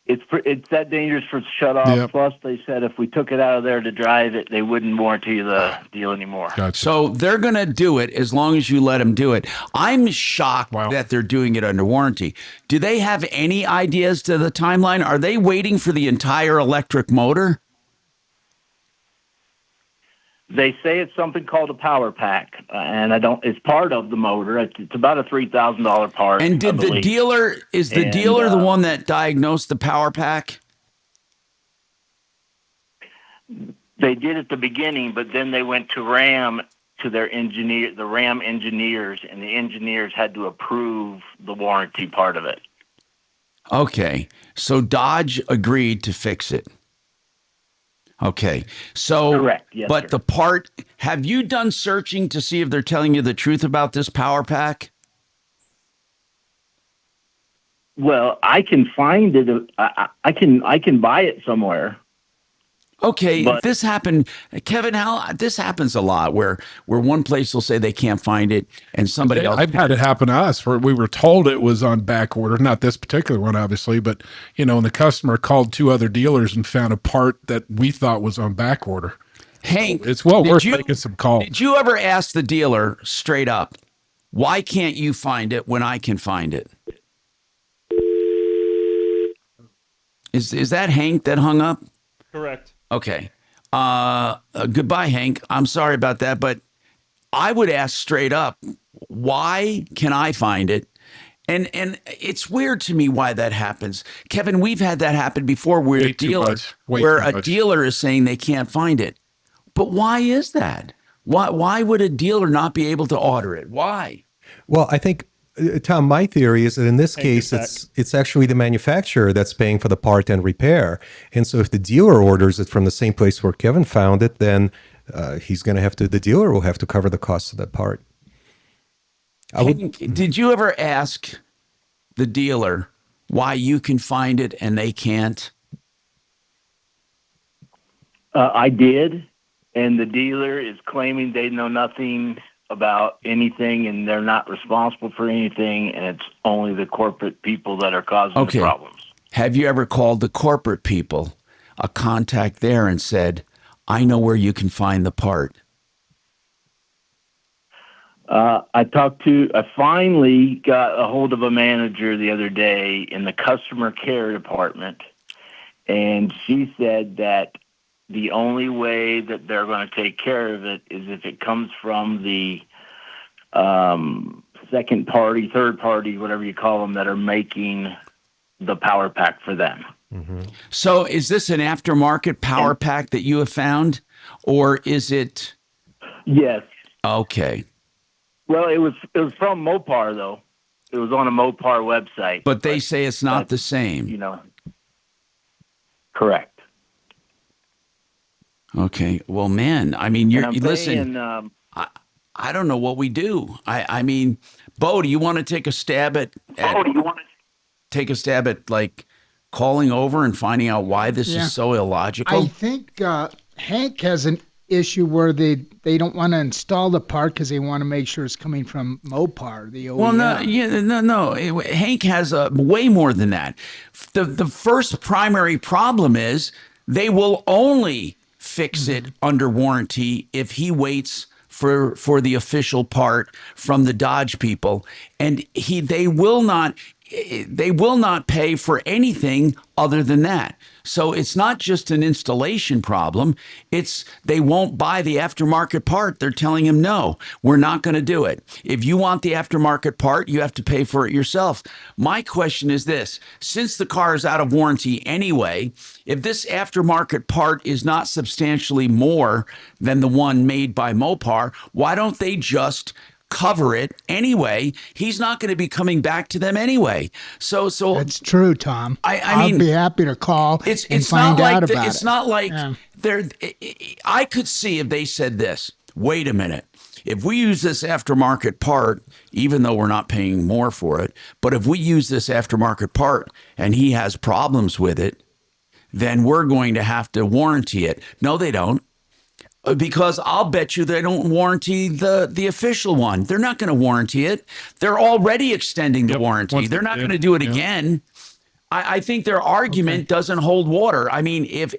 It's that dangerous for it to shut off. Yep. Plus, they said if we took it out of there to drive it, they wouldn't warranty the deal anymore. Gotcha. So they're going to do it as long as you let them do it. I'm shocked that they're doing it under warranty. Do they have any ideas to the timeline? Are they waiting for the entire electric motor? They say it's something called a power pack, and it's part of the motor. It's about a $3,000 part. And did the dealer the one that diagnosed the power pack? They did at the beginning, but then they went to RAM, to the RAM engineers, and the engineers had to approve the warranty part of it. Okay, so Dodge agreed to fix it. Okay, so correct. Yes, but sir. the part, have you done searching to see if they're telling you the truth about this power pack? Well, I can find it. I can buy it somewhere. Okay, this happened, Kevin. This happens a lot where one place will say they can't find it, and somebody else. I've had it happen to us where we were told it was on back order, not this particular one, obviously, but and the customer called two other dealers and found a part that we thought was on back order. Hank, it's worth making some calls. Did you ever ask the dealer straight up, why can't you find it when I can find it? Is that Hank that hung up? Correct. Okay. Goodbye, Hank. I'm sorry about that, but I would ask straight up, why can I find it? And it's weird to me why that happens. Kevin, we've had that happen before where a dealer is saying they can't find it. But why is that? Why would a dealer not be able to order it? Why? Well, I think, Tom, my theory is that in this case, it's actually the manufacturer that's paying for the part and repair. And so if the dealer orders it from the same place where Kevin found it, then the dealer will have to cover the cost of that part. Did you ever ask the dealer why you can find it and they can't? I did, and the dealer is claiming they know nothing about anything and they're not responsible for anything, and it's only the corporate people that are causing the problems. Have you ever called the corporate people, a contact there, and said, I know where you can find the part? I finally got a hold of a manager the other day in the customer care department, and she said that the only way that they're going to take care of it is if it comes from the second party, third party, whatever you call them, that are making the power pack for them. Mm-hmm. So is this an aftermarket power pack that you have found, or is it? Yes. Okay. Well, it was from Mopar, though. It was on a Mopar website. But they say it's not the same. You know. Correct. Okay. Well, man, I mean, listen. I don't know what we do. I mean, Bo, do you want to take a stab at like calling over and finding out why this is so illogical? I think Hank has an issue where they don't want to install the part because they want to make sure it's coming from Mopar, the OEM. Well, no. Hank has way more than that. The first primary problem is they will only fix it under warranty if he waits for the official part from the Dodge people, and they will not pay for anything other than that. So it's not just an installation problem. It's they won't buy the aftermarket part. They're telling him, no, we're not going to do it. If you want the aftermarket part, you have to pay for it yourself. My question is this: since the car is out of warranty anyway, if this aftermarket part is not substantially more than the one made by Mopar, why don't they just cover it anyway? He's not going to be coming back to them anyway. So that's true, Tom. I mean, I'd be happy to call and find out about it. It's not like I could see if they said this. Wait a minute. If we use this aftermarket part, even though we're not paying more for it, but if we use this aftermarket part and he has problems with it, then we're going to have to warranty it. No, they don't. Because I'll bet you they don't warranty the official one. They're not going to warranty it. They're already extending the warranty. They're not going to do it again. I think their argument doesn't hold water. I mean, if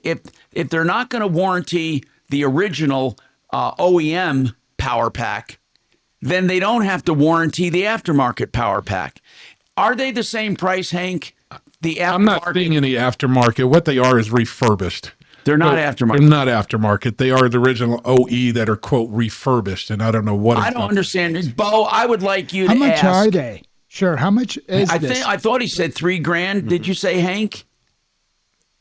they're not going to warranty the original OEM power pack, then they don't have to warranty the aftermarket power pack. Are they the same price, Hank? I'm not seeing any aftermarket. What they are is refurbished. They're not aftermarket. They're not aftermarket. They are the original OE that are, quote, refurbished, and I don't know what. I don't understand. Bo, I would like you to ask. How much are they? Sure. How much is this? I thought he said $3,000. Did you say, Hank?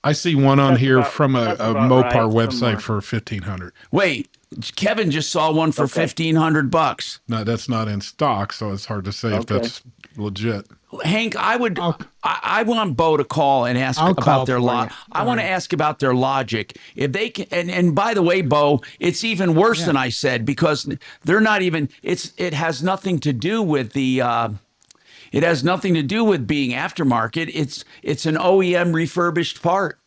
I see one on here from a Mopar website for $1,500. Wait, Kevin just saw one for $1,500. No, that's not in stock, so it's hard to say if that's legit. Hank, I want Bo to call and ask about their logic. I want to ask about their logic. If they can, and by the way, Bo, it's even worse than I said, because they're not even. It has nothing to do with the. It has nothing to do with being aftermarket. It's an OEM refurbished part.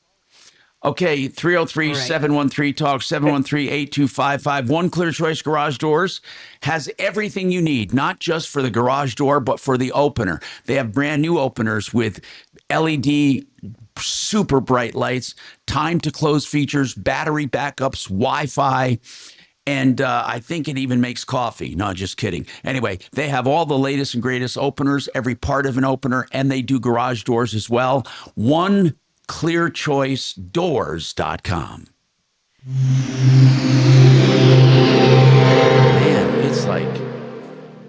Okay, 303-713-TALK, 713-8255. One Clear Choice Garage Doors has everything you need, not just for the garage door, but for the opener. They have brand new openers with LED super bright lights, time to close features, battery backups, Wi-Fi, and I think it even makes coffee. No, just kidding. Anyway, they have all the latest and greatest openers, every part of an opener, and they do garage doors as well. OneClearChoiceDoors.com. Man, it's like,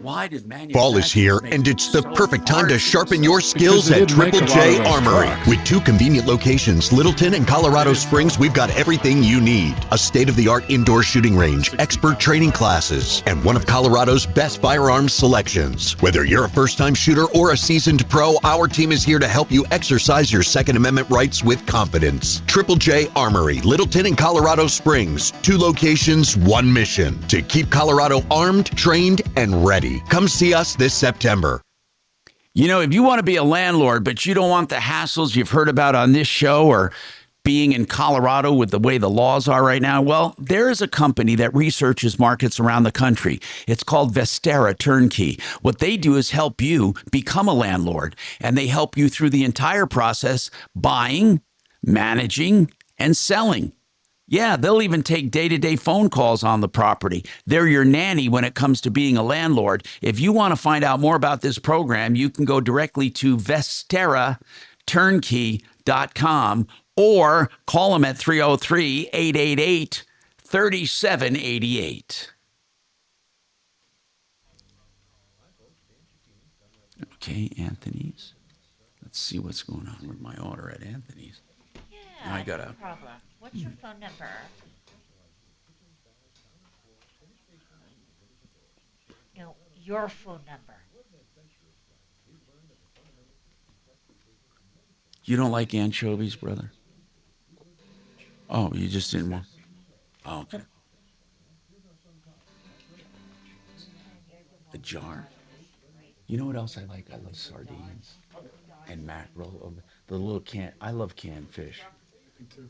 why did Fall is here, and it's the perfect time to sharpen your skills at Triple J Armory. With 2 convenient locations, Littleton and Colorado Springs, we've got everything you need. A state-of-the-art indoor shooting range, expert training classes, and one of Colorado's best firearms selections. Whether you're a first-time shooter or a seasoned pro, our team is here to help you exercise your Second Amendment rights with confidence. Triple J Armory, Littleton and Colorado Springs. 2 locations, 1 mission. To keep Colorado armed, trained, and ready. Come see us this September. You know, if you want to be a landlord, but you don't want the hassles you've heard about on this show or being in Colorado with the way the laws are right now, well, there is a company that researches markets around the country. It's called Vestera Turnkey. What they do is help you become a landlord, and they help you through the entire process, buying, managing, and selling. Yeah, they'll even take day-to-day phone calls on the property. They're your nanny when it comes to being a landlord. If you want to find out more about this program, you can go directly to vesteraturnkey.com or call them at 303-888-3788. Okay, Anthony's. Let's see what's going on with my order at Anthony's. Yeah, I got no problem. What's your phone number? No, your phone number. You don't like anchovies, brother? Oh, you just didn't want. Oh, okay. A jar. You know what else I like? I love sardines and mackerel. The little can. I love canned fish. Me too.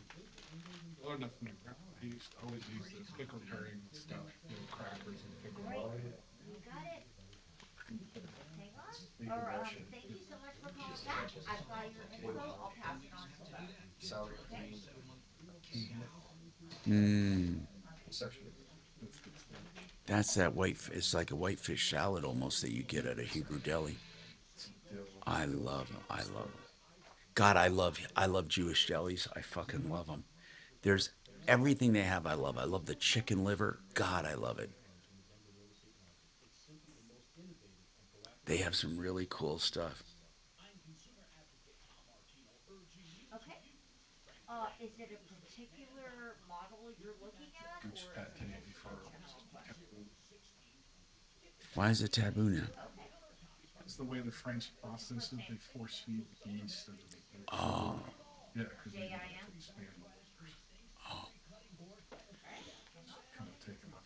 Learned that from my grandpa. He used to always use the pickle herring stuff, crackers and pickle. You got it. Hang on. Or, thank you so much for calling back. I've got your info. I'll pass it on to them. Sour cream. That's that white. It's like a whitefish salad almost that you get at a Hebrew deli. I love them. I love them. God, I love Jewish delis. I fucking love them. There's everything they have. I love. I love the chicken liver. God, I love it. They have some really cool stuff. Okay. Is it a particular model you're looking at? Why is it taboo now? It's the way the French process it. They force feed geese. Oh. Yeah, because they want to expand. Oh. Kind of taken off.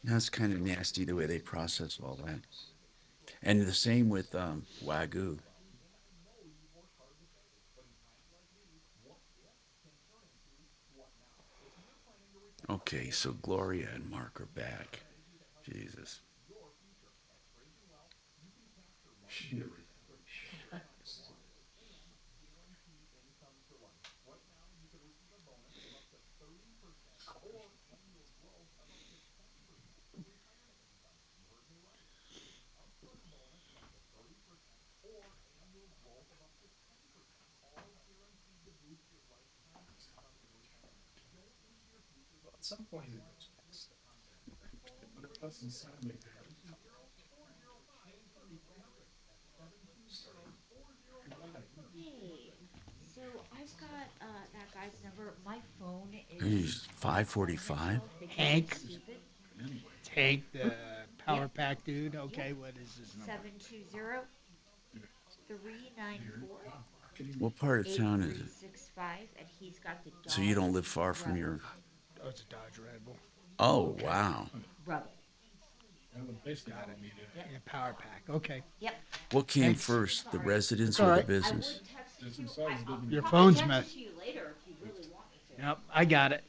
That's kind of nasty the way they process all that. And the same with Wagyu. Okay, so Gloria and Mark are back. Jesus. At some point it goes past that. But it doesn't sound like they have a Hey, so I've got that guy's number. My phone is. He's 545. Hank. Hank, the power pack dude. Okay, what is his number? 720-394. What part of town is it? 8365, and he's got the So you don't live far from your. Oh, it's a Dodge Rebel. Oh, wow. Rebel. Got it. In a power pack. Okay. Yep. What came first, the residence or the business? Your phone's messed. Yep, I got it.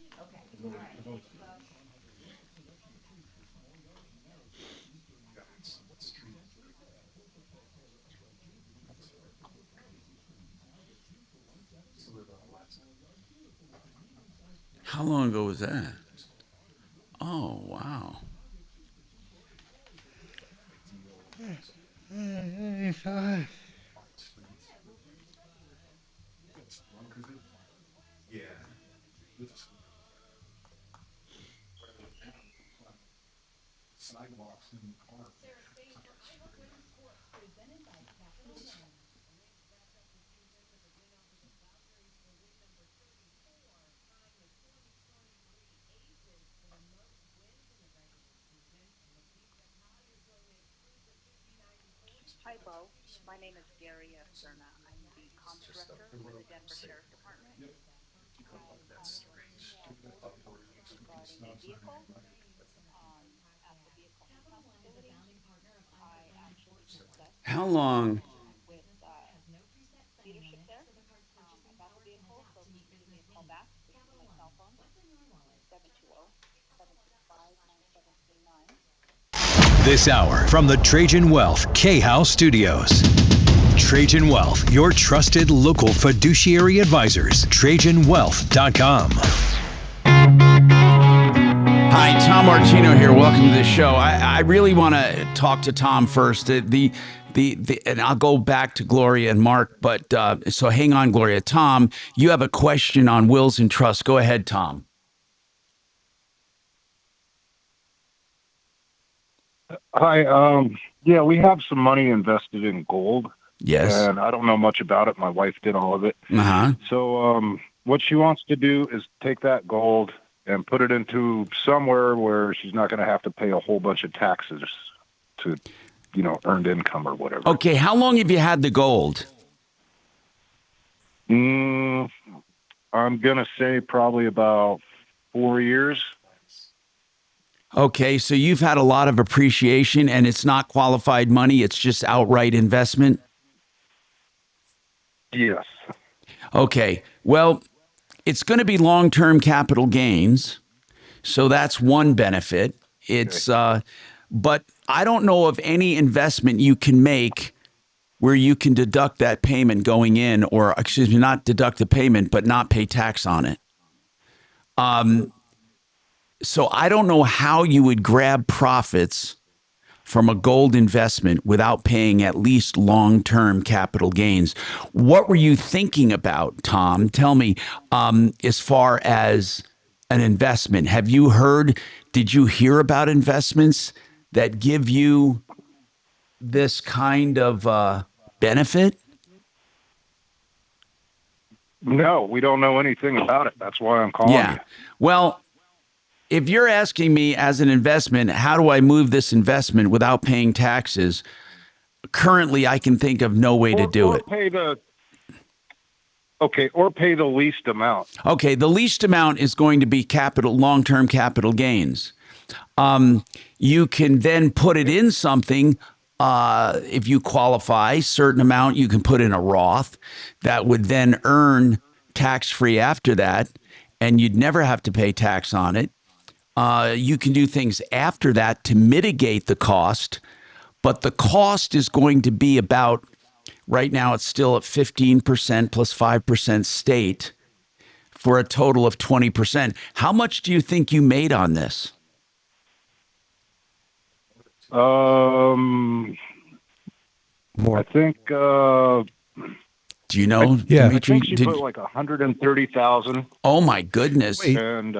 How long ago was that? Oh, wow. Sidewalks in the park. Hi, Bo. My name is Gary Esterna. I'm the comms director for the Denver Sheriff Department. I regarding a vehicle at the vehicle impound facility. I actually discussed How long? with leadership there about the vehicle, so if you can give me a call back, this is my cell phone, 720-765-9739. This hour from the Trajan Wealth K-House Studios. Trajan Wealth, your trusted local fiduciary advisors. TrajanWealth.com. Hi, Tom Martino here. Welcome to the show. I really want to talk to Tom first. And I'll go back to Gloria and Mark, but so hang on, Gloria. Tom, you have a question on wills and trusts. Go ahead, Tom. Hi. Yeah, we have some money invested in gold. Yes. And I don't know much about it. My wife did all of it. Uh-huh. So what she wants to do is take that gold and put it into somewhere where she's not going to have to pay a whole bunch of taxes to, earned income or whatever. Okay, how long have you had the gold? I'm going to say probably about 4 years. Okay, so you've had a lot of appreciation and it's not qualified money, it's just outright investment? Yes. Okay, well, it's going to be long-term capital gains, so that's one benefit. It's, but I don't know of any investment you can make where you can deduct that payment going in, or excuse me, not deduct the payment, but not pay tax on it. So I don't know how you would grab profits from a gold investment without paying at least long-term capital gains. What were you thinking about, Tom? Tell me, as far as an investment, did you hear about investments that give you this kind of benefit? No, we don't know anything about it. That's why I'm calling you. Well, if you're asking me as an investment, how do I move this investment without paying taxes? Currently, I can think of no way to do it. Or pay the least amount. Okay, the least amount is going to be long-term capital gains. You can then put it in something. If you qualify, certain amount you can put in a Roth that would then earn tax-free after that, and you'd never have to pay tax on it. You can do things after that to mitigate the cost, but the cost is going to be about, right now it's still at 15% plus 5% state for a total of 20%. How much do you think you made on this? More. I think. Do you know? Yeah. Dimitri? I think she put like 130,000. Oh my goodness! And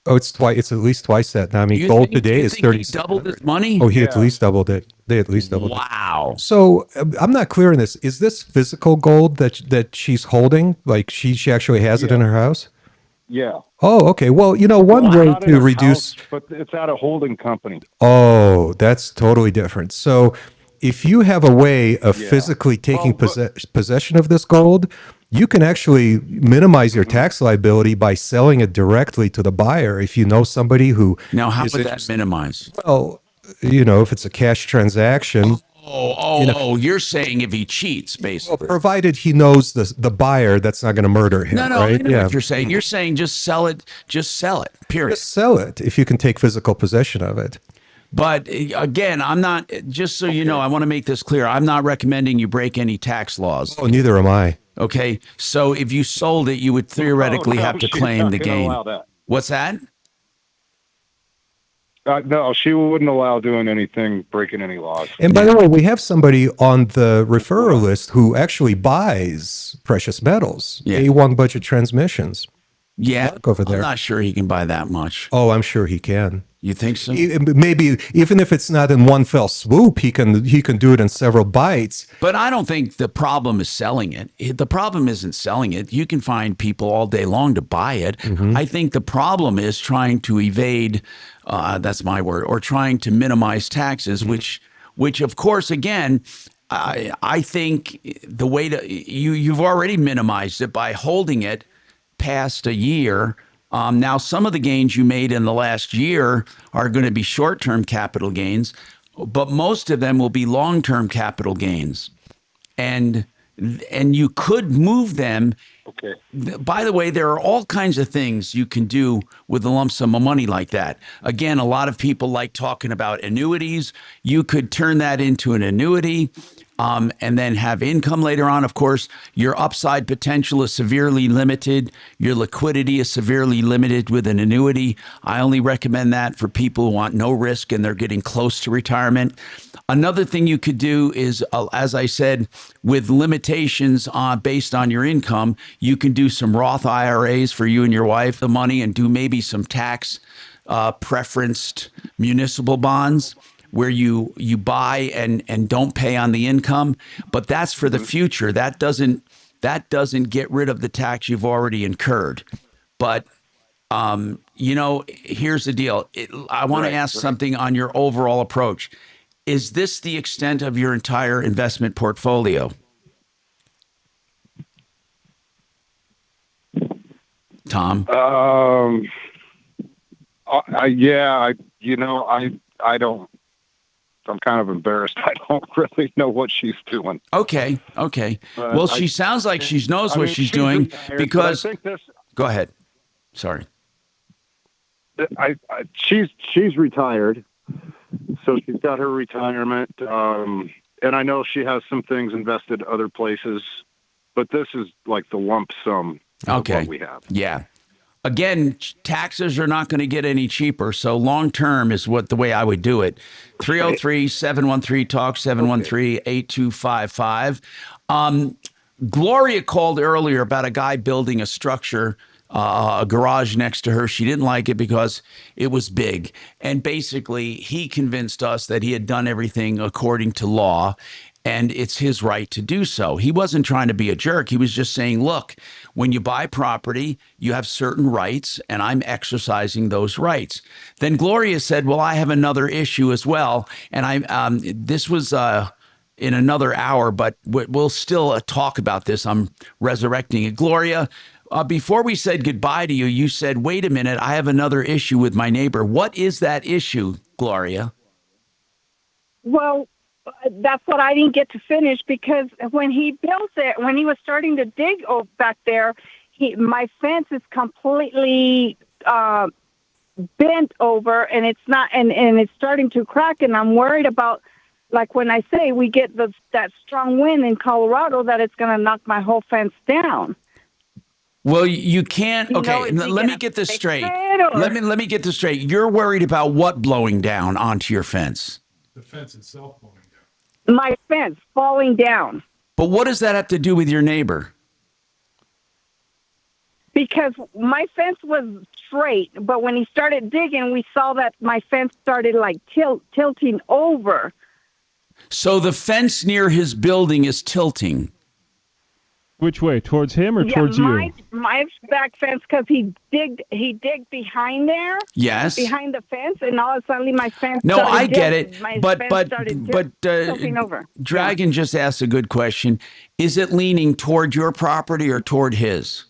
it's twice. It's at least twice that. Now, I mean, gold today is 30. Doubled his money. Oh, he at least doubled it. They at least doubled it. Wow. So I'm not clear on this. Is this physical gold that she's holding? Like she actually has it in her house? Yeah. Oh, okay. Well, one way to reduce. House, but it's at a holding company. Oh, that's totally different. So if you have a way of physically taking possession of this gold, you can actually minimize your tax liability by selling it directly to the buyer. If you know somebody who now, how would that minimize? Well, if it's a cash transaction. You're saying if he cheats, basically. Well, provided he knows the buyer that's not going to murder him. No, right? I know what you're saying. You're saying just sell it. Just sell it. Period. Just sell it if you can take physical possession of it. But again, I'm not. Just so you know, I want to make this clear. I'm not recommending you break any tax laws. Oh, neither am I. Okay, so if you sold it, you would theoretically no, have to she's claim not the gonna gain. allow that. What's that? No, she wouldn't allow doing anything, breaking any laws. And by the way, we have somebody on the referral list who actually buys precious metals, A1 budget transmissions. Yeah, Mark over there. I'm not sure he can buy that much. Oh, I'm sure he can. You think so? Maybe even if it's not in one fell swoop, he can do it in several bites. But I don't think the problem is selling it. The problem isn't selling it. You can find people all day long to buy it. I think the problem is trying to evade, that's my word, or trying to minimize taxes, which of course, again, I think the way to, you've already minimized it by holding it past a year. Now, some of the gains you made in the last year are going to be short-term capital gains, but most of them will be long-term capital gains. And you could move them. Okay. By the way, there are all kinds of things you can do with a lump sum of money like that. Again, a lot of people like talking about annuities. You could turn that into an annuity. And then have income later on. Of course, your upside potential is severely limited. Your liquidity is severely limited with an annuity. I only recommend that for people who want no risk and they're getting close to retirement. Another thing you could do is, as I said, with limitations based on your income, you can do some Roth IRAs for you and your wife, the money, and do maybe some tax preferenced municipal bonds, where you buy and don't pay on the income, but that's for the future. That doesn't get rid of the tax you've already incurred. But here's the deal. I want to ask something on your overall approach. Is this the extent of your entire investment portfolio? Tom? I don't. I'm kind of embarrassed. I don't really know what she's doing. Okay. Well, she sounds like she knows what she's doing because. Go ahead. Sorry. She's retired, so she's got her retirement, and I know she has some things invested other places, but this is like the lump sum of what we have. Yeah. Again, taxes are not going to get any cheaper, so long term is the way I would do it. 303-713-TALK, 713-8255. Gloria called earlier about a guy building a structure, a garage next to her. She didn't like it because it was big. And basically, he convinced us that he had done everything according to law, and it's his right to do so. He wasn't trying to be a jerk. He was just saying, look, when you buy property, you have certain rights, and I'm exercising those rights. Then Gloria said, well, I have another issue as well. And this was in another hour, but we'll still talk about this. I'm resurrecting it. Gloria, before we said goodbye to you, you said, wait a minute, I have another issue with my neighbor. What is that issue, Gloria? Well, that's what I didn't get to finish, because when he built it, when he was starting to dig back there, my fence is completely bent over, and it's not, and it's starting to crack, and I'm worried about, like when I say we get that strong wind in Colorado, that it's going to knock my whole fence down. Well, you can't. Okay, let me get this straight. Let me get this straight. You're worried about what blowing down onto your fence? The fence itself blowing down. My fence falling down. But what does that have to do with your neighbor? Because my fence was straight, but when he started digging, we saw that my fence started like tilting over. So the fence near his building is tilting. Which way? Towards him or towards you? My back fence, because he digged behind there. Yes. Behind the fence, and all of a sudden my fence. No, I get it, but tilting over. Dragon just asked a good question. Is it leaning toward your property or toward his?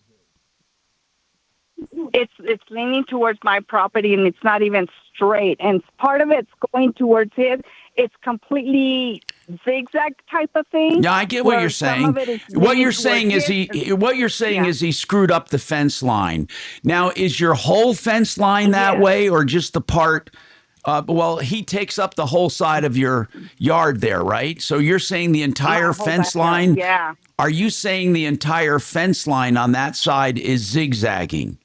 It's leaning towards my property, and it's not even straight. And part of it's going towards his. It's completely zigzag type of thing. Yeah, I get what you're saying. What you're saying is he screwed up the fence line. Now, is your whole fence line that way, or just the part Well, he takes up the whole side of your yard there, right? So you're saying the entire My whole fence backyard, line? yeah. Are you saying the entire fence line on that side is zigzagging?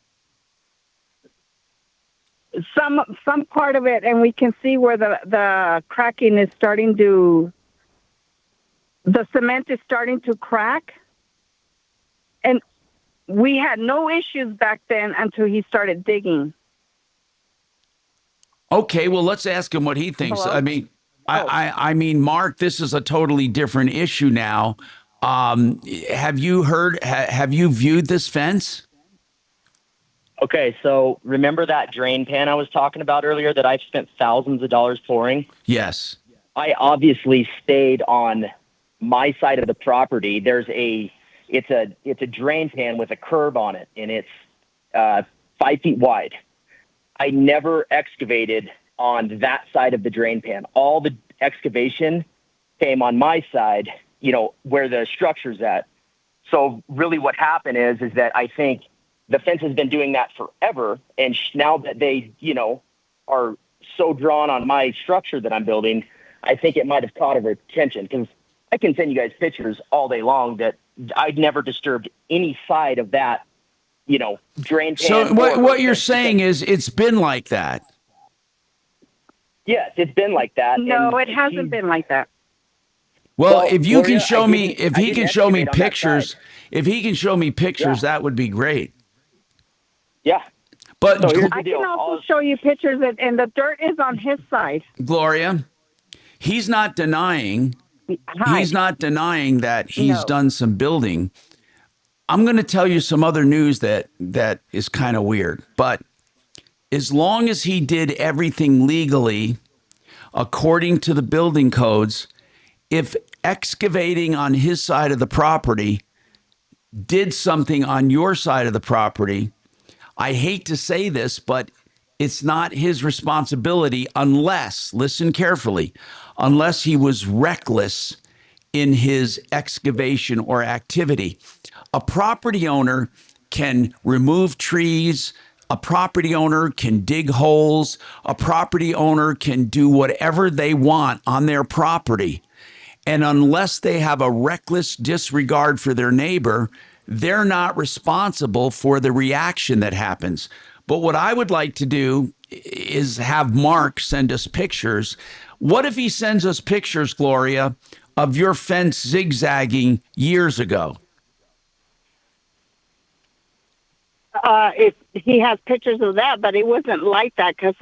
Some part of it, and we can see where the cracking is starting to. The cement is starting to crack, and we had no issues back then until he started digging. Okay, well, let's ask him what he thinks. Hello? I mean, I mean, Mark, this is a totally different issue now. Have you heard? Have you viewed this fence? Okay, so remember that drain pan I was talking about earlier that I've spent thousands of dollars pouring? Yes. I obviously stayed on my side of the property. It's a drain pan with a curb on it, and it's 5 feet wide. I never excavated on that side of the drain pan. All the excavation came on my side, where the structure's at. So really what happened is that I think the fence has been doing that forever. And now that they, are so drawn on my structure that I'm building, I think it might have caught her attention, because I can send you guys pictures all day long that I'd never disturbed any side of that, drain pan. So what you're saying is it's been like that. Yes, it's been like that. No, it hasn't been like that. Well, if you Gloria, can show me, if I he didn't can show me excavate on that pictures, side. if he can show me pictures, that would be great. Yeah. But So here's the I deal. can also show you pictures, and the dirt is on his side. Gloria, he's not denying. Hi. He's not denying that he's No. done some building. I'm going to tell you some other news that is kind of weird. But as long as he did everything legally, according to the building codes, if excavating on his side of the property did something on your side of the property, I hate to say this, but it's not his responsibility unless, listen carefully, unless he was reckless in his excavation or activity. A property owner can remove trees. A property owner can dig holes. A property owner can do whatever they want on their property. And unless they have a reckless disregard for their neighbor, they're not responsible for the reaction that happens. But what I would like to do is have Mark send us pictures. What if he sends us pictures, Gloria, of your fence zigzagging years ago? If he has pictures of that, but it wasn't like that, because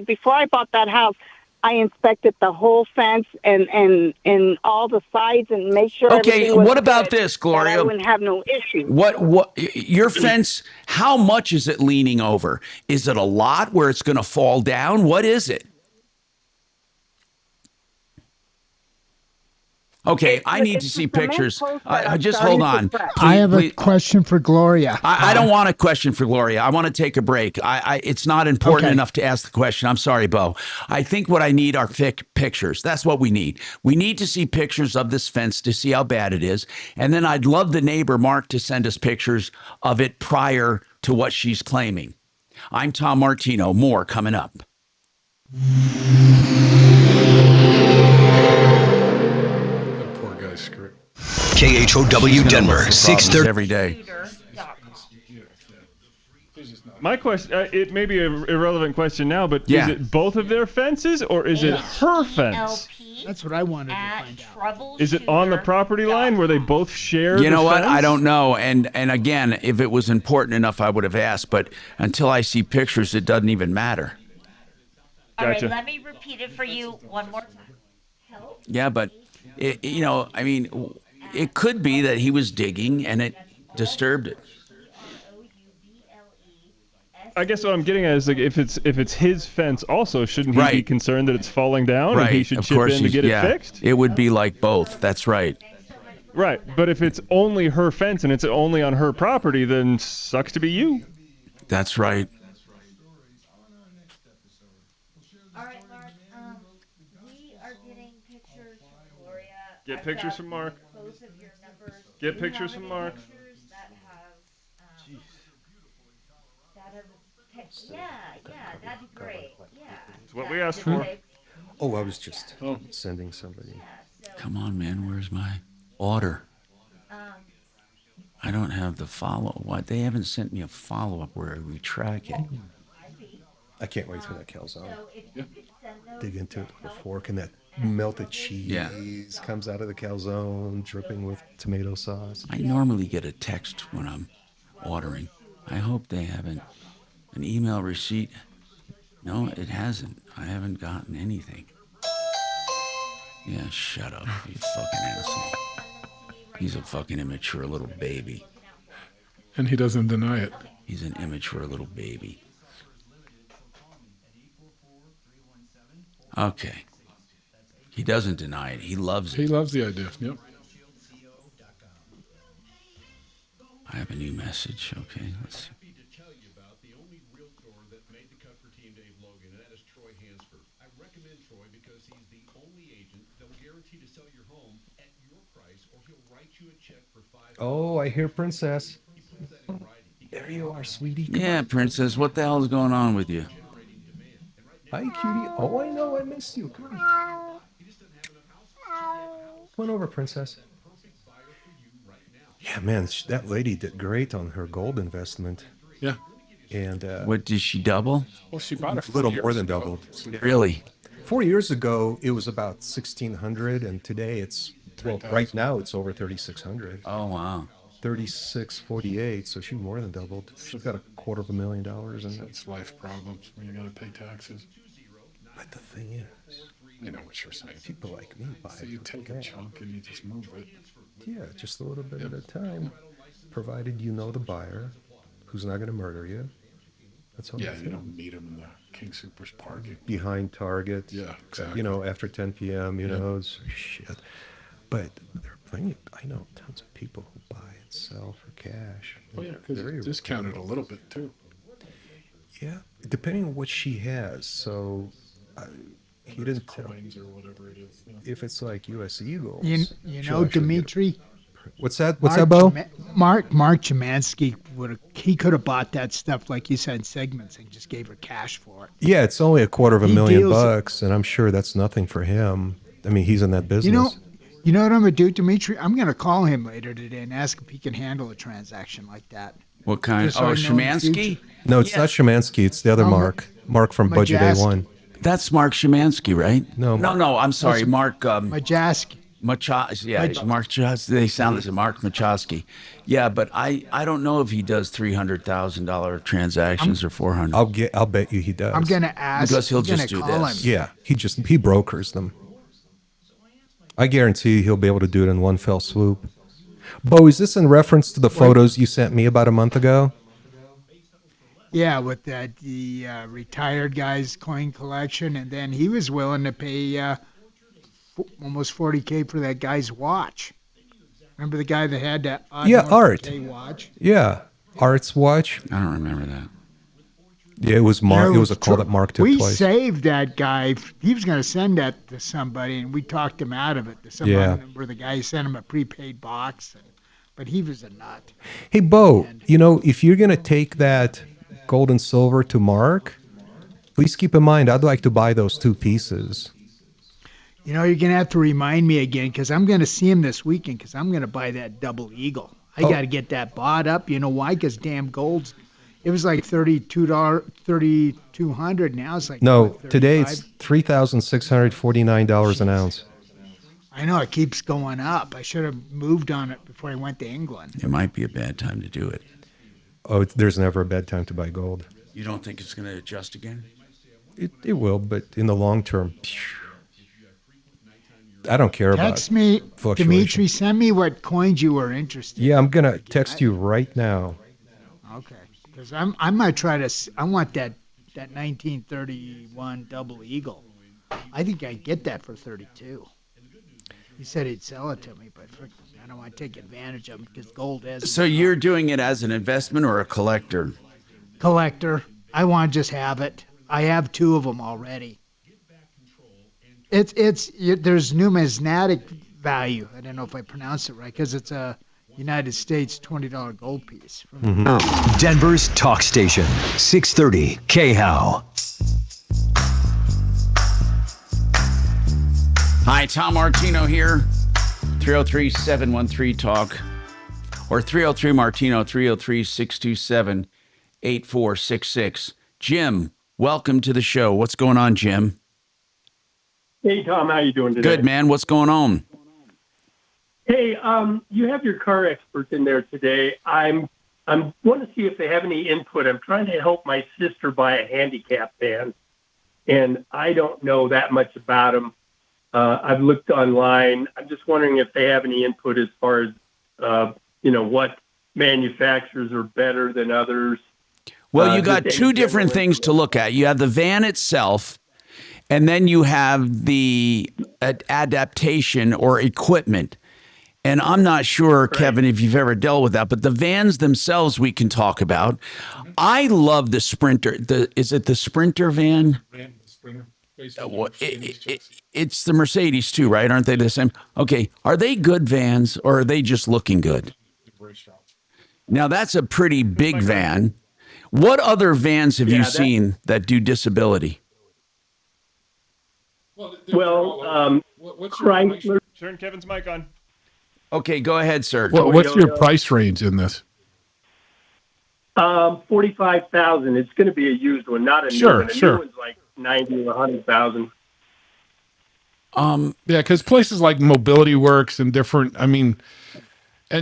before I bought that house, I inspected the whole fence and all the sides and made sure. Okay, everything was what about good, this, Gloria? that I wouldn't have no issue. What your fence? How much is it leaning over? Is it a lot where it's going to fall down? What is it? Okay, I need to see pictures. Just hold on. I have a Please. question for Gloria. I don't want a question for Gloria. I want to take a break. It's not important Okay. enough to ask the question. I'm sorry, Bo. I think what I need are pictures. That's what we need. We need to see pictures of this fence to see how bad it is. And then I'd love the neighbor, Mark, to send us pictures of it prior to what she's claiming. I'm Tom Martino. More coming up. Poor guy's script. KHOW Denver, 630. Every day. My question, it may be an irrelevant question now, but Yeah. is it both of their fences or is it her fence? That's what I wanted to find out. Is it on the property line where they both share You know the what? fence? I don't know. And again, if it was important enough, I would have asked. But until I see pictures, it doesn't even matter. All right, Gotcha. let me repeat it for you one more time. Yeah, but I mean, it could be that he was digging and it disturbed it. I guess what I'm getting at is, like, if it's his fence also, shouldn't he be Right. concerned that it's falling down Right. and he should Of chip course, in to get it yeah. fixed? It would be like both. That's right. Right, but if it's only her fence and it's only on her property, then sucks to be you. That's right. All right, Mark. We are getting pictures from Gloria. Get pictures from Mark. Both of your numbers. Get Do you pictures have from any Mark. pictures that have Yeah, that'd be great. Yeah. It's what we asked for. Oh, I was just sending somebody. Come on, man. Where's my order? I don't have the follow. What? They haven't sent me a follow-up where we track it. I can't wait for that calzone. Dig into it with a fork, and that melted cheese comes out of the calzone, dripping with tomato sauce. I normally get a text when I'm ordering. I hope they haven't. An email receipt. No, it hasn't. I haven't gotten anything. Yeah, shut up, you fucking asshole. He's a fucking immature little baby. And he doesn't deny it. He's an immature little baby. Okay. He doesn't deny it. He loves it. He loves the idea. Yep. I have a new message. Okay, let's see. Oh, I hear Princess. There you are, sweetie. Come Yeah, on. Princess, what the hell is going on with you? Hi, cutie. Oh, I know. I missed you. Come on. Come on over, Princess. Yeah, man, that lady did great on her gold investment. Yeah. And what did she double? Well, she bought it a little more than doubled. Really? 4 years ago, it was about 1,600, and today it's right now it's over 3,600. Oh wow. 3648, so she more than doubled. She's got $250,000 in it. It's life problems when you got to pay taxes. But the thing is, I know what you're saying. People like me buy So you take a chunk and you just move it. Yeah, just a little bit at a time, provided you know the buyer who's not going to murder you. That's all. Yeah, you don't meet him in the King Soopers parking. Behind Target. Yeah, exactly. You know, after 10 p.m., you know, it's shit. But there are plenty, I know tons of people who buy and sell for cash. Oh, yeah, because it's discounted a little bit, too. Yeah, depending on what she has. So he didn't tell coins or whatever it is. Yeah. if it's like U.S. Eagles. You know, Dimitri. What's that? What's that, Bo? Mark Chemansky could have bought that stuff like you said, segments, and just gave her cash for it. Yeah, it's only $250,000, and I'm sure that's nothing for him. I mean, he's in that business. You know what I'm gonna do, Dimitri? I'm gonna call him later today and ask if he can handle a transaction like that. What kind? Just so I know in the Szymanski? future. No, it's not Szymanski. It's the other Mark. Mark from Budget Majeski. A1. That's Mark Szymanski, right? No, no. I'm sorry, That's Mark. Majeski. Mark Chas. They sound as Mark Machowski. Yeah, but I don't know if he does $300,000 transactions or 400. I'll bet you he does. I'm gonna ask. Because he'll I'm gonna just do call this. him. Yeah, he brokers them. I guarantee he'll be able to do it in one fell swoop. Bo, is this in reference to the photos you sent me about a month ago? Yeah, with the retired guy's coin collection, and then he was willing to pay almost $40,000 for that guy's watch. Remember the guy that had that Art. watch? Yeah, Art's watch. I don't remember that. Yeah, it was Mark. It was a call that Mark took we twice. saved that guy. He was going to send that to somebody, and we talked him out of it. To somebody where the guy sent him a prepaid box, but he was a nut. Hey, Bo, you know, if you're going to take that gold and silver to Mark, please keep in mind, I'd like to buy those two pieces. You know, you're going to have to remind me again because I'm going to see him this weekend because I'm going to buy that double eagle. I got to get that bought up. You know why? Because damn gold's, it was like $3,200. Now it's like No, what, today it's $35? $3,649 an ounce. I know it keeps going up. I should have moved on it before I went to England. It might be a bad time to do it. Oh, there's never a bad time to buy gold. You don't think it's going to adjust again? It will, but in the long term, I don't care about Text me, fluctuation. Dimitri. Send me what coins you were interested in. Yeah, I'm gonna text you right now. Okay, because I'm gonna try to. I want that 1931 double eagle. I think I get that for 32. He said he'd sell it to me, but I don't want to take advantage of him because gold has. So you're doing it as an investment or a collector? Collector. I want to just have it. I have two of them already. There's numismatic value. I don't know if I pronounced it right because it's a United States $20 gold piece. Denver's talk station, 630 KHOW. Hi, Tom Martino here. 303-713-TALK or 303-MARTINO, 303-627-8466. Jim, welcome to the show. What's going on, Jim? Hey, Tom, how you doing today? Good, man. What's going on? Hey, you have your car experts in there today. I'm want to see if they have any input. I'm trying to help my sister buy a handicap van, and I don't know that much about them. I've looked online. I'm just wondering if they have any input as far as, what manufacturers are better than others. Well, you got two different things to look at. You have the van itself, and then you have the adaptation or equipment. And I'm not sure, Kevin, if you've ever dealt with that, but the vans themselves we can talk about. I love the Sprinter. Is it the Sprinter van? It's the Mercedes too, right? Aren't they the same? Okay. Are they good vans or are they just looking good? Now, that's a pretty big van. What other vans have you seen that do disability? Well, Chrysler. Turn Kevin's mic on. Okay, go ahead, sir. What's your price range in this? $45,000. It's going to be a used one, not a new one. A new one's like $90,000 or $100,000. Yeah, because places like Mobility Works and different, and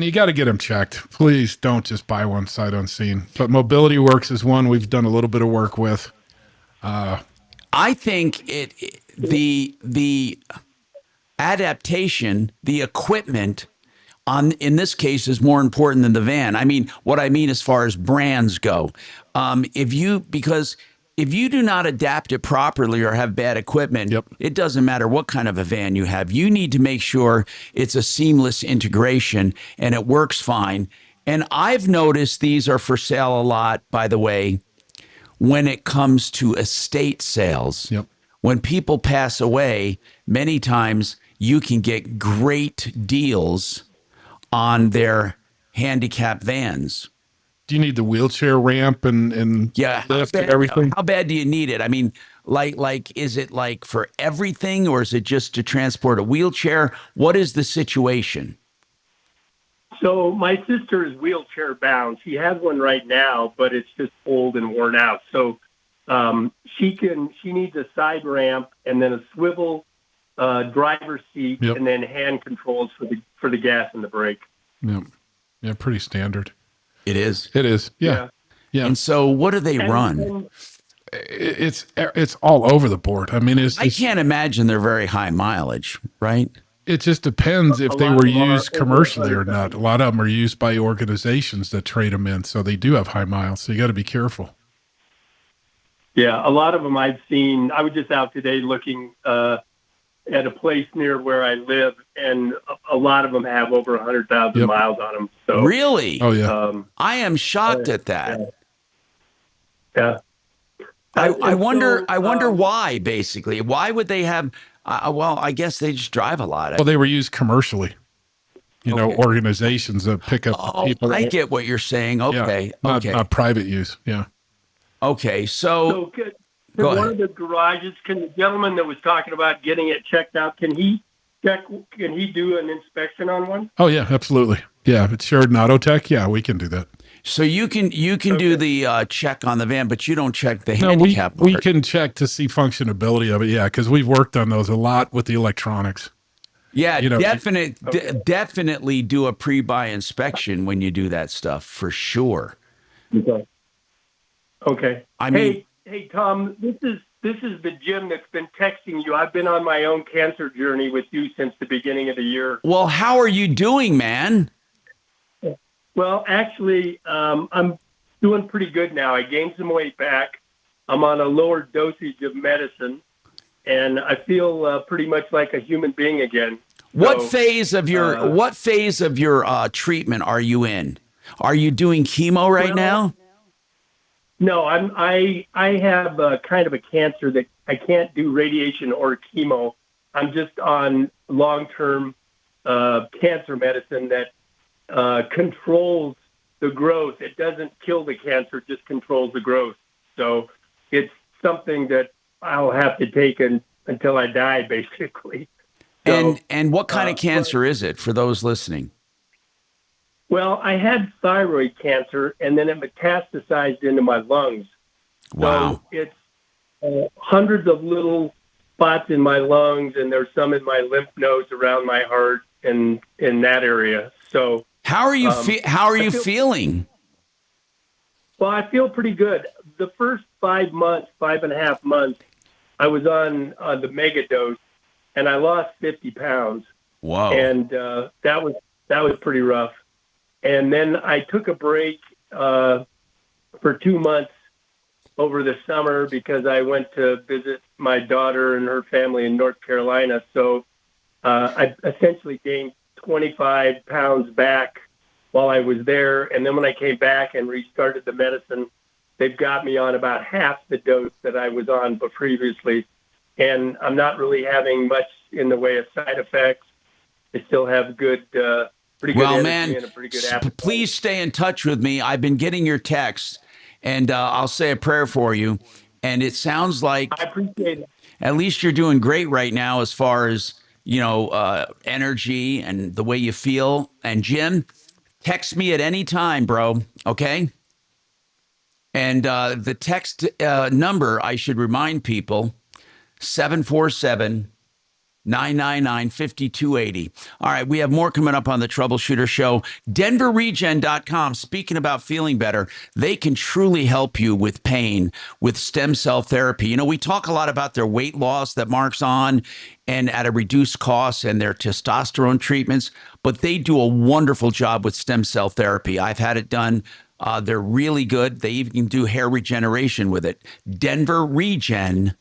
you got to get them checked. Please don't just buy one sight unseen. But Mobility Works is one we've done a little bit of work with. I think the adaptation, the equipment in this case is more important than the van. What I mean as far as brands go, if you do not adapt it properly or have bad equipment, it doesn't matter what kind of a van you have. You need to make sure it's a seamless integration and it works fine. And I've noticed these are for sale a lot, by the way, when it comes to estate sales. When people pass away, many times you can get great deals on their handicap vans. Do you need the wheelchair ramp and lift and everything? How bad do you need it? Is it like for everything, or is it just to transport a wheelchair? What is the situation? So my sister is wheelchair bound. She has one right now, but it's just old and worn out. So she needs a side ramp and then a swivel driver's seat and then hand controls for the gas and the brake. Yeah, pretty standard. It is. It is. Yeah. And so, what do they run? It's all over the board. I can't imagine they're very high mileage, right? It just depends if they were used commercially or not. A lot of them are used by organizations that trade them in, so they do have high miles. So you got to be careful. Yeah, a lot of them I've seen. I was just out today looking at a place near where I live, and a lot of them have over 100,000 miles on them. So really? Oh yeah. I am shocked at that. Yeah. I wonder why. Basically, why would they have? Well, I guess they just drive a lot. Well, they were used commercially. Organizations that pick up people. I get what you're saying. Okay. Not private use. Yeah. So Okay. So one of the garages, can the gentleman that was talking about getting it checked out, can he do an inspection on one? Oh yeah, absolutely. Yeah, if it's Sheridan Auto Tech, yeah, we can do that. So you can do the check on the van, but you don't check the handicap part. We can check to see functionability of it, yeah, because we've worked on those a lot with the electronics. Yeah, definitely do a pre-buy inspection when you do that stuff, for sure. Okay. Hey, Tom, this is the Jim that's been texting you. I've been on my own cancer journey with you since the beginning of the year. Well, how are you doing, man? Well, actually, I'm doing pretty good now. I gained some weight back. I'm on a lower dosage of medicine, and I feel pretty much like a human being again. What phase of your treatment are you in? Are you doing chemo right now? No, I have kind of a cancer that I can't do radiation or chemo. I'm just on long-term cancer medicine that controls the growth. It doesn't kill the cancer, it just controls the growth. So it's something that I'll have to take until I die, basically. So, and what kind of cancer is it for those listening? Well, I had thyroid cancer, and then it metastasized into my lungs. Wow. So it's hundreds of little spots in my lungs, and there's some in my lymph nodes around my heart and in that area. So how are you feeling? Well, I feel pretty good. The first 5 months, 5.5 months, I was on the mega dose, and I lost 50 pounds. Whoa! And that was pretty rough. And then I took a break for 2 months over the summer because I went to visit my daughter and her family in North Carolina. So I essentially gained 25 pounds back while I was there. And then when I came back and restarted the medicine, they've got me on about half the dose that I was on previously. And I'm not really having much in the way of side effects. I still have pretty good energy and a pretty good appetite. Please stay in touch with me. I've been getting your texts, and I'll say a prayer for you. And it sounds like I appreciate it. At least you're doing great right now as far as, energy and the way you feel. And Jim, text me at any time, bro. Okay. And the text number, I should remind people, 747-999-5280. All right, we have more coming up on the Troubleshooter Show. DenverRegen.com, speaking about feeling better, they can truly help you with pain with stem cell therapy. We talk a lot about their weight loss that Marc's on and at a reduced cost and their testosterone treatments, but they do a wonderful job with stem cell therapy. I've had it done. They're really good. They even do hair regeneration with it. DenverRegen.com.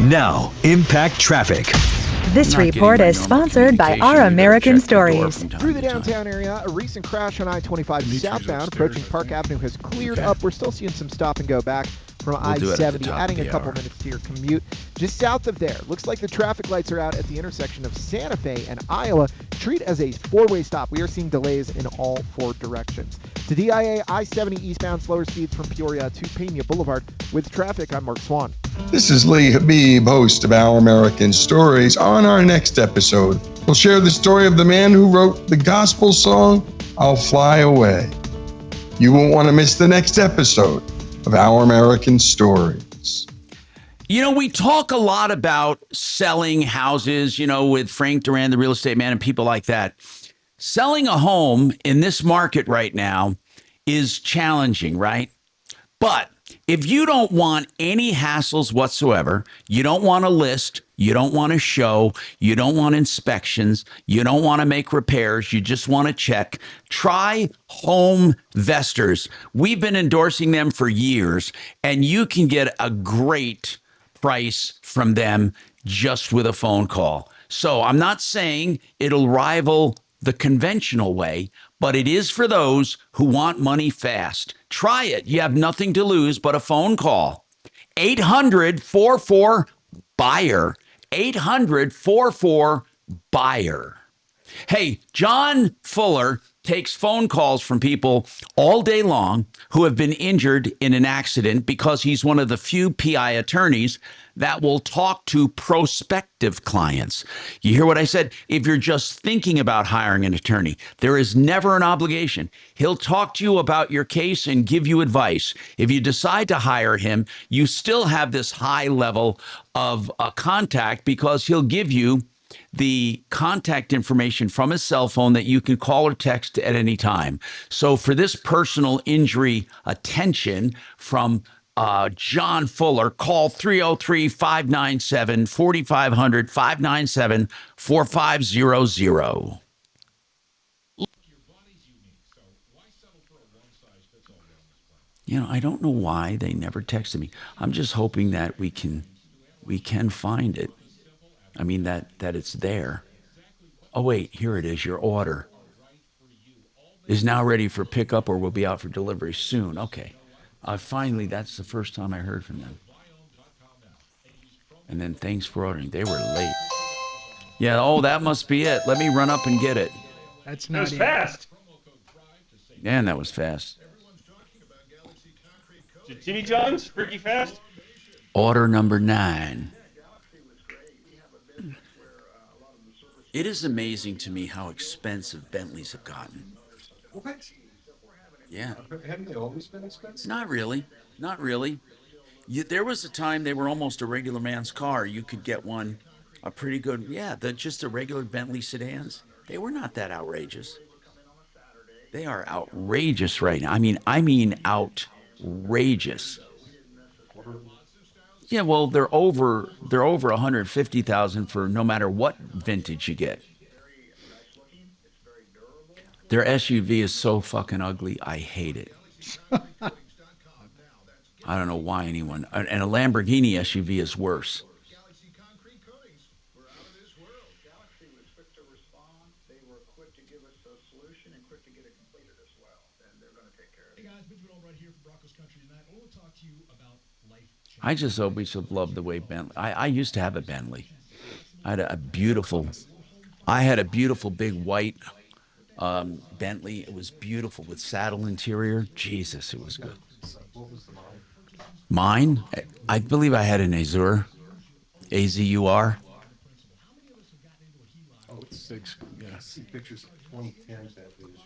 Now, Impact Traffic. This report is sponsored by Our American Stories. Through the downtown area, a recent crash on I-25 southbound approaching Park Avenue has cleared up. We're still seeing some stop and go back from I-70, adding a couple minutes to your commute. Just south of there, looks like the traffic lights are out at the intersection of Santa Fe and Iowa. Treat as a four-way stop. We are seeing delays in all four directions. To DIA, I-70 eastbound, slower speeds from Peoria to Pena Boulevard. With traffic, I'm Mark Swan. This is Lee Habib, host of Our American Stories. On our next episode, we'll share the story of the man who wrote the gospel song, I'll Fly Away. You won't want to miss the next episode of Our American Stories. We talk a lot about selling houses, with Frank Duran, the real estate man, and people like that. Selling a home in this market right now is challenging, right? But if you don't want any hassles whatsoever, you don't want a list, you don't want to show, you don't want inspections, you don't want to make repairs, you just want to check, try Home Vestors. We've been endorsing them for years, and you can get a great price from them just with a phone call. So I'm not saying it'll rival the conventional way, but it is for those who want money fast. Try it. You have nothing to lose but a phone call. 800-44-BUYER. 800-44-BUYER. Hey, John Fuller takes phone calls from people all day long who have been injured in an accident because he's one of the few PI attorneys that will talk to prospective clients. You hear what I said? If you're just thinking about hiring an attorney, there is never an obligation. He'll talk to you about your case and give you advice. If you decide to hire him, you still have this high level of contact because he'll give you the contact information from his cell phone that you can call or text at any time. So for this personal injury attention from John Fuller, call 303-597-4500, 597-4500. I don't know why they never texted me. I'm just hoping that we can find it. I mean, that it's there. Oh, wait, here it is. Your order is now ready for pickup or will be out for delivery soon. Okay. Finally, that's the first time I heard from them. And then thanks for ordering. They were late. Yeah, oh, that must be it. Let me run up and get it. That's That not was it. fast. And that was fast. Jimmy John's, freaky fast. Order number 9. It is amazing to me how expensive Bentleys have gotten. What? Yeah. Haven't they always been expensive? Not really. Not really. There was a time they were almost a regular man's car. You could get one, a pretty good, just the regular Bentley sedans. They were not that outrageous. They are outrageous right now. I mean outrageous. Yeah, well, they're over 150,000 for no matter what vintage you get. Their SUV is so fucking ugly. I hate it. I don't know why anyone. And a Lamborghini SUV is worse. I just always have loved the way Bentley. I used to have a Bentley. I had a beautiful big white Bentley. It was beautiful with saddle interior. Jesus, it was good. Mine, I believe I had an Azure, A-Z-U-R. Oh, it's 6. Yeah. See pictures of 2010 Bentleys.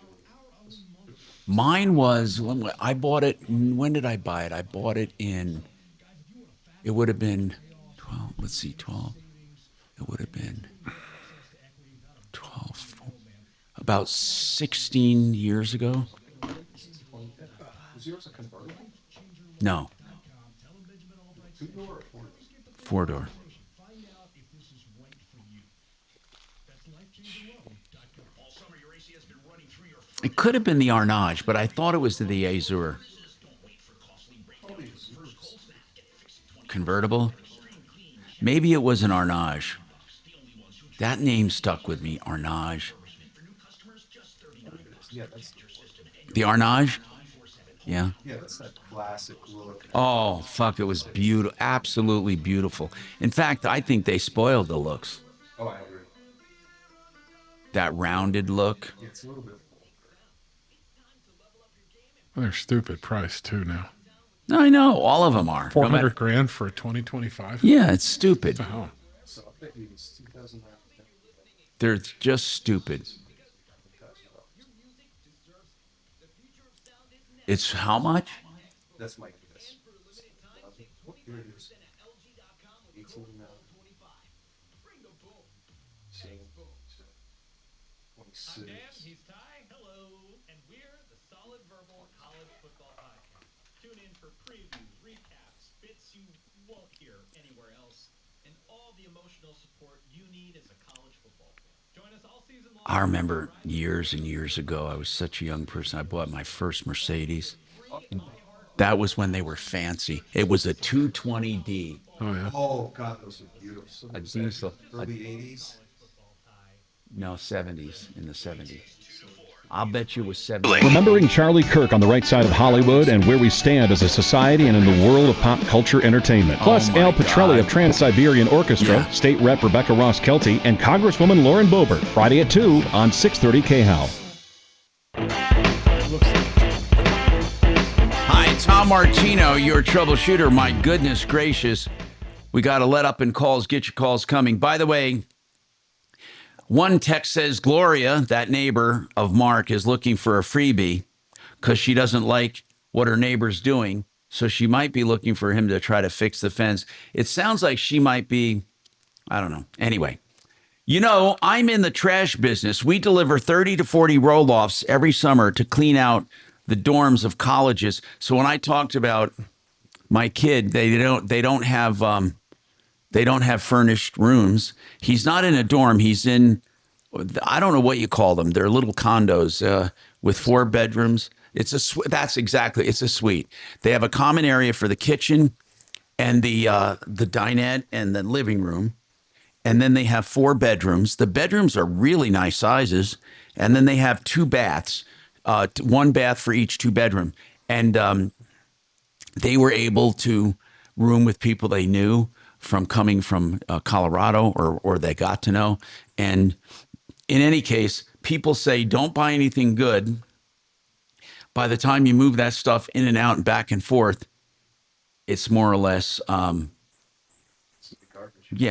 Mine was when I bought it. When did I buy it? I bought it in. It would have been 12. Let's see, 12. It would have been 12. About 16 years ago. Was yours a convertible? No. 2-door or 4-door? 4-door. It could have been the Arnage, but I thought it was the Azure. Convertible? Maybe it was an Arnage. That name stuck with me, Arnage. Yeah, that's The Arnage? Yeah. Yeah, that's that classic look. Oh, fuck, it was beautiful. Absolutely beautiful. In fact, I think they spoiled the looks. Oh, I agree. That rounded look. Yeah, it's a little bit. Well, they're stupid price too now. No, I know. All of them are. $400 grand for a 2025. Yeah, it's stupid. Oh. So I bet you it's 2009. They're just stupid. It's how much? That's my guess. Here it is. 18 I'm Dan, he's Ty. Hello, and we're the Solid Verbal College Football Podcast. Tune in for previews, recaps, bits you won't hear anywhere else, and all the emotional support you need as a college football fan. Join us all season long. I remember years and years ago, I was such a young person. I bought my first Mercedes. That was when they were fancy. It was a 220D. Oh, yeah. Oh, God, those are beautiful. A diesel. Early 80s? No, 70s. In the 70s. I'll bet you it was 70s. Remembering Charlie Kirk on the right side of Hollywood and where we stand as a society and in the world of pop culture entertainment. Plus, Al Petrelli of Trans-Siberian Orchestra, State Rep Rebecca Ross-Kelty, and Congresswoman Lauren Boebert. Friday at 2 on 630 KHOW. Hi, Tom Martino, your troubleshooter. My goodness gracious. We got to let up in calls. Get your calls coming. By the way, one text says Gloria, that neighbor of Mark, is looking for a freebie because she doesn't like what her neighbor's doing. So she might be looking for him to try to fix the fence. It sounds like she might be, I don't know. Anyway, you know, I'm in the trash business. We deliver 30 to 40 roll-offs every summer to clean out the dorms of colleges. So when I talked about my kid, they don't have furnished rooms. He's not in a dorm. He's in, I don't know what you call them. They're little condos with 4 bedrooms. It's a it's a suite. They have a common area for the kitchen and the dinette and the living room. And then they have 4 bedrooms. The bedrooms are really nice sizes. And then they have 2 baths, 1 bath for each 2 bedroom. And they were able to room with people they knew from coming from Colorado, or they got to know. And in any case, people say don't buy anything good. By the time you move that stuff in and out and back and forth, it's more or less,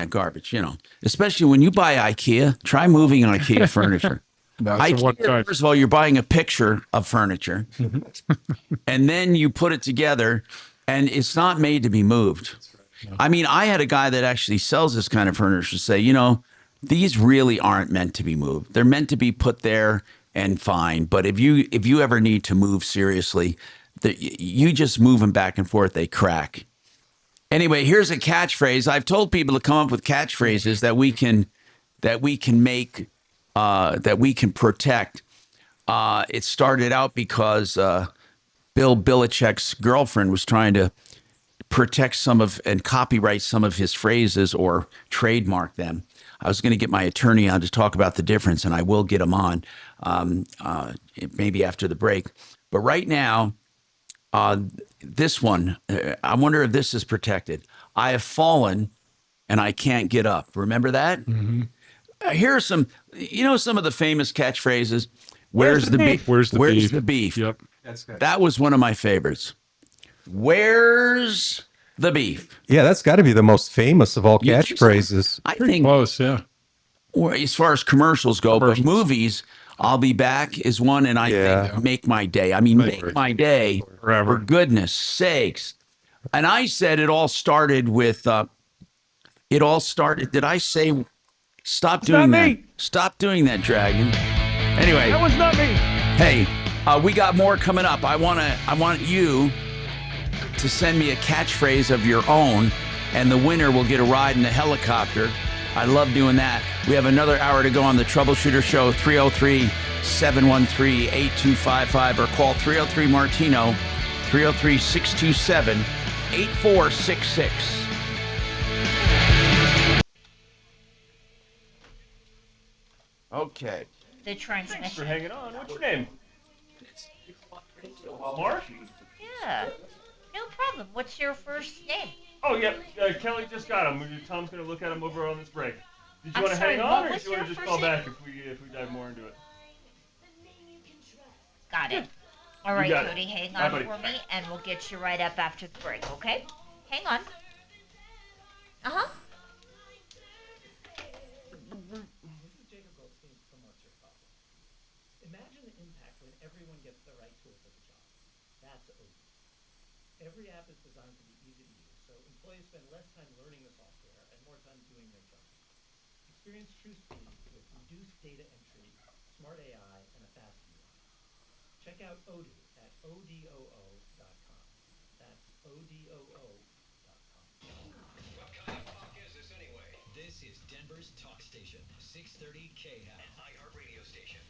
garbage, Especially when you buy IKEA, try moving IKEA furniture. IKEA, first of all, you're buying a picture of furniture, and then you put it together, and it's not made to be moved. I mean, I had a guy that actually sells this kind of furniture say, these really aren't meant to be moved. They're meant to be put there and fine. But if you ever need to move seriously, you just move them back and forth, they crack. Anyway, here's a catchphrase. I've told people to come up with catchphrases that we can make, that we can protect. It started out because Bill Belichick's girlfriend was trying to protect and copyright some of his phrases or trademark them. I was going to get my attorney on to talk about the difference, and I will get him on maybe after the break. But right now, this one, I wonder if this is protected. I have fallen and I can't get up. Remember that? Mm-hmm. Here are some, some of the famous catchphrases. Where's the beef? Where's the beef? Yep. That was one of my favorites. Where's the beef? Yeah, that's got to be the most famous of all catchphrases. I think close, yeah. Or as far as commercials go, but movies, I'll be back is one, and I think make my day. I mean, make my day for goodness sakes. And I said it all started with. Did I say? Stop doing that. Stop doing that, Dragon. Anyway, that was not me. Hey, we got more coming up. I want you to send me a catchphrase of your own, and the winner will get a ride in the helicopter. I love doing that. We have another hour to go on the Troubleshooter Show, 303-713-8255, or call 303-MARTINO, 303-627-8466. Okay. The transmission. Thanks for hanging on. What's your name? Mark? Yeah. No problem. What's your first name? Oh, yeah. Kelly just got him. Tom's going to look at him over on this break. Did you want to hang on, or do you want to just call back if we dive more into it? Got it. All right, Cody, hang on for me, and we'll get you right up after the break, okay? Hang on. Uh-huh. Imagine the impact when everyone gets the right tool for the job. That's OD. Every app is designed to be easy to use, so employees spend less time learning the software and more time doing their job. Experience true speed with reduced data entry, smart AI, and a fast UI. Check out Odoo at odoo.com. That's odoo.com. What kind of talk is this anyway? This is Denver's talk station, 630 KHAL, an iHeartRadio station.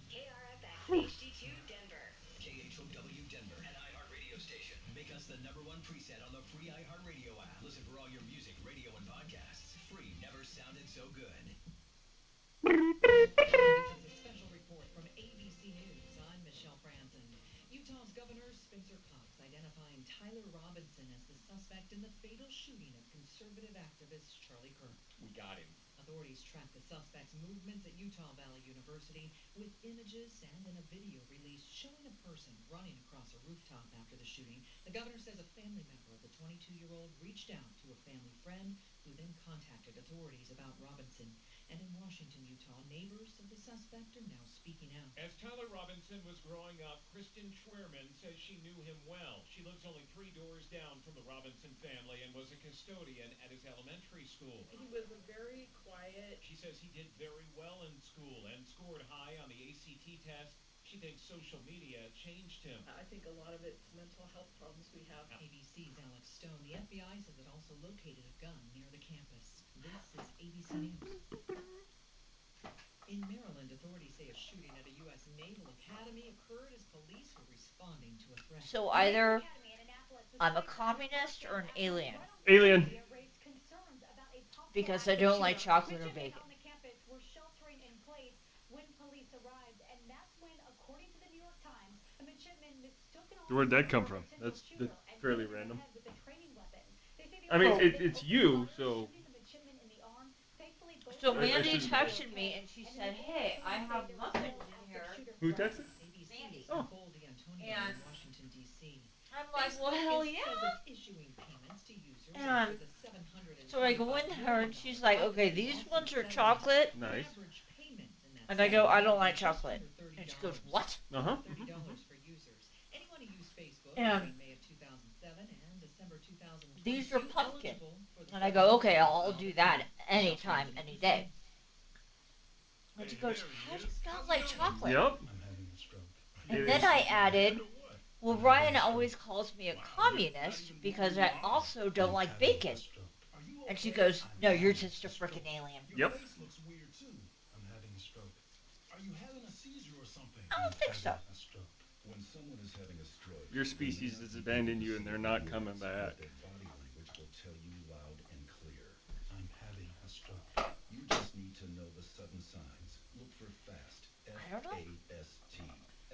KRFX HD2 Denver. KHOW Denver, an iHeartRadio station. Make us the #1 preset on the free iHeartRadio app. Listen for all your music, radio, and podcasts. Free never sounded so good. This is a special report from ABC News. I'm Michelle Franzen. Utah's Governor Spencer Cox identifying Tyler Robinson as the suspect in the fatal shooting of conservative activist Charlie Kirk. We got him. Authorities tracked the suspect's movements at Utah Valley University with images and in a video released showing a person running across a rooftop after the shooting. The governor says a family member of the 22-year-old reached out to a family friend who then contacted authorities about Robinson. And in Washington, Utah, neighbors of the suspect are now speaking out. As Tyler Robinson was growing up, Kristen Schwerman says she knew him well. She lives only 3 doors down from the Robinson family and was a custodian at his elementary school. He was very quiet. She says he did very well in school and scored high on the ACT test. She thinks social media changed him. I think a lot of it's mental health problems we have. ABC's Alex Stone. The FBI says it also located a gun near the campus. This is ABC News. In Maryland, authorities say a shooting at a U.S. Naval Academy occurred as police were responding to a threat. So either I'm a communist or an alien. Alien. Because I don't like chocolate or bacon. Where'd that come from? That's fairly random. I mean, it's you, so. So Mandy texted me and she said, "Hey, I have muffins in here." Who texted? Mandy. Oh. And I'm like, "Well, hell yeah." And so I go in her and she's like, "Okay, these ones are chocolate." Nice. And I go, "I don't like chocolate." And she goes, "What?" Uh-huh. And these are pumpkin. And I go, "Okay, I'll do that anytime, any day." And she goes, "How do you not like chocolate?" Yep. And then I added, "Well, Ryan always calls me a communist because I also don't like bacon." And she goes, "No, you're just a freaking alien." Yep. I don't think so. When someone is having a stroke, Your species has abandoned you and they're not coming back. their body language will tell you loud and clear. I'm having a stroke. You just need to know the sudden signs. Look for FAST. F-A-S-T.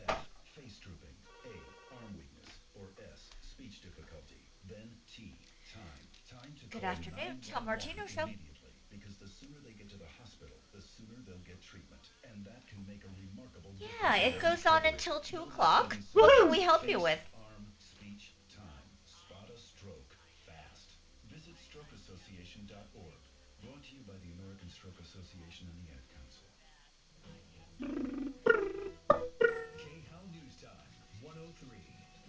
F, face drooping. A, arm weakness. Or S, speech difficulty. Then T, time. Time to Good call afternoon, Tom Martino Show. immediately, because the sooner they get to the hospital, the sooner they'll get treatment. And that can make a remarkable difference. Yeah, it goes on until 2 o'clock. What can we help you with? Arm, speech, time. Spot a stroke fast. Visit strokeassociation.org. Brought to you by the American Stroke Association and the Ad Council. K-How News Time, 103.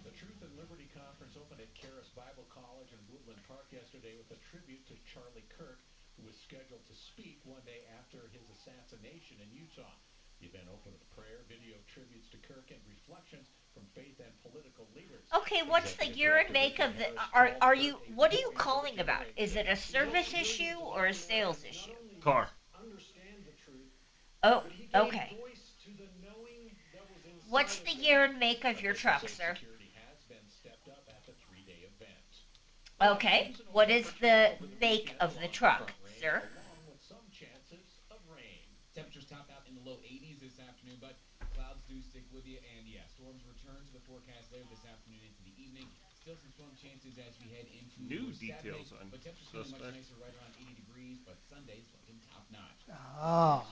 The Truth and Liberty Conference opened at Charis Bible College in Woodland Park yesterday with a tribute to Charlie Kirk, who was scheduled to speak one day after his assassination in Utah. The event opened with prayer, video tributes to Kirk, and reflections from faith and political leaders. Okay, what's the year and make of the? What are you calling about? Is it a service issue or a sales issue? Car. Oh, okay. What's the year and make of your truck, sir? Okay, what is the make of the truck, sir? Temperatures top out in the low 80s this afternoon, but clouds do stick with you. And yeah, storms return to the forecast later this afternoon into the evening. Still some storm chances as we head into New Saturday, details on but temperatures feeling much suspect. nicer, right around 80 degrees. But Sunday's looking top notch. Oh.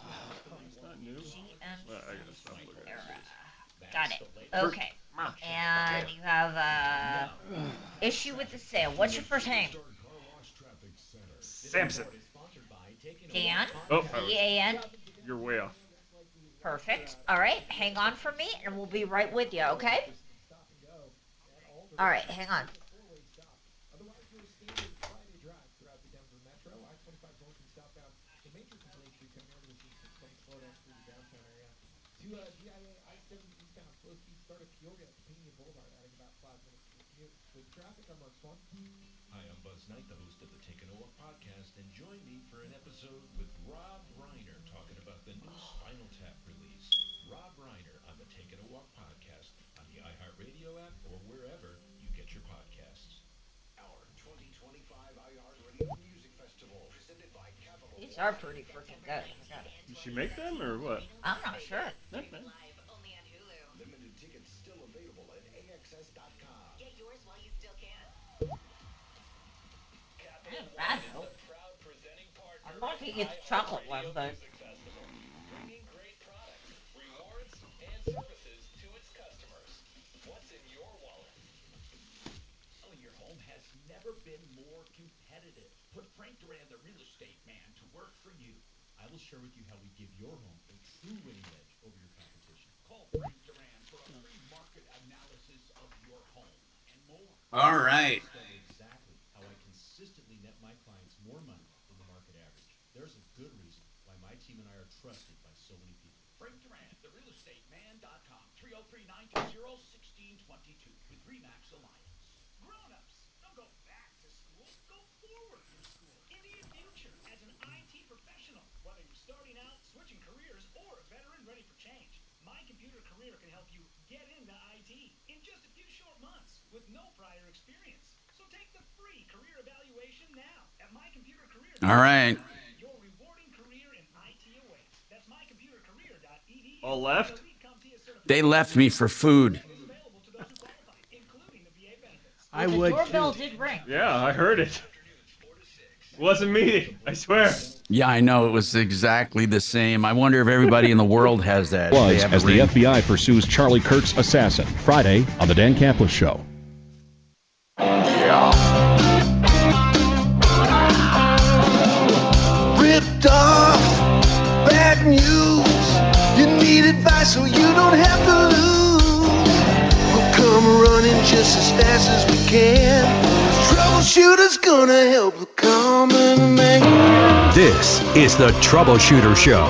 It's not new. Well, I gotta stop looking at this. Got it. Okay. And you have issue with the sale. What's your first name? Samson. Dan? Oh, D-A-N? You're way off. Perfect. All right, hang on for me, and we'll be right with you, okay? All right, hang on. DIA I-70 eastbound, slow speed start at Peoria to Pena Boulevard, adding about 5 minutes to the commute. With traffic, I'm Mark Swan. Hi, I'm Buzz Knight, the host of the Taking a Walk podcast, and join me for an episode with Rob Reiner talking about the new Spinal Tap release. Rob Reiner on the Taking a Walk podcast on the iHeartRadio app or wherever you get your podcasts. Our 2025 iHeartRadio Music Festival presented by Capital. These are pretty freaking good. Did she make them or what? I'm not sure. Limited tickets still available at AXS.com. Get yours while you still can. Bad though. I'm not gonna get the chocolate one, but Bringing great products, rewards, and services to its customers. What's in your wallet? Selling your home has never been more competitive. Put Frank Duran, the real estate man, to work for you. I will share with you how we give your home a true winning edge over your competition. Call Frank Duran for a free market analysis of your home and more. All right. Exactly how I consistently net my clients more money than the market average. There's a good reason why my team and I are trusted by so many people. Frank Duran, therealestateman.com, 303-920-1622 with REMAX Alliance. Grown-ups, don't go back to school, go forward in school, into your future as an IT professional. Whether you're starting out, switching careers, or a veteran ready for change, My Computer Career can help you get into IT in just a few short months with no prior experience. So take the free career evaluation now at mycomputercareer.com. All right. Your rewarding career in IT awaits. That's mycomputercareer.edu. All left? They left me for food. I the would doorbell too. did ring. Yeah, I heard it. Wasn't me, I swear. Yeah, I know. It was exactly the same. I wonder if everybody in the world has that. They have As a the ring. FBI pursues Charlie Kirk's assassin. Friday on The Dan Campos Show. Ripped off, bad news. You need advice so you don't have to lose. We'll come running just as fast as we can. Troubleshooter's gonna help the common man. This is the Troubleshooter Show.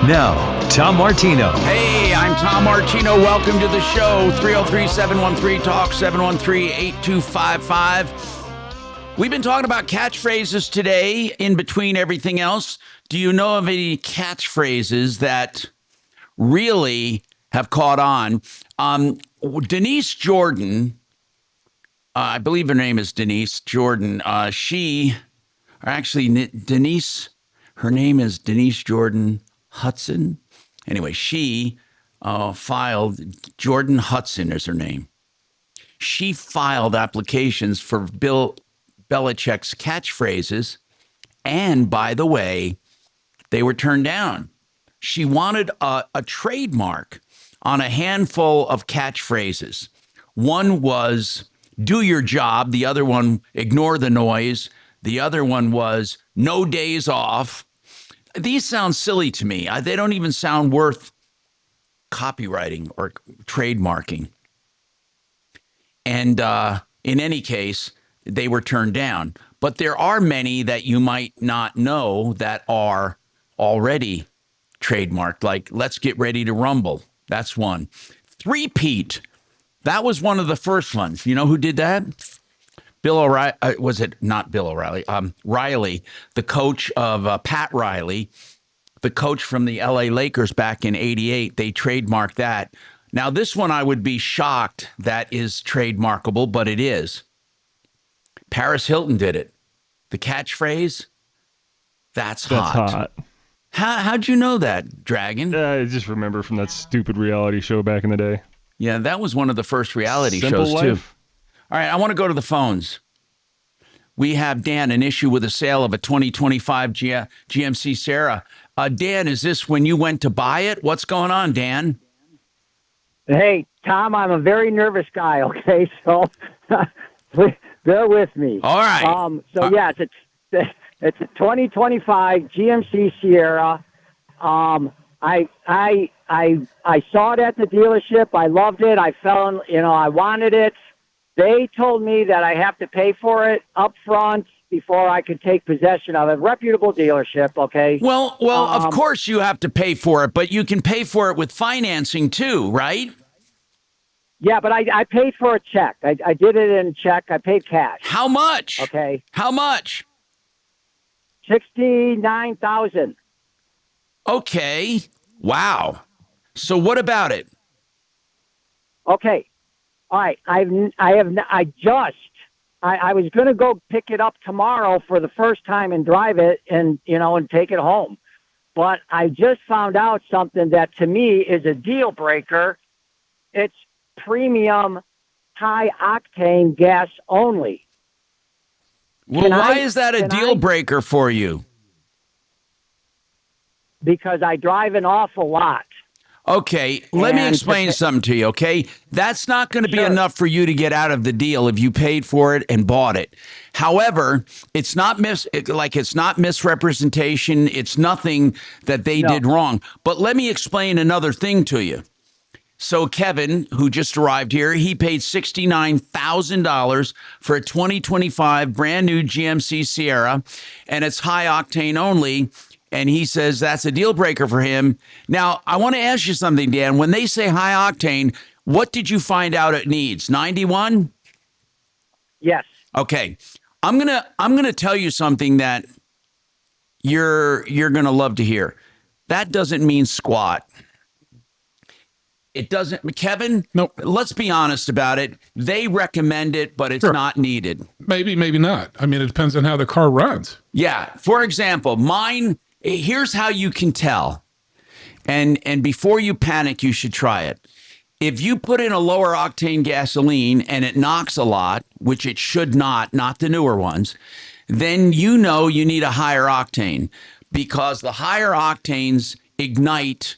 Now, Tom Martino. Hey, I'm Tom Martino. Welcome to the show. 303-713-TALK, 713-8255. We've been talking about catchphrases today in between everything else. Do you know of any catchphrases that really have caught on? Denise Jordan, I believe her name is Denise Jordan. Her name is Denise Jordan Hudson. Anyway, she filed, Jordan Hudson is her name. She filed applications for Bill Belichick's catchphrases. And by the way, they were turned down. She wanted a trademark on a handful of catchphrases. One was, do your job. The other one, ignore the noise. The other one was, no days off. These sound silly to me. They don't even sound worth copywriting or trademarking. And in any case, they were turned down. But there are many that you might not know that are already trademarked, like let's get ready to rumble. That's one. Three-peat. That was one of the first ones. You know who did that? Bill O'Reilly. Was it not Bill O'Reilly? Riley, the coach of Pat Riley, the coach from the LA Lakers back in '88. They trademarked that. Now, this one I would be shocked that is trademarkable, but it is. Paris Hilton did it. The catchphrase, that's hot. How'd you know that, Dragon? I just remember from that stupid reality show back in the day. Yeah, that was one of the first reality Simple shows, life. too. All right, I want to go to the phones. We have Dan, an issue with a sale of a 2025 GMC Sierra. Dan, is this when you went to buy it? What's going on, Dan? Hey, Tom, I'm a very nervous guy, okay? So bear with me. All right. Yeah, it's a 2025 GMC Sierra. I saw it at the dealership. I loved it. I wanted it. They told me that I have to pay for it up front before I could take possession of it. Reputable dealership, okay? Well, of course you have to pay for it, but you can pay for it with financing too, right? Yeah, but I paid for a check. I did it in check. I paid cash. How much? Okay. How much? $69,000. Okay. Wow. So what about it? Okay. All right. I was going to go pick it up tomorrow for the first time and drive it and take it home. But I just found out something that to me is a deal breaker. It's premium high octane gas only. Well, why is that a deal breaker for you? Because I drive an awful lot. Okay, let me explain something to you, okay? That's not going to be enough for you to get out of the deal if you paid for it and bought it. However, it's not misrepresentation. It's nothing that they did wrong. But let me explain another thing to you. So Kevin, who just arrived here, he paid $69,000 for a 2025 brand new GMC Sierra, and it's high octane only. And he says that's a deal breaker for him. Now, I want to ask you something, Dan. When they say high octane, what did you find out it needs? 91? Yes. Okay. I'm gonna tell you something that you're gonna love to hear. That doesn't mean squat. It doesn't, Kevin. Nope. Let's be honest about it. They recommend it, but it's not needed. Maybe not. I mean, it depends on how the car runs. Yeah. For example, mine. Here's how you can tell. And before you panic, you should try it. If you put in a lower octane gasoline and it knocks a lot, which it should not the newer ones, then you know you need a higher octane, because the higher octanes ignite.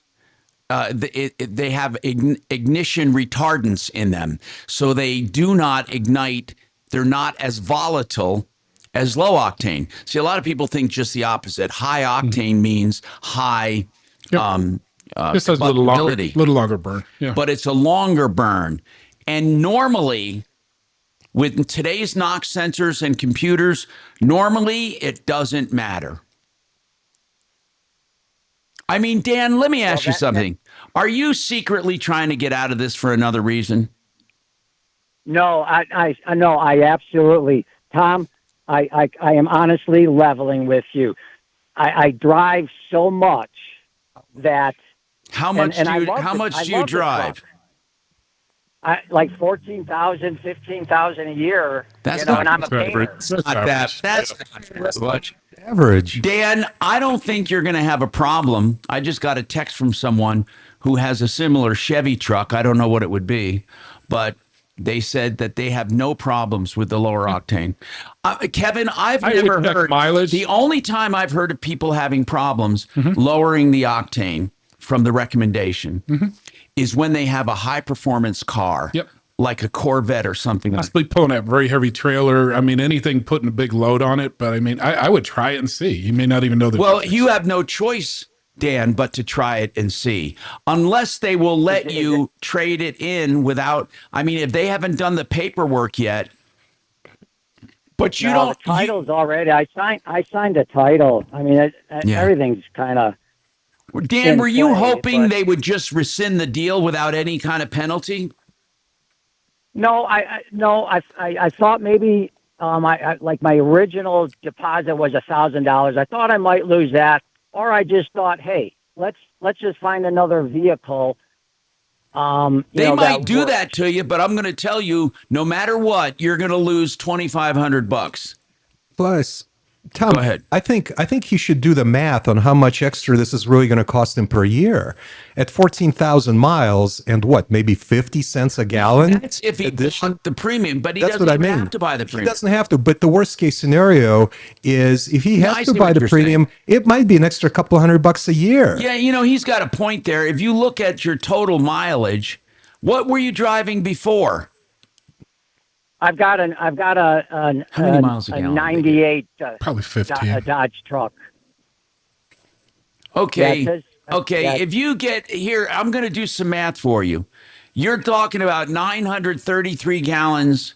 They have ignition retardants in them, so they do not ignite. They're not as volatile as low octane. See, a lot of people think just the opposite. High octane means high. This has a little longer burn. Yeah. But it's a longer burn. And normally, with today's NOx sensors and computers, normally it doesn't matter. I mean, Dan, let me ask you something. Are you secretly trying to get out of this for another reason? No, I absolutely, Tom, I am honestly leveling with you. I drive so much that. How much do you drive? Like 14,000, 15,000 a year. That's and I'm a painter. That's not much. Average. Dan, I don't think you're going to have a problem. I just got a text from someone who has a similar Chevy truck. I don't know what it would be, but they said that they have no problems with the lower octane. Kevin, I've never heard mileage. The only time I've heard of people having problems lowering the octane from the recommendation is when they have a high performance car. Like a Corvette or something. Possibly pulling a very heavy trailer. I mean, anything putting a big load on it. But I mean, I would try it and see. You may not even know the difference. You have no choice, Dan, but to try it and see. Unless they will let you trade it in without, I mean, if they haven't done the paperwork yet. But you don't. The title's already. I signed a title. I mean, everything's kind of. Dan, were you hoping they would just rescind the deal without any kind of penalty? No, I thought maybe like my original deposit was $1,000. I thought I might lose that, or I just thought, hey, let's just find another vehicle. They might do that to you, but I'm going to tell you, no matter what, you're going to lose $2,500. Plus, Tom, go ahead. I think he should do the math on how much extra this is really going to cost him per year. At 14,000 miles and maybe 50 cents a gallon? That's if he bought the premium, but he That's doesn't what I even mean. have to buy the premium. He doesn't have to, but the worst case scenario is if he has to buy the premium, it might be an extra couple $100 a year. Yeah, he's got a point there. If you look at your total mileage, what were you driving before? I've got a how many miles a gallon? 98 probably 15 a Dodge truck. Okay. If you get here, I'm going to do some math for you. You're talking about 933 gallons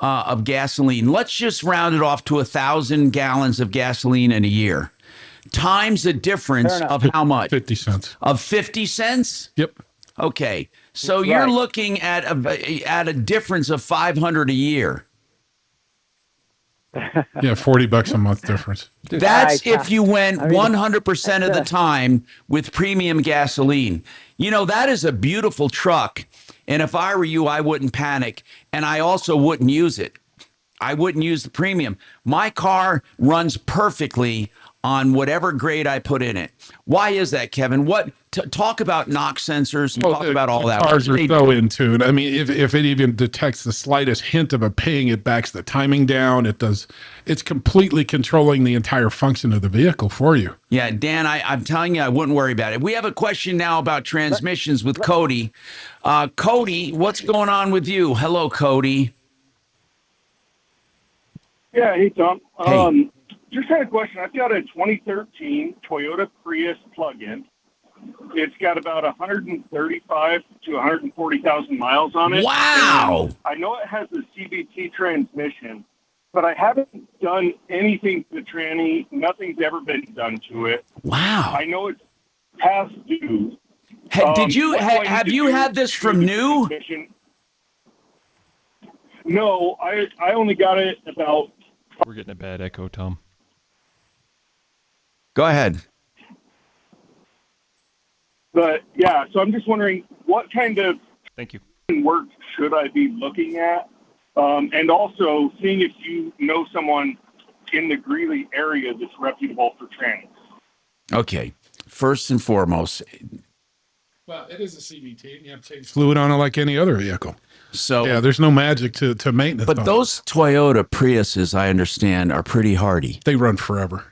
of gasoline. Let's just round it off to 1,000 gallons of gasoline in a year. Times the difference of how much? 50 cents. Of 50 cents? Yep. Okay. So you're looking at a difference of $500 a year. Yeah, $40 a month difference. That's if you went 100% of the time with premium gasoline. That is a beautiful truck. And if I were you, I wouldn't panic. And I also wouldn't use it. I wouldn't use the premium. My car runs perfectly on whatever grade I put in it. Why is that, Kevin? Talk about NOx sensors and talk about all that. Cars are so in tune. I mean, if it even detects the slightest hint of a ping, it backs the timing down. It's completely controlling the entire function of the vehicle for you. Yeah, Dan, I'm telling you, I wouldn't worry about it. We have a question now about transmissions with Cody. Cody, what's going on with you? Hello, Cody. Yeah, hey, Tom. Hey. Just had a question. I've got a 2013 Toyota Prius plug-in. It's got about 135 to 140,000 miles on it. Wow! And I know it has the CVT transmission, but I haven't done anything to the tranny. Nothing's ever been done to it. Wow! I know it's past due. Did you have you had this from new? No, I only got it about. We're getting a bad echo, Tom. Go ahead. But yeah, so I'm just wondering what kind of work should I be looking at? And also seeing if you know someone in the Greeley area that's reputable for trannies. Okay. First and foremost, Well, it is a CVT, and you have to change fluid on it like any other vehicle. So yeah, there's no magic to maintenance. But on those Toyota Priuses, I understand, are pretty hardy. They run forever.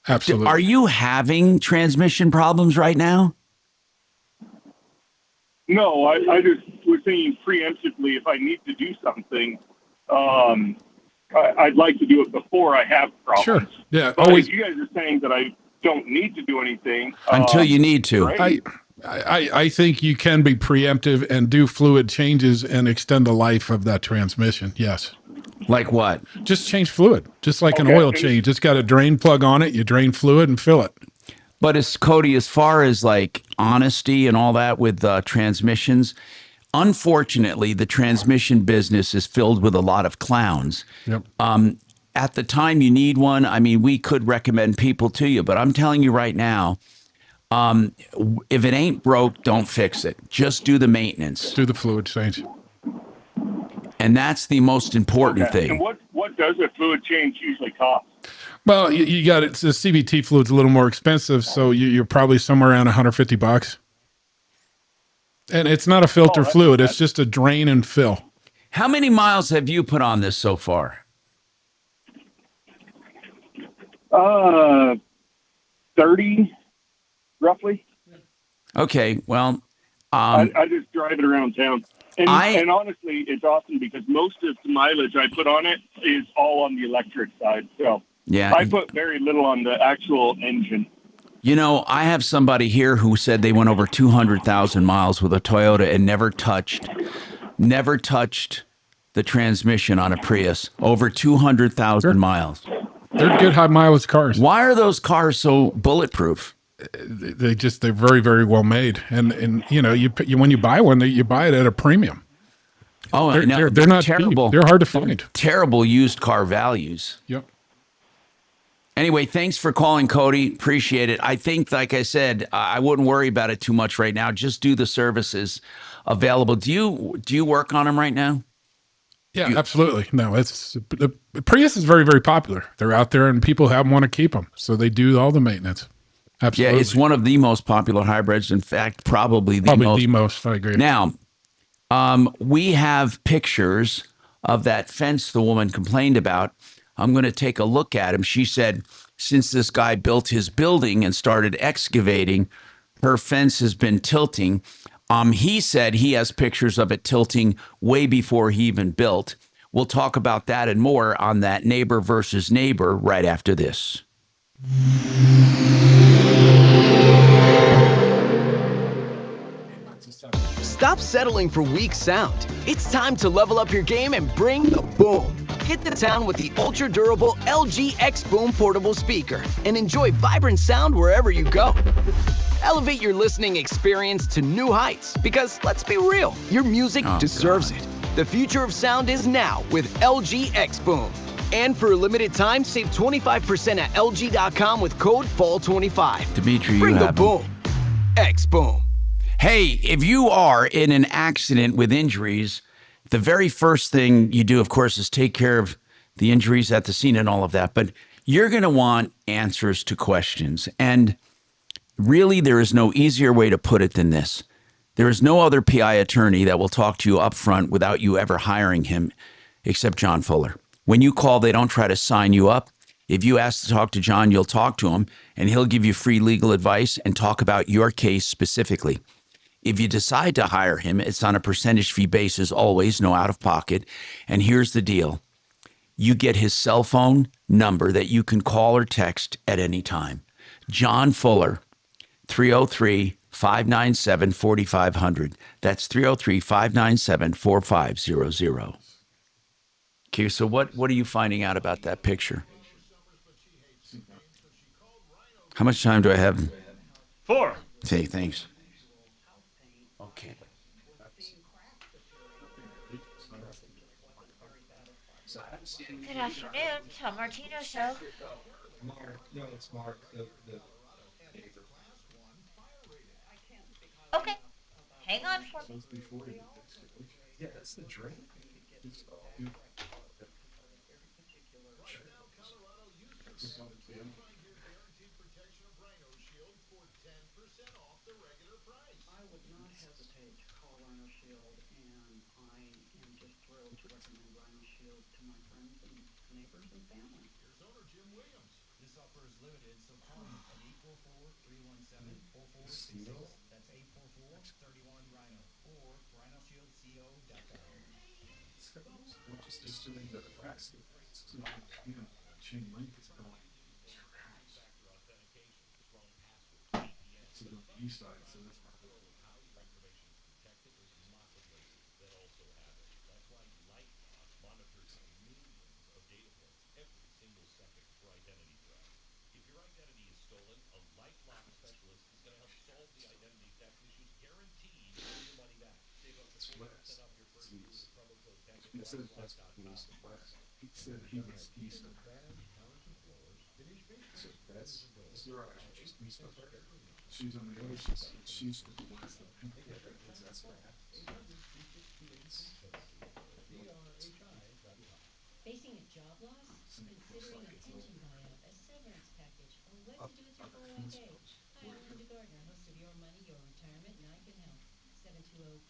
Absolutely. Are you having transmission problems right now? No, I just was saying preemptively, if I need to do something, I'd like to do it before I have problems. Sure. Yeah. But Always. if you guys are saying that I don't need to do anything Until you need to. great. I think you can be preemptive and do fluid changes and extend the life of that transmission. Yes. Like what? Just change fluid, just like an Okay. oil change. It's got a drain plug on it. You drain fluid and fill it. But as Cody, as far as like honesty and all that with transmissions, unfortunately, the transmission business is filled with a lot of clowns. Yep. At the time you need one, I mean, we could recommend people to you, but I'm telling you right now, if it ain't broke, don't fix it. Just do the maintenance. Do the fluid change. And that's the most important thing. And what does a fluid change usually cost? Well, you got it. The CVT fluid's a little more expensive, so you're probably somewhere around $150. And it's not a filter fluid; it's just a drain and fill. How many miles have you put on this so far? 30, roughly. Okay, well, I just drive it around town. And honestly, it's awesome because most of the mileage I put on it is all on the electric side. So yeah, I put very little on the actual engine. You know, I have somebody here who said they went over 200,000 miles with a Toyota and never touched the transmission on a Prius. Over 200,000 miles. They're good high mileage cars. Why are those cars so bulletproof? They're very, very well made. And you know, you when you buy one, you buy it at a premium. Oh, they're not terrible. Cheap. They're hard to find. Terrible used car values. Yep. Anyway, thanks for calling, Cody. Appreciate it. I think, like I said, I wouldn't worry about it too much right now. Just do the services available. Do you work on them right now? Yeah, absolutely. No, the Prius is very, very popular. They're out there, and people want to keep them, so they do all the maintenance. Absolutely. Yeah, it's one of the most popular hybrids. In fact, probably the most. I agree. Now, we have pictures of that fence the woman complained about. I'm going to take a look at him. She said, since this guy built his building and started excavating, her fence has been tilting. He said he has pictures of it tilting way before he even built. We'll talk about that and more on that neighbor versus neighbor right after this. Stop settling for weak sound. It's time to level up your game and bring the boom. Hit the town with the ultra-durable LG X Boom portable speaker and enjoy vibrant sound wherever you go. Elevate your listening experience to new heights because, let's be real, your music deserves it. The future of sound is now with LG X Boom. And for a limited time, save 25% at LG.com with code FALL25. Dimitri, you bring the have boom. X Boom. Hey, if you are in an accident with injuries, the very first thing you do, of course, is take care of the injuries at the scene and all of that. But you're going to want answers to questions. And really, there is no easier way to put it than this. There is no other PI attorney that will talk to you up front without you ever hiring him except John Fuller. When you call, they don't try to sign you up. If you ask to talk to John, you'll talk to him, and he'll give you free legal advice and talk about your case specifically. If you decide to hire him, it's on a percentage fee basis, always, no out of pocket. And here's the deal. You get his cell phone number that you can call or text at any time. John Fuller, 303-597-4500. That's 303-597-4500. Okay, so what are you finding out about that picture? How much time do I have? 4. Okay, thanks. Okay. Good afternoon, Tom Martino Show. No, it's Mark. Okay, hang on for me. Yeah, that's the drain. I would not hesitate to call Rhino Shield, and I am just thrilled to recommend Rhino Shield to my friends and neighbors and family. Here's owner Jim Williams. This offer is limited, so call me at 844-317-4466. That's 844-31-RHINO or rhinoshieldco.com. Just doing the class. Chain link is going to your house. To the east side, so that's part of it. How your information is protected, there's lots of places that also have it. That's why LifeLock monitors millions of data points every single second for identity threats. If your identity is stolen, a LifeLock specialist is going to help solve the identity theft issues, guaranteed to get your money back. Save up to 40% off your first year with promo code TECH at LifeLock.com. He said he was east of her. So that's just east of her. She's on the other side. She's to the west of him. That's right. Facing a job loss? Considering a pension buyout, a severance package, or what to do with your 401k? Hi, I'm Linda Gardner, host of Your Money, Your Retirement, and I can help.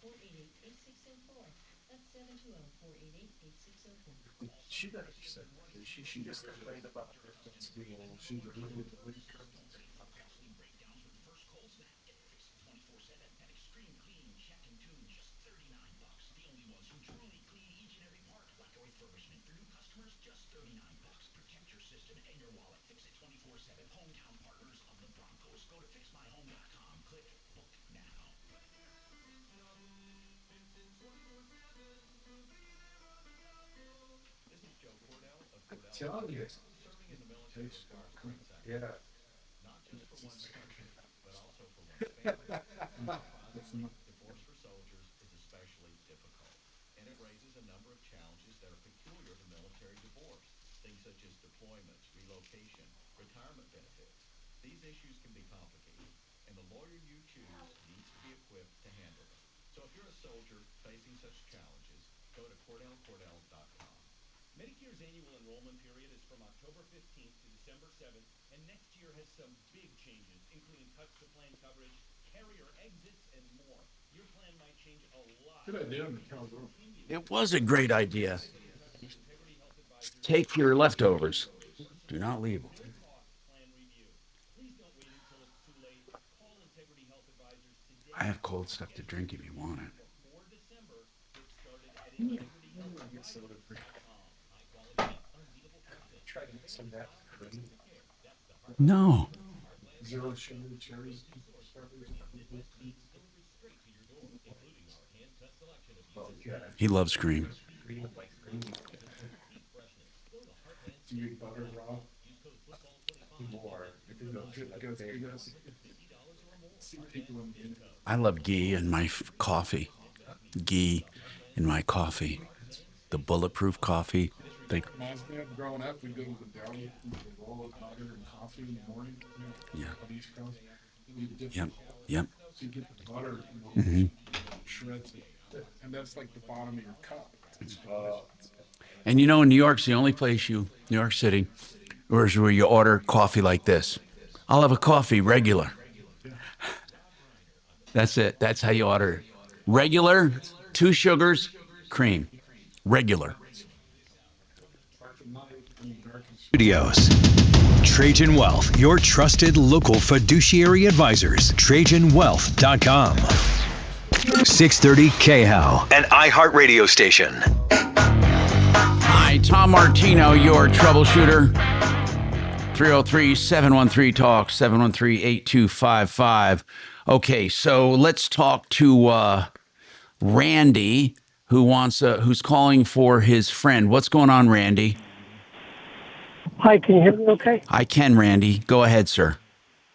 720-488-8604. That's 720-488-8604. She never said that. She just complained about her friends being she was really Breakdowns with first cold snap. Get fixed 24/7. That extreme clean, check and tune, just $39. The only ones who truly clean each and every part, like a refurbishment for new customers, just $39. Protect your system and your wallet. Fix it 24/7. Hometown partners of the Broncos. Go to fixmyhome.com. Click book now. This is Joe Cordell of Cordell. telling you. Serving in the military requires great sacrifice. Yeah. Not just for one's country, but also for one's family. Divorce for soldiers is especially difficult, and it raises a number of challenges that are peculiar to military divorce. Things such as deployments, relocation, retirement benefits. These issues can be complicated, and the lawyer you choose needs to be equipped to handle them. So if you're a soldier facing such challenges, go to CordellCordell.com. Medicare's annual enrollment period is from October 15th to December 7th, and next year has some big changes, including cuts to plan coverage, carrier exits, and more. Your plan might change a lot. Good idea on the calendar. It was a great idea. Take your leftovers. Do not leave them. I have cold stuff to drink if you want it. Try to get some of that. No. Zero sugar cherries. He loves cream. Do you eat butter raw? More. I love ghee in my coffee. Ghee in my coffee. The bulletproof coffee. Reminds me of growing up, we'd go to the deli, we'd roll of butter and coffee in the morning. Yeah. On the East Coast. We'd dip Yep. it. Yep. So you get the butter, shreds it, and that's like the bottom of your cup. It's And you know, New York's the only place New York City, where you order coffee like this. I'll have a coffee regular. That's it. That's how you order it. Regular, 2 sugars, cream. Regular. Studios. Trajan Wealth, your trusted local fiduciary advisors. TrajanWealth.com. 630 KHOW, an iHeart radio station. Hi, Tom Martino, your troubleshooter. 303-713-TALK, 713-8255. Okay, so let's talk to Randy, who's calling for his friend. What's going on, Randy? Hi, can you hear me okay? I can, Randy. Go ahead, sir.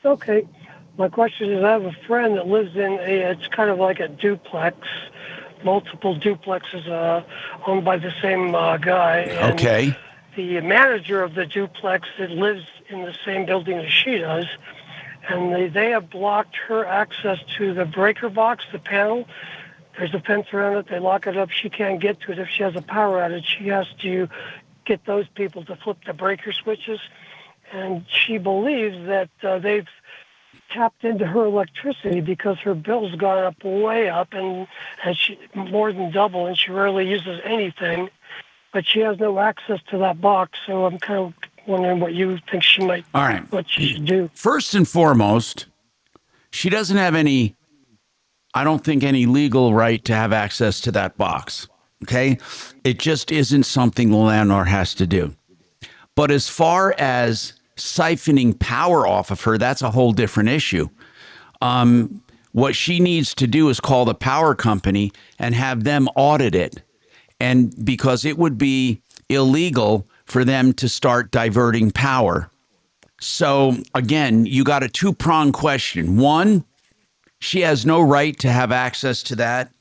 Okay. My question is, I have a friend that lives in it's kind of like a duplex, multiple duplexes owned by the same guy. And Okay. the manager of the duplex that lives in the same building as she does, and they have blocked her access to the breaker box, the panel. There's a fence around it. They lock it up. She can't get to it. If she has a power outage, she has to get those people to flip the breaker switches. And she believes that they've tapped into her electricity because her bill's gone up way up and she more than double, and she rarely uses anything. But she has no access to that box, so I'm kind of wondering what you think she might. All right. What she should do. First and foremost, she doesn't have any, I don't think, any legal right to have access to that box. Okay? It just isn't something the landlord has to do. But as far as siphoning power off of her, that's a whole different issue. What she needs to do is call the power company and have them audit it. And because it would be illegal for them to start diverting power. So again, you got a two-pronged question. One, she has no right to have access to that.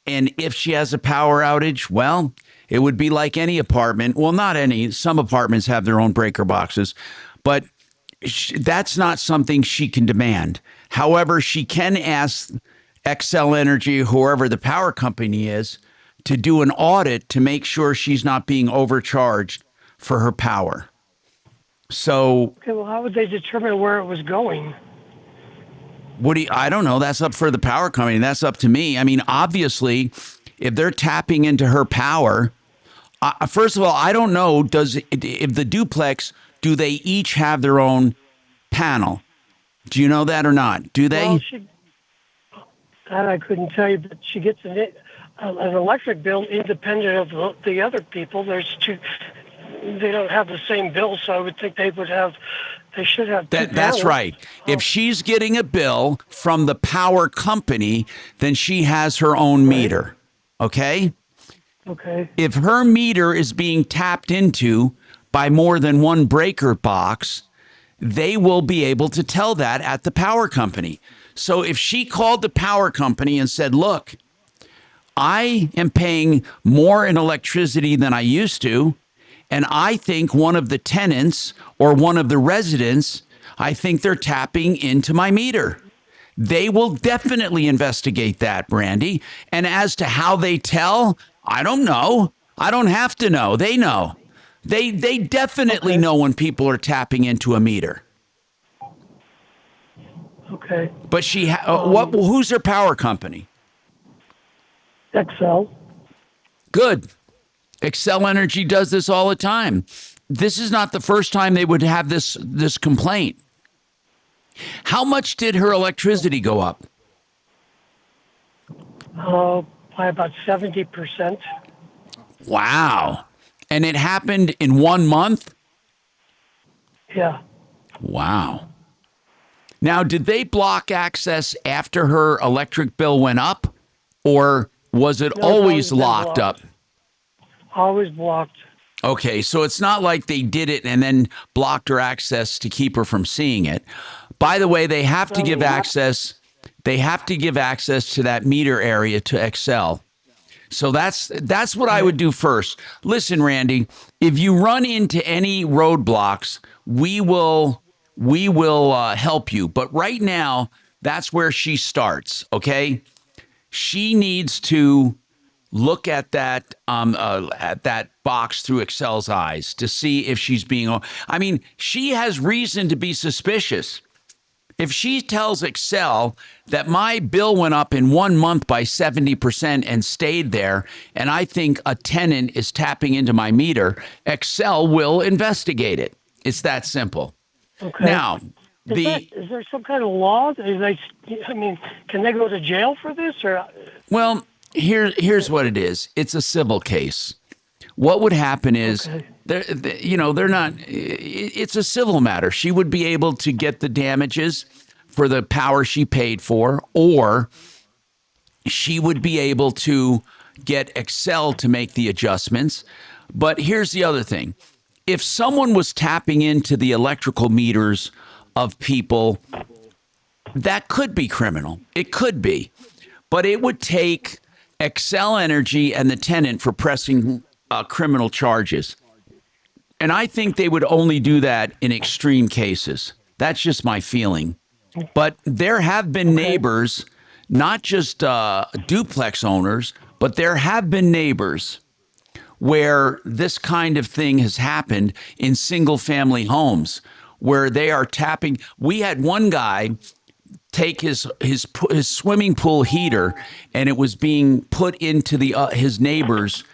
And if she has a power outage, well, it would be like any apartment. Well, not any. Some apartments have their own breaker boxes, but that's not something she can demand. However, she can ask Xcel Energy, whoever the power company is, to do an audit to make sure she's not being overcharged for her power. So, okay, well, how would they determine where it was going? I don't know. That's up for the power company. That's up to me. I mean, obviously, if they're tapping into her power, first of all, I don't know, if the duplex, do they each have their own panel? Do you know that or not? Do they? Well, that I couldn't tell you, but she gets an electric bill independent of the other people. There's two. They don't have the same bill, so I would think they should have two That's panels. right. If she's getting a bill from the power company, then she has her own meter. Okay? Okay. If her meter is being tapped into by more than one breaker box, they will be able to tell that at the power company. So if she called the power company and said, look, I am paying more in electricity than I used to, and I think one of the tenants or one of the residents, I think they're tapping into my meter. They will definitely investigate that, Brandy. And as to how they tell, I don't know. I don't have to know. They know. They definitely know when people are tapping into a meter. Okay. But who's her power company? Xcel. Good. Xcel Energy does this all the time. This is not the first time they would have this complaint. How much did her electricity go up? By about 70%. Wow. And it happened in 1 month? Yeah. Wow. Now, did they block access after her electric bill went up? Or was it always locked up? Always blocked. Okay, so it's not like they did it and then blocked her access to keep her from seeing it. By the way, they have to give access. They have to give access to that meter area to Xcel. So that's what I would do first. Listen, Randy, if you run into any roadblocks, we will help you. But right now, that's where she starts. Okay, she needs to look at that box through Xcel's eyes to see if she's being. I mean, she has reason to be suspicious. If she tells Xcel that my bill went up in 1 month by 70% and stayed there, and I think a tenant is tapping into my meter, Xcel will investigate it. It's that simple. Okay. Now, is there some kind of law? Can they go to jail for this? Or well, here's what it is. It's a civil case. What would happen is, they're not. It's a civil matter. She would be able to get the damages for the power she paid for, or she would be able to get Xcel to make the adjustments. But here's the other thing. If someone was tapping into the electrical meters of people, that could be criminal. It could be. But it would take Xcel Energy and the tenant for pressing criminal charges. And I think they would only do that in extreme cases. That's just my feeling. But there have been neighbors, not just duplex owners, but there have been neighbors where this kind of thing has happened in single family homes where they are tapping. We had one guy take his swimming pool heater, and it was being put into his neighbor's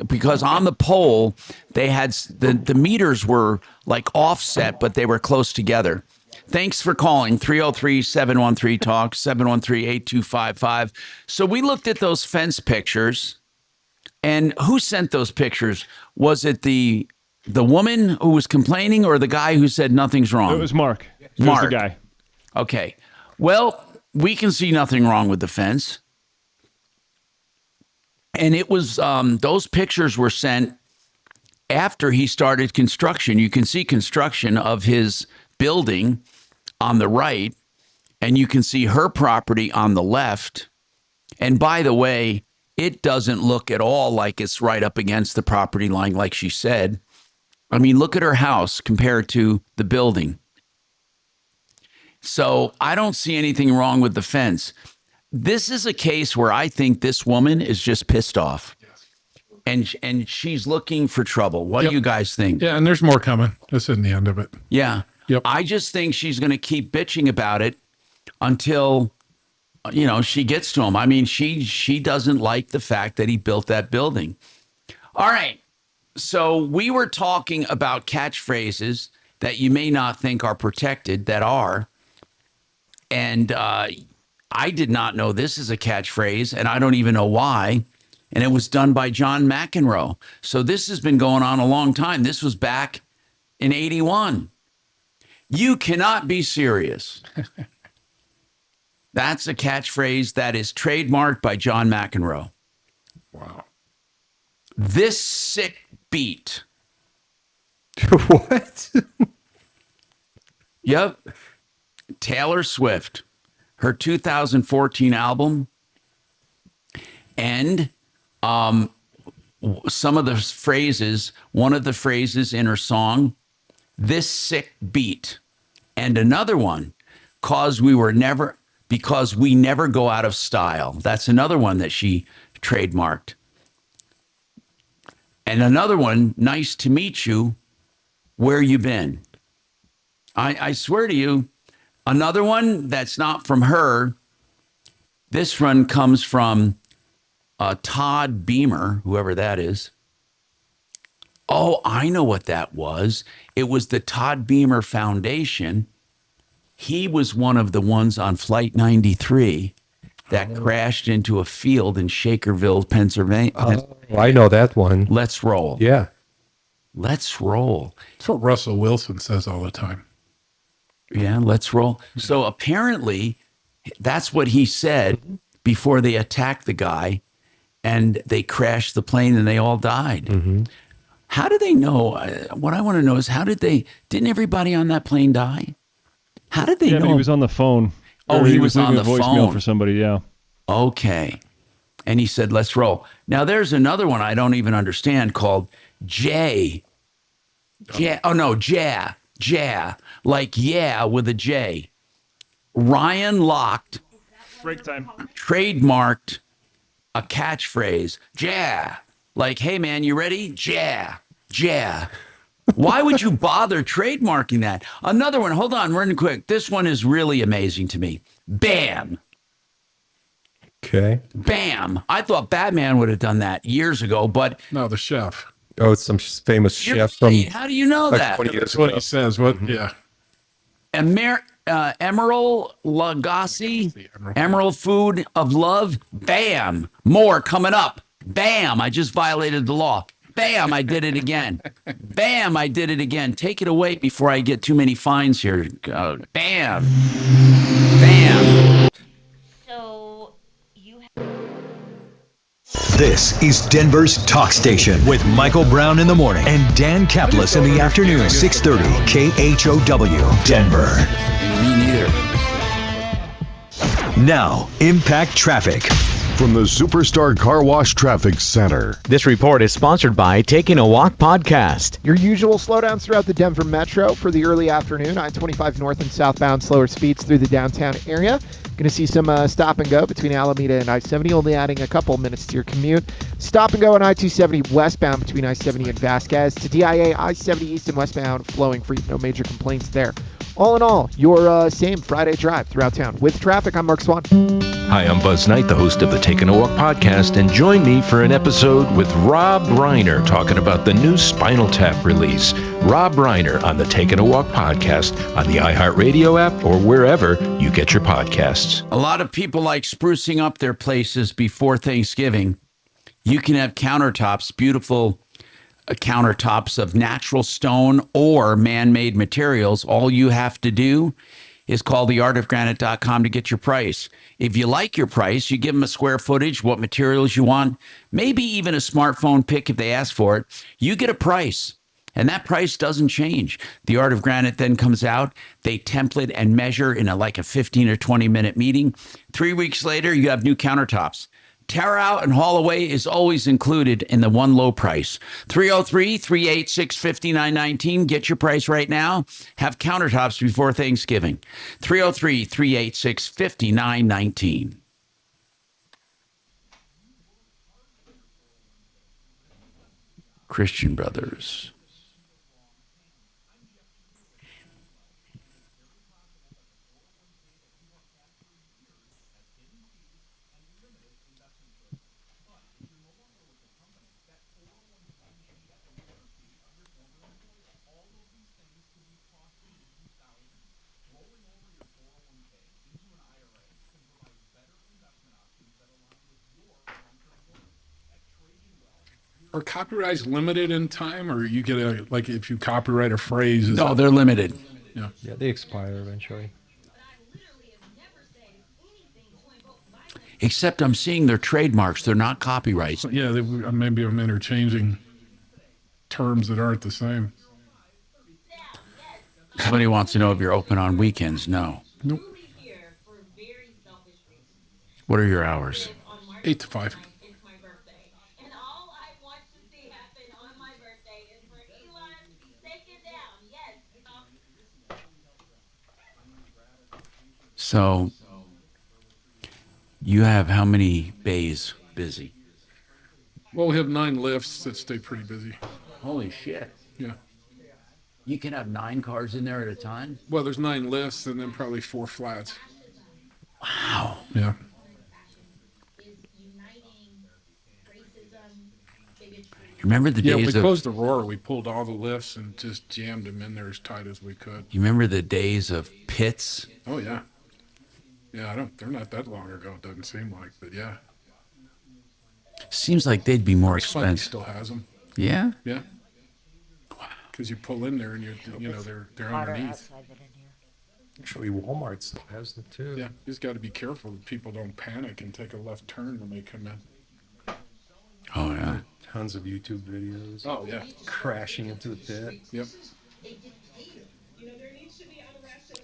because on the pole they had the meters were like offset, but they were close together. Thanks for calling 303-713-TALK 713-8255. So we looked at those fence pictures, and who sent those pictures? Was it the woman who was complaining or the guy who said nothing's wrong? It was Mark. Mark. It was the guy. Okay. Well, we can see nothing wrong with the fence. And it was, those pictures were sent after he started construction. You can see construction of his building on the right, and you can see her property on the left. And by the way, it doesn't look at all like it's right up against the property line, like she said. I mean, look at her house compared to the building. So I don't see anything wrong with the fence. This is a case where I think this woman is just pissed off. Yes. And she's looking for trouble. What do you guys think? Yeah, and there's more coming. This isn't the end of it. Yeah. Yep. I just think she's going to keep bitching about it until, she gets to him. I mean, she doesn't like the fact that he built that building. All right. So we were talking about catchphrases that you may not think are protected that are. And I did not know this is a catchphrase, and I don't even know why. And it was done by John McEnroe. So this has been going on a long time. This was back in 81. You cannot be serious. That's a catchphrase that is trademarked by John McEnroe. Wow. This sick beat. What? Yep. Taylor Swift. Her 2014 album, and some of the phrases, one of the phrases in her song, this sick beat, and another one, because we never go out of style. That's another one that she trademarked. And another one, nice to meet you, where you been? I swear to you, another one that's not from her. This one comes from Todd Beamer, whoever that is. Oh, I know what that was. It was the Todd Beamer Foundation. He was one of the ones on Flight 93 that crashed into a field in Shakerville, Pennsylvania. Oh, I know that one. Let's roll. Yeah. Let's roll. That's what Russell Wilson says all the time. Yeah, let's roll. So apparently that's what he said before they attacked the guy and they crashed the plane and they all died. Mm-hmm. How do they know? What I want to know is didn't everybody on that plane die? How did they know? But he was on the phone. Oh, he was on the voicemail phone for somebody, yeah. Okay. And he said, let's roll. Now there's another one I don't even understand called J. Oh no, Ja. Ja, like yeah with a J. Ryan Lochte break time trademarked a catchphrase. Ja, like hey man, you ready? Ja, ja. Why would you bother trademarking that? Another one. Hold on, running quick. This one is really amazing to me. Bam. Okay. Bam. I thought Batman would have done that years ago, but no, the chef. Oh, it's some famous chef from. How do you know that? That's what he says. What? Mm-hmm. Yeah. Emerald Lagasse, Emerald Food of Love. Bam. More coming up. Bam. I just violated the law. Bam. I did it again. Bam. I did it again. Take it away before I get too many fines here. Bam. Bam. So you This is Denver's Talk Station with Michael Brown in the morning and Dan Kaplis in the afternoon, 6:30 KHOW, Denver. Me neither. Now, Impact Traffic. From the Superstar Car Wash Traffic Center. This report is sponsored by Taking a Walk Podcast. Your usual slowdowns throughout the Denver Metro for the early afternoon. I-25 north and southbound slower speeds through the downtown area. Going to see some stop and go between Alameda and I-70, only adding a couple minutes to your commute. Stop and go on I-270 westbound between I-70 and Vasquez. To DIA, I-70 east and westbound flowing free. No major complaints there. All in all, your same Friday drive throughout town. With traffic, I'm Mark Swan. Hi, I'm Buzz Knight, the host of the Taking a Walk podcast, and join me for an episode with Rob Reiner talking about the new Spinal Tap release. Rob Reiner on the Taking a Walk podcast on the iHeartRadio app or wherever you get your podcasts. A lot of people like sprucing up their places before Thanksgiving. You can have countertops, beautiful countertops of natural stone or man-made materials. All you have to do is call theartofgranite.com to get your price. If you like your price, you give them a square footage, what materials you want, maybe even a smartphone pic if they ask for it. You get a price, and that price doesn't change. The Art of Granite then comes out. They template and measure in like a 15 or 20-minute meeting. 3 weeks later, you have new countertops. Tear out and haul away is always included in the one low price. 303-386-5919. Get your price right now. Have countertops before Thanksgiving. 303-386-5919. Christian Brothers. Are copyrights limited in time, or you get a, like, if you copyright a phrase? No, they're limited. Yeah. Yeah, they expire eventually. Except I'm seeing they're trademarks. They're not copyrights. Yeah, maybe I'm interchanging terms that aren't the same. Somebody wants to know if you're open on weekends. No. Nope. What are your hours? 8 to 5. So you have how many bays busy? Well, we have 9 lifts that stay pretty busy. Holy shit. Yeah. You can have 9 cars in there at a time? Well, there's 9 lifts and then probably 4 flats. Wow. Yeah. Remember the days Yeah, we of... closed the roar. We pulled all the lifts and just jammed them in there as tight as we could. You remember the days of pits? Oh, yeah. Yeah, they're not that long ago, it doesn't seem like, but yeah. Seems like they'd be more Price Fund expensive. still has them. Yeah? Yeah. Because you pull in there and they're underneath. Actually, Walmart still has them too. Yeah, you just got to be careful that people don't panic and take a left turn when they come in. Oh, yeah. Tons of YouTube videos. Oh, yeah. Crashing into the pit. Yep.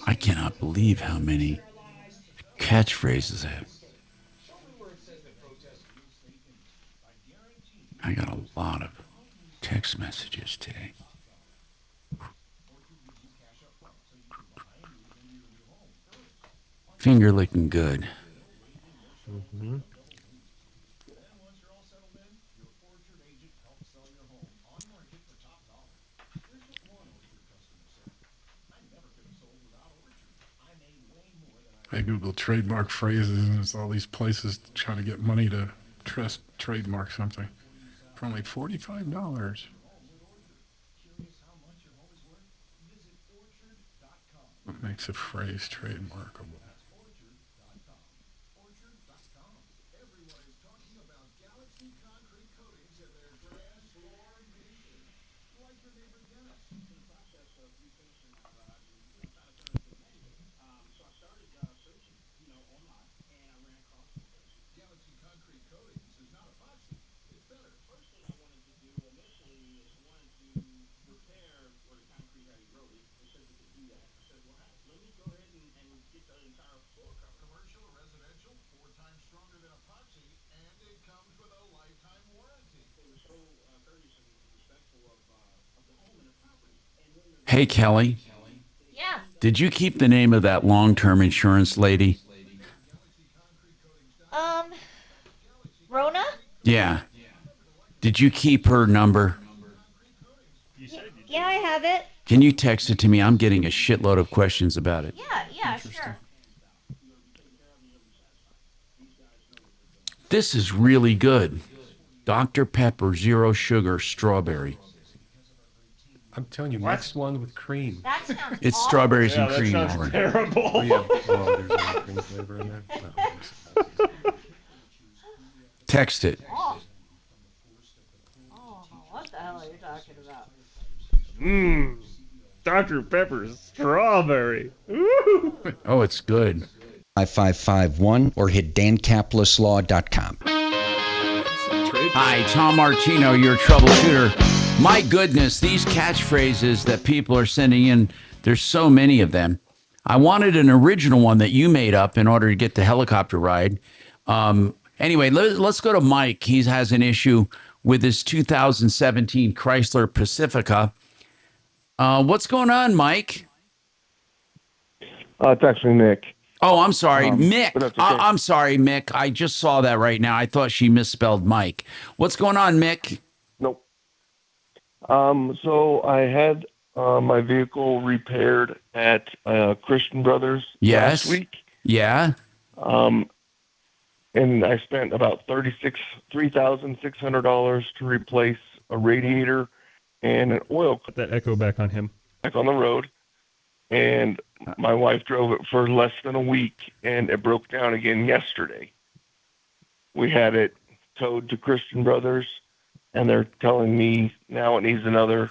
I cannot believe how many catchphrases I have. I got a lot of text messages today. Finger licking good. Mm-hmm. I Google trademark phrases and it's all these places trying to get money to trademark something for only $45. What makes a phrase trademarkable? Hey, Kelly. Yeah. Did you keep the name of that long-term insurance lady? Rona? Yeah. Did you keep her number? Yeah, I have it. Can you text it to me? I'm getting a shitload of questions about it. Yeah, sure. This is really good. Dr. Pepper, zero sugar, strawberry. I'm telling you, next one with cream. That sounds It's awful. strawberries and that cream sounds already. terrible. Oh, yeah. Oh, there's no cream flavor in there. No. Text it. Oh, what the hell are you talking about? Dr. Pepper's strawberry. Ooh. Oh, it's good. 5551 or hit dancaplislaw.com. Hi, Tom Martino, your troubleshooter. My goodness, these catchphrases that people are sending in, there's so many of them. I wanted an original one that you made up in order to get the helicopter ride. Anyway, let's go to Mike. He has an issue with his 2017 Chrysler Pacifica. What's going on, Mike? It's actually Nick. Oh, I'm sorry, Mick. but that's okay. I'm sorry, Mick. I just saw that right now. I thought she misspelled Mike. What's going on, Mick? Nope. So I had my vehicle repaired at Christian Brothers last week. Yeah. And I spent about $3,600 to replace a radiator and an oil. Put that echo back on him. Back on the road. And my wife drove it for less than a week, and it broke down again yesterday. We had it towed to Christian Brothers, and they're telling me now it needs another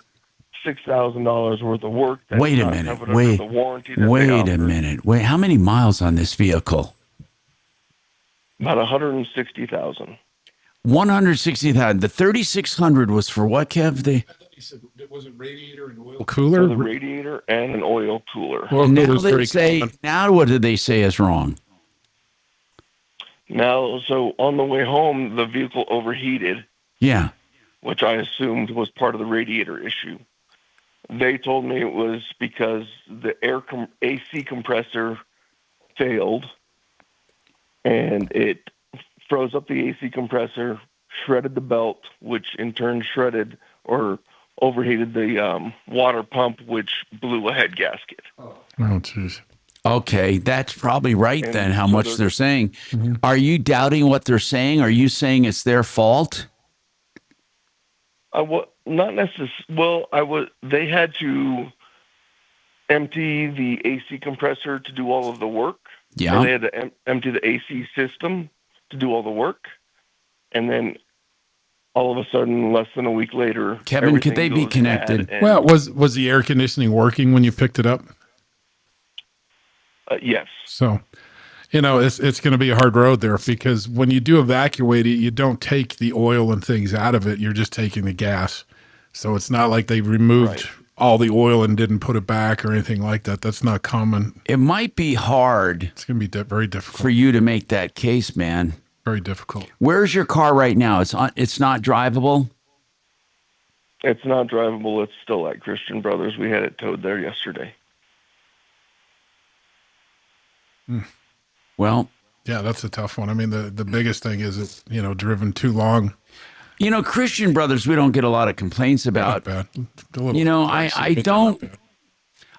$6,000 worth of work. That's Wait a not minute. covered under the warranty that they Wait a offer. minute. Wait, how many miles on this vehicle? About 160,000. 160,000. The 3,600 was for what, Kev? He said it was a radiator and oil For the radiator and an oil cooler. And now what did they say is wrong? Now, so on the way home, the vehicle overheated, Yeah. which I assumed was part of the radiator issue. They told me it was because the AC compressor failed, and it froze up the AC compressor, shredded the belt, which in turn shredded or overheated the water pump, which blew a head gasket. Oh, jeez. Okay, that's probably right And then, how so much they're saying. Are you doubting what they're saying? Are you saying it's their fault? Not necessarily. Well, they had to empty the AC compressor to do all of the work. Yeah. And they had to empty the AC system to do all the work. And then all of a sudden, less than a week later, Kevin, could they everything be goes connected? bad, and- Well, was the air conditioning working when you picked it up? Yes. So, it's going to be a hard road there, because when you do evacuate it, you don't take the oil and things out of it. You're just taking the gas. So it's not like they removed all the oil and didn't put it back or anything like that. That's not common. It might be hard. It's going to be very difficult for you to make that case, man. Very difficult. Where's your car right now? It's not drivable? It's not drivable. It's still at Christian Brothers. We had it towed there yesterday. Well, yeah, that's a tough one. I mean, the biggest thing is it's, driven too long. Christian Brothers, we don't get a lot of complaints about. Not bad.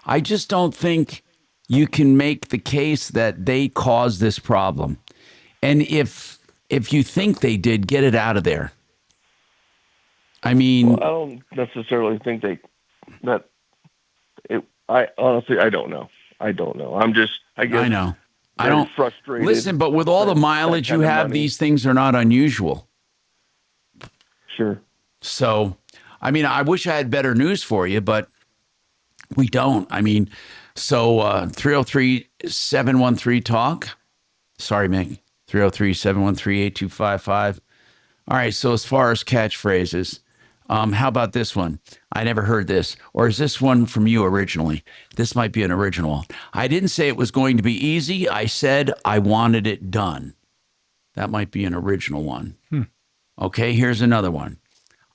I just don't think you can make the case that they caused this problem. And if you think they did, get it out of there. I mean, I don't necessarily think I honestly, I don't know. I guess I know. I very don't frustrated. Listen, but with all the mileage you have, these things are not unusual. Sure. So, I mean, I wish I had better news for you, but we don't. I mean, so 303-713-TALK. Sorry, Mick. 303-713-8255. All right, so as far as catchphrases, how about this one? I never heard this. Or is this one from you originally? This might be an original. I didn't say it was going to be easy. I said I wanted it done. That might be an original one. Okay, here's another one.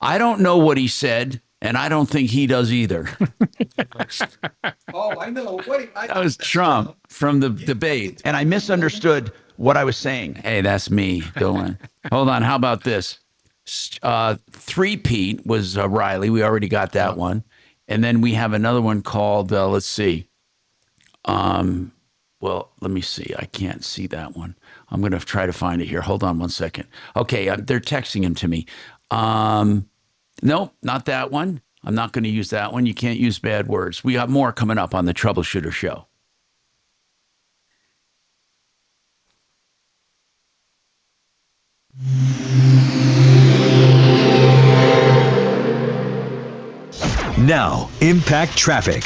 I don't know what he said, and I don't think he does either. Oh, I know. Wait. That was Trump from the debate. And I misunderstood what I was saying. Hey, that's me, Dylan. Hold on. How about this? Three-peat was Riley. We already got that one. And then we have another one called, let's see. Well, let me see. I can't see that one. I'm going to try to find it here. Hold on one second. Okay, they're texting him to me. Nope, not that one. I'm not going to use that one. You can't use bad words. We got more coming up on the Troubleshooter Show. Now, Impact Traffic.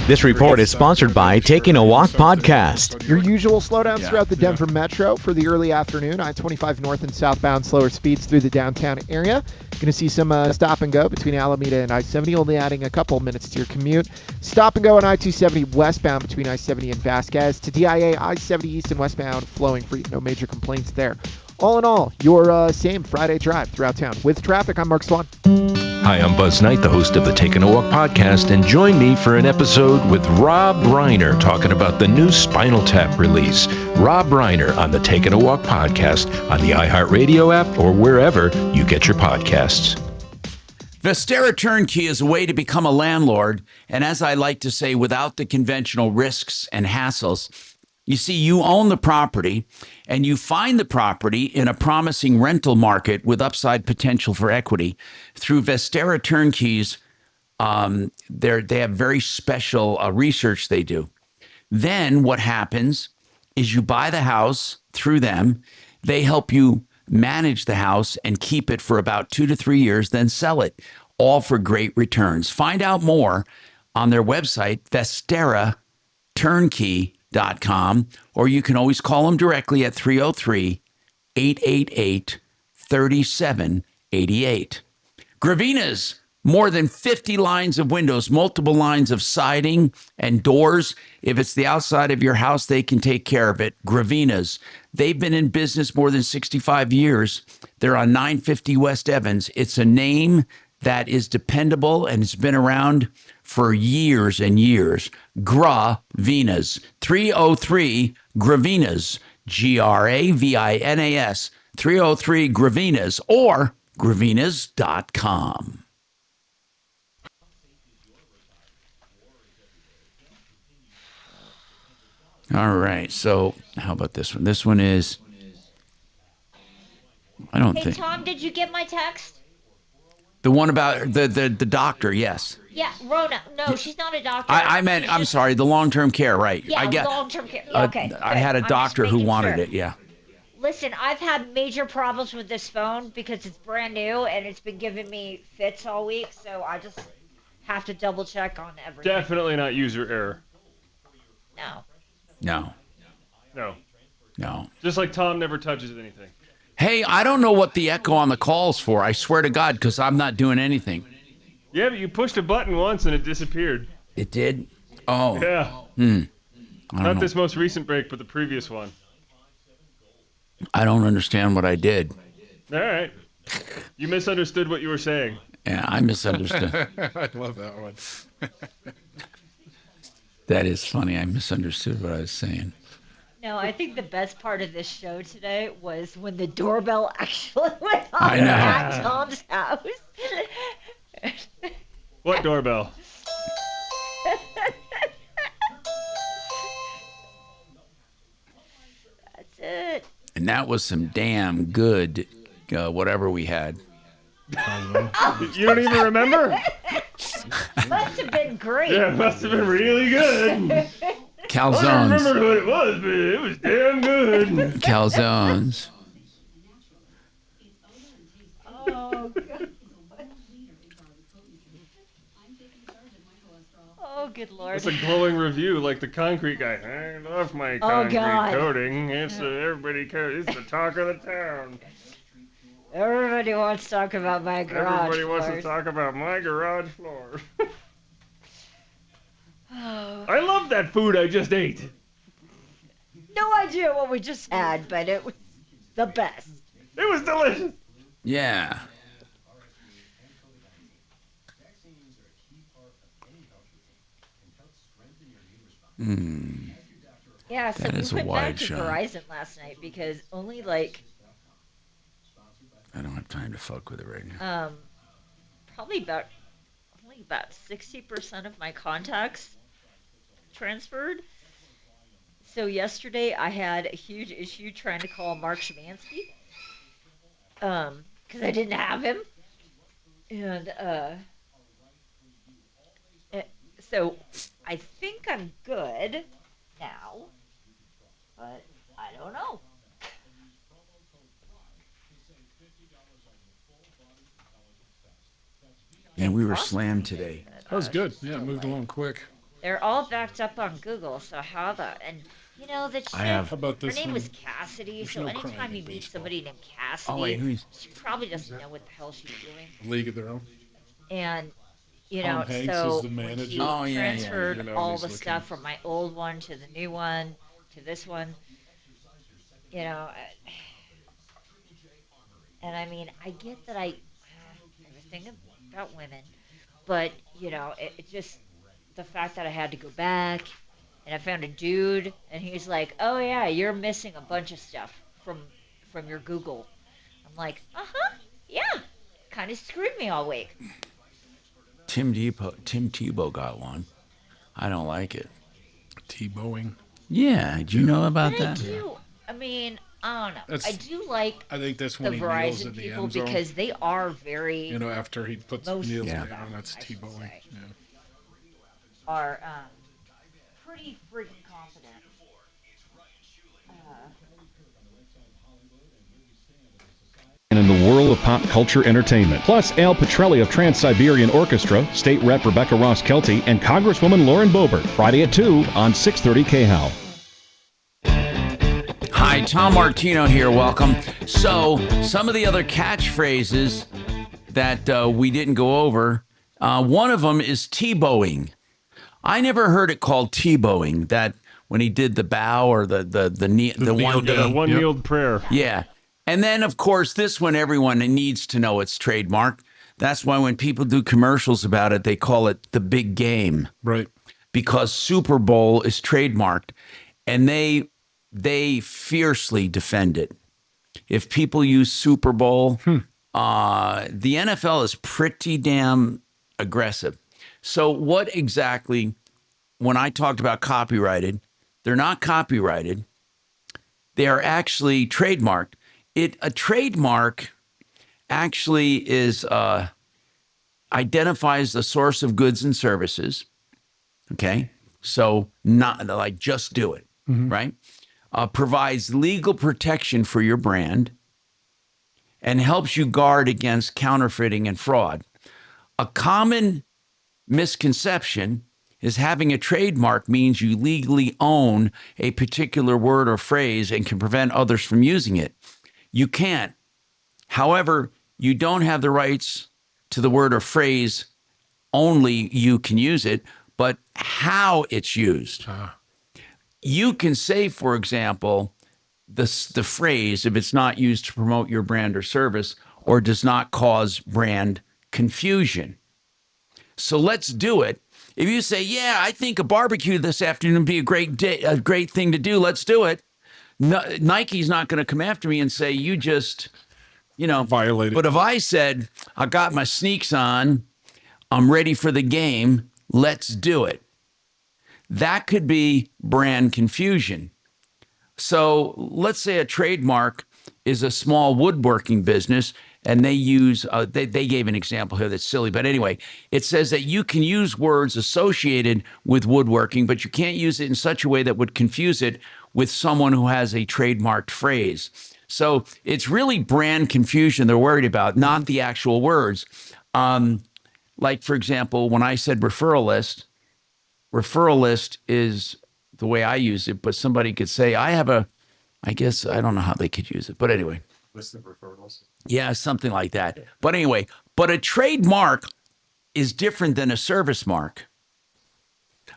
This report is sponsored by Taking a Walk Podcast. Your usual slowdowns throughout the Denver Metro for the early afternoon. I-25 north and southbound slower speeds through the downtown area. Going to see some stop and go between Alameda and I-70, only adding a couple minutes to your commute. Stop and go on I-270 westbound between I-70 and Vasquez. To DIA, I-70 east and westbound flowing free. No major complaints there. All in all, your same Friday drive throughout town. With traffic, I'm Mark Swan. Hi, I'm Buzz Knight, the host of the Taking a Walk podcast, and join me for an episode with Rob Reiner talking about the new Spinal Tap release. Rob Reiner on the Taking a Walk podcast on the iHeartRadio app or wherever you get your podcasts. Vestera Turnkey is a way to become a landlord, and as I like to say, without the conventional risks and hassles. You see, you own the property and you find the property in a promising rental market with upside potential for equity through Vestera Turnkeys. They have very special research they do. Then what happens is you buy the house through them. They help you manage the house and keep it for about 2 to 3 years, then sell it, all for great returns. Find out more on their website, VesteraTurnkey.com, or you can always call them directly at 303-888-3788. Gravina's, more than 50 lines of windows, multiple lines of siding and doors. If it's the outside of your house, they can take care of it. Gravina's, they've been in business more than 65 years. They're on 950 West Evans. It's a name that is dependable and it's been around for years and years. Gravinas, 303 Gravinas, Gravinas, 303 Gravinas, or gravinas.com. All right, so how about this one? This one is, I don't think. Hey, Tom, did you get my text? The one about the doctor, yes. Yeah, Rona. No, she's not a doctor. I'm sorry, the long-term care, right. Yeah, long-term care. Yeah, okay. I had a doctor who wanted it, yeah. Listen, I've had major problems with this phone because it's brand new and it's been giving me fits all week, so I just have to double check on everything. Definitely not user error. No. Just like Tom never touches anything. Hey, I don't know what the echo on the call's for. I swear to God, because I'm not doing anything. Yeah, but you pushed a button once and it disappeared. It did? Oh. Yeah. Not this most recent break, but the previous one. I don't understand what I did. All right. You misunderstood what you were saying. Yeah, I misunderstood. I love that one. That is funny. I misunderstood what I was saying. No, I think the best part of this show today was when the doorbell actually went off I know. at Tom's house. What doorbell? That's it. And that was some damn good whatever we had. You don't even remember? Must have been great. Yeah, it must have been really good. Calzones. I don't remember what it was, but it was damn good. Calzones. Oh, God. Oh, good Lord. It's a glowing review, like the concrete guy. I love my concrete coating. It's it's the talk of the town. Everybody wants to talk about my garage Everybody wants to floors. talk about my garage floor. Oh. I love that food I just ate. No idea what we just had, but it was the best. It was delicious. Yeah. Yeah, so That we is a went wide back to shot. Verizon last night because only I don't have time to fuck with it right now. probably about only about 60% of my contacts transferred. So yesterday I had a huge issue trying to call Mark Shemansky, because I didn't have him, and so I think I'm good now, but I don't know. And we were slammed today. That was good. Yeah, it moved along quick. They're all backed up on Google, so how the and you know the chick, How about her this name one? was Cassidy. There's So no anytime crying you in meet baseball. somebody named Cassidy, Oh, wait, who's- she probably doesn't know what the hell she's doing. League of Their Own. And you Tom know, Hanks so is the when she manager. Oh, yeah, yeah, transferred you know, all he's the looking- stuff from my old one to the new one to this one, you know, and I mean, I get that I have a thing about women, but you know, it just the fact that I had to go back and I found a dude and he's like, "Oh yeah, you're missing a bunch of stuff from your Google." I'm like, yeah, kind of screwed me all week. Tim Tebow got one. I don't like it. Tebowing. Yeah, do you know about But I that? do. I mean, I don't know. That's- I do like I think that's the when he kneels Verizon in the people end zone. because they are very You know, after he puts most kneels of down, them, that's I should Tebowing. say, Yeah. are pretty freaking confident. And in the world of pop culture entertainment. Plus, Al Petrelli of Trans-Siberian Orchestra, State Rep Rebecca Ross Kelty, and Congresswoman Lauren Boebert. Friday at 2 on 630 KHOW. Hi, Tom Martino here. Welcome. So, some of the other catchphrases that we didn't go over, one of them is Tebowing. I never heard it called Tebowing, that when he did the bow or the one Yeah, knee. one kneeled prayer. Yeah. And then, of course, this one, everyone needs to know it's trademark. That's why when people do commercials about it, they call it the big game. Right. Because Super Bowl is trademarked. And they fiercely defend it. If people use Super Bowl, the NFL is pretty damn aggressive. So what exactly, when I talked about copyrighted, they're not copyrighted. They are actually trademarked. A trademark actually is identifies the source of goods and services. Okay, so not like just do it, right? Provides legal protection for your brand and helps you guard against counterfeiting and fraud. A common misconception is having a trademark means you legally own a particular word or phrase and can prevent others from using it. You can't. However, you don't have the rights to the word or phrase. Only you can use it, but how it's used. You can say, for example, the phrase, if it's not used to promote your brand or service or does not cause brand confusion. So let's do it. If you say, yeah, I think a barbecue this afternoon would be a great thing to do, let's do it. No, Nike's not going to come after me and say, you just, violated. But if I said, I got my sneaks on, I'm ready for the game, let's do it. That could be brand confusion. So let's say a trademark is a small woodworking business and they use, they gave an example here that's silly, but anyway, it says that you can use words associated with woodworking, but you can't use it in such a way that would confuse it with someone who has a trademarked phrase. So it's really brand confusion they're worried about, not the actual words. Like, for example, when I said referral list is the way I use it, but somebody could say, I don't know how they could use it, but anyway. List of referrals. Yeah, something like that. But anyway, but a trademark is different than a service mark.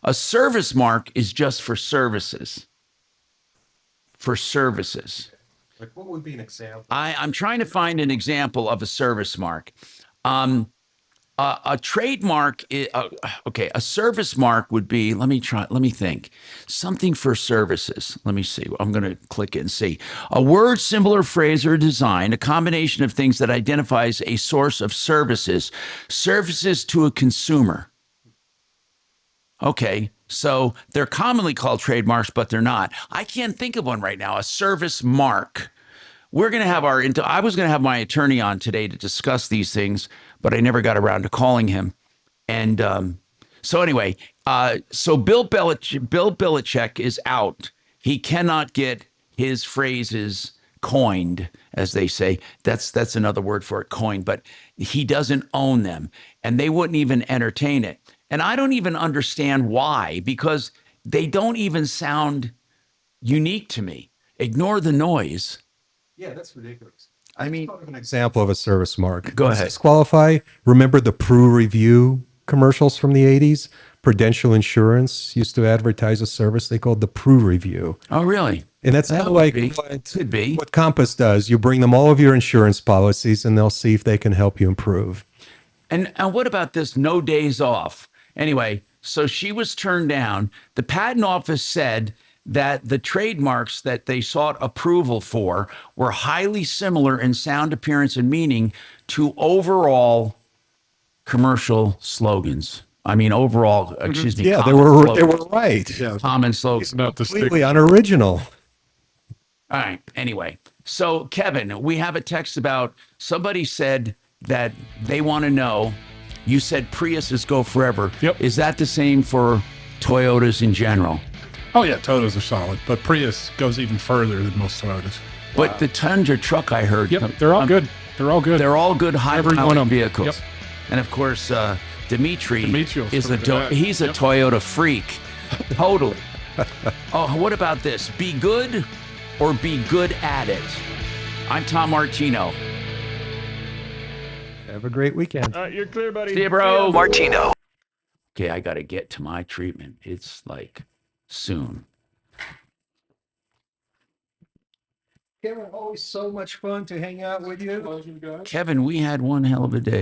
A service mark is just for services. For services. Like, what would be an example? I'm trying to find an example of a service mark. A A trademark, okay, a service mark would be, let me think. Something for services. Let me see. I'm going to click it and see. A word, symbol, or phrase or design, a combination of things that identifies a source of services to a consumer. Okay, so they're commonly called trademarks, but they're not. I can't think of one right now. A service mark. We're going to have I was going to have my attorney on today to discuss these things, but I never got around to calling him. And so anyway, so Bill Belichick is out. He cannot get his phrases coined, as they say. That's another word for it, coined, but he doesn't own them, and they wouldn't even entertain it. And I don't even understand why, because they don't even sound unique to me. Ignore the noise. Yeah, that's ridiculous. I mean, an example of a service mark. Go ahead. Disqualify. Remember the Pru Review commercials from the 80s? Prudential Insurance used to advertise a service they called the Pru Review. Oh, really? And that's kind of like what Compass does. You bring them all of your insurance policies, and they'll see if they can help you improve. And what about this no days off? Anyway, so she was turned down. The patent office said that the trademarks that they sought approval for were highly similar in sound, appearance, and meaning to overall commercial slogans. I mean, overall, excuse me. Yeah, they were right. Yeah, common slogans. Completely unoriginal. All right. Anyway, so Kevin, we have a text about somebody said that they want to know. You said Priuses go forever. Yep. Is that the same for Toyotas in general? Oh yeah, Toyotas are solid, but Prius goes even further than most Toyotas. But the Tundra truck, I heard. Yep, they're all good. They're all good. They're all good high-powered vehicles. Yep. And of course, Dimitri Dimitrios is he's a Yep. Toyota freak. Totally. Oh, what about this? Be good or be good at it? I'm Tom Martino. Have a great weekend. You're clear, buddy. See you, bro. Martino. Okay, I got to get to my treatment. It's like soon. Kevin, always so much fun to hang out with you. Kevin, we had one hell of a day.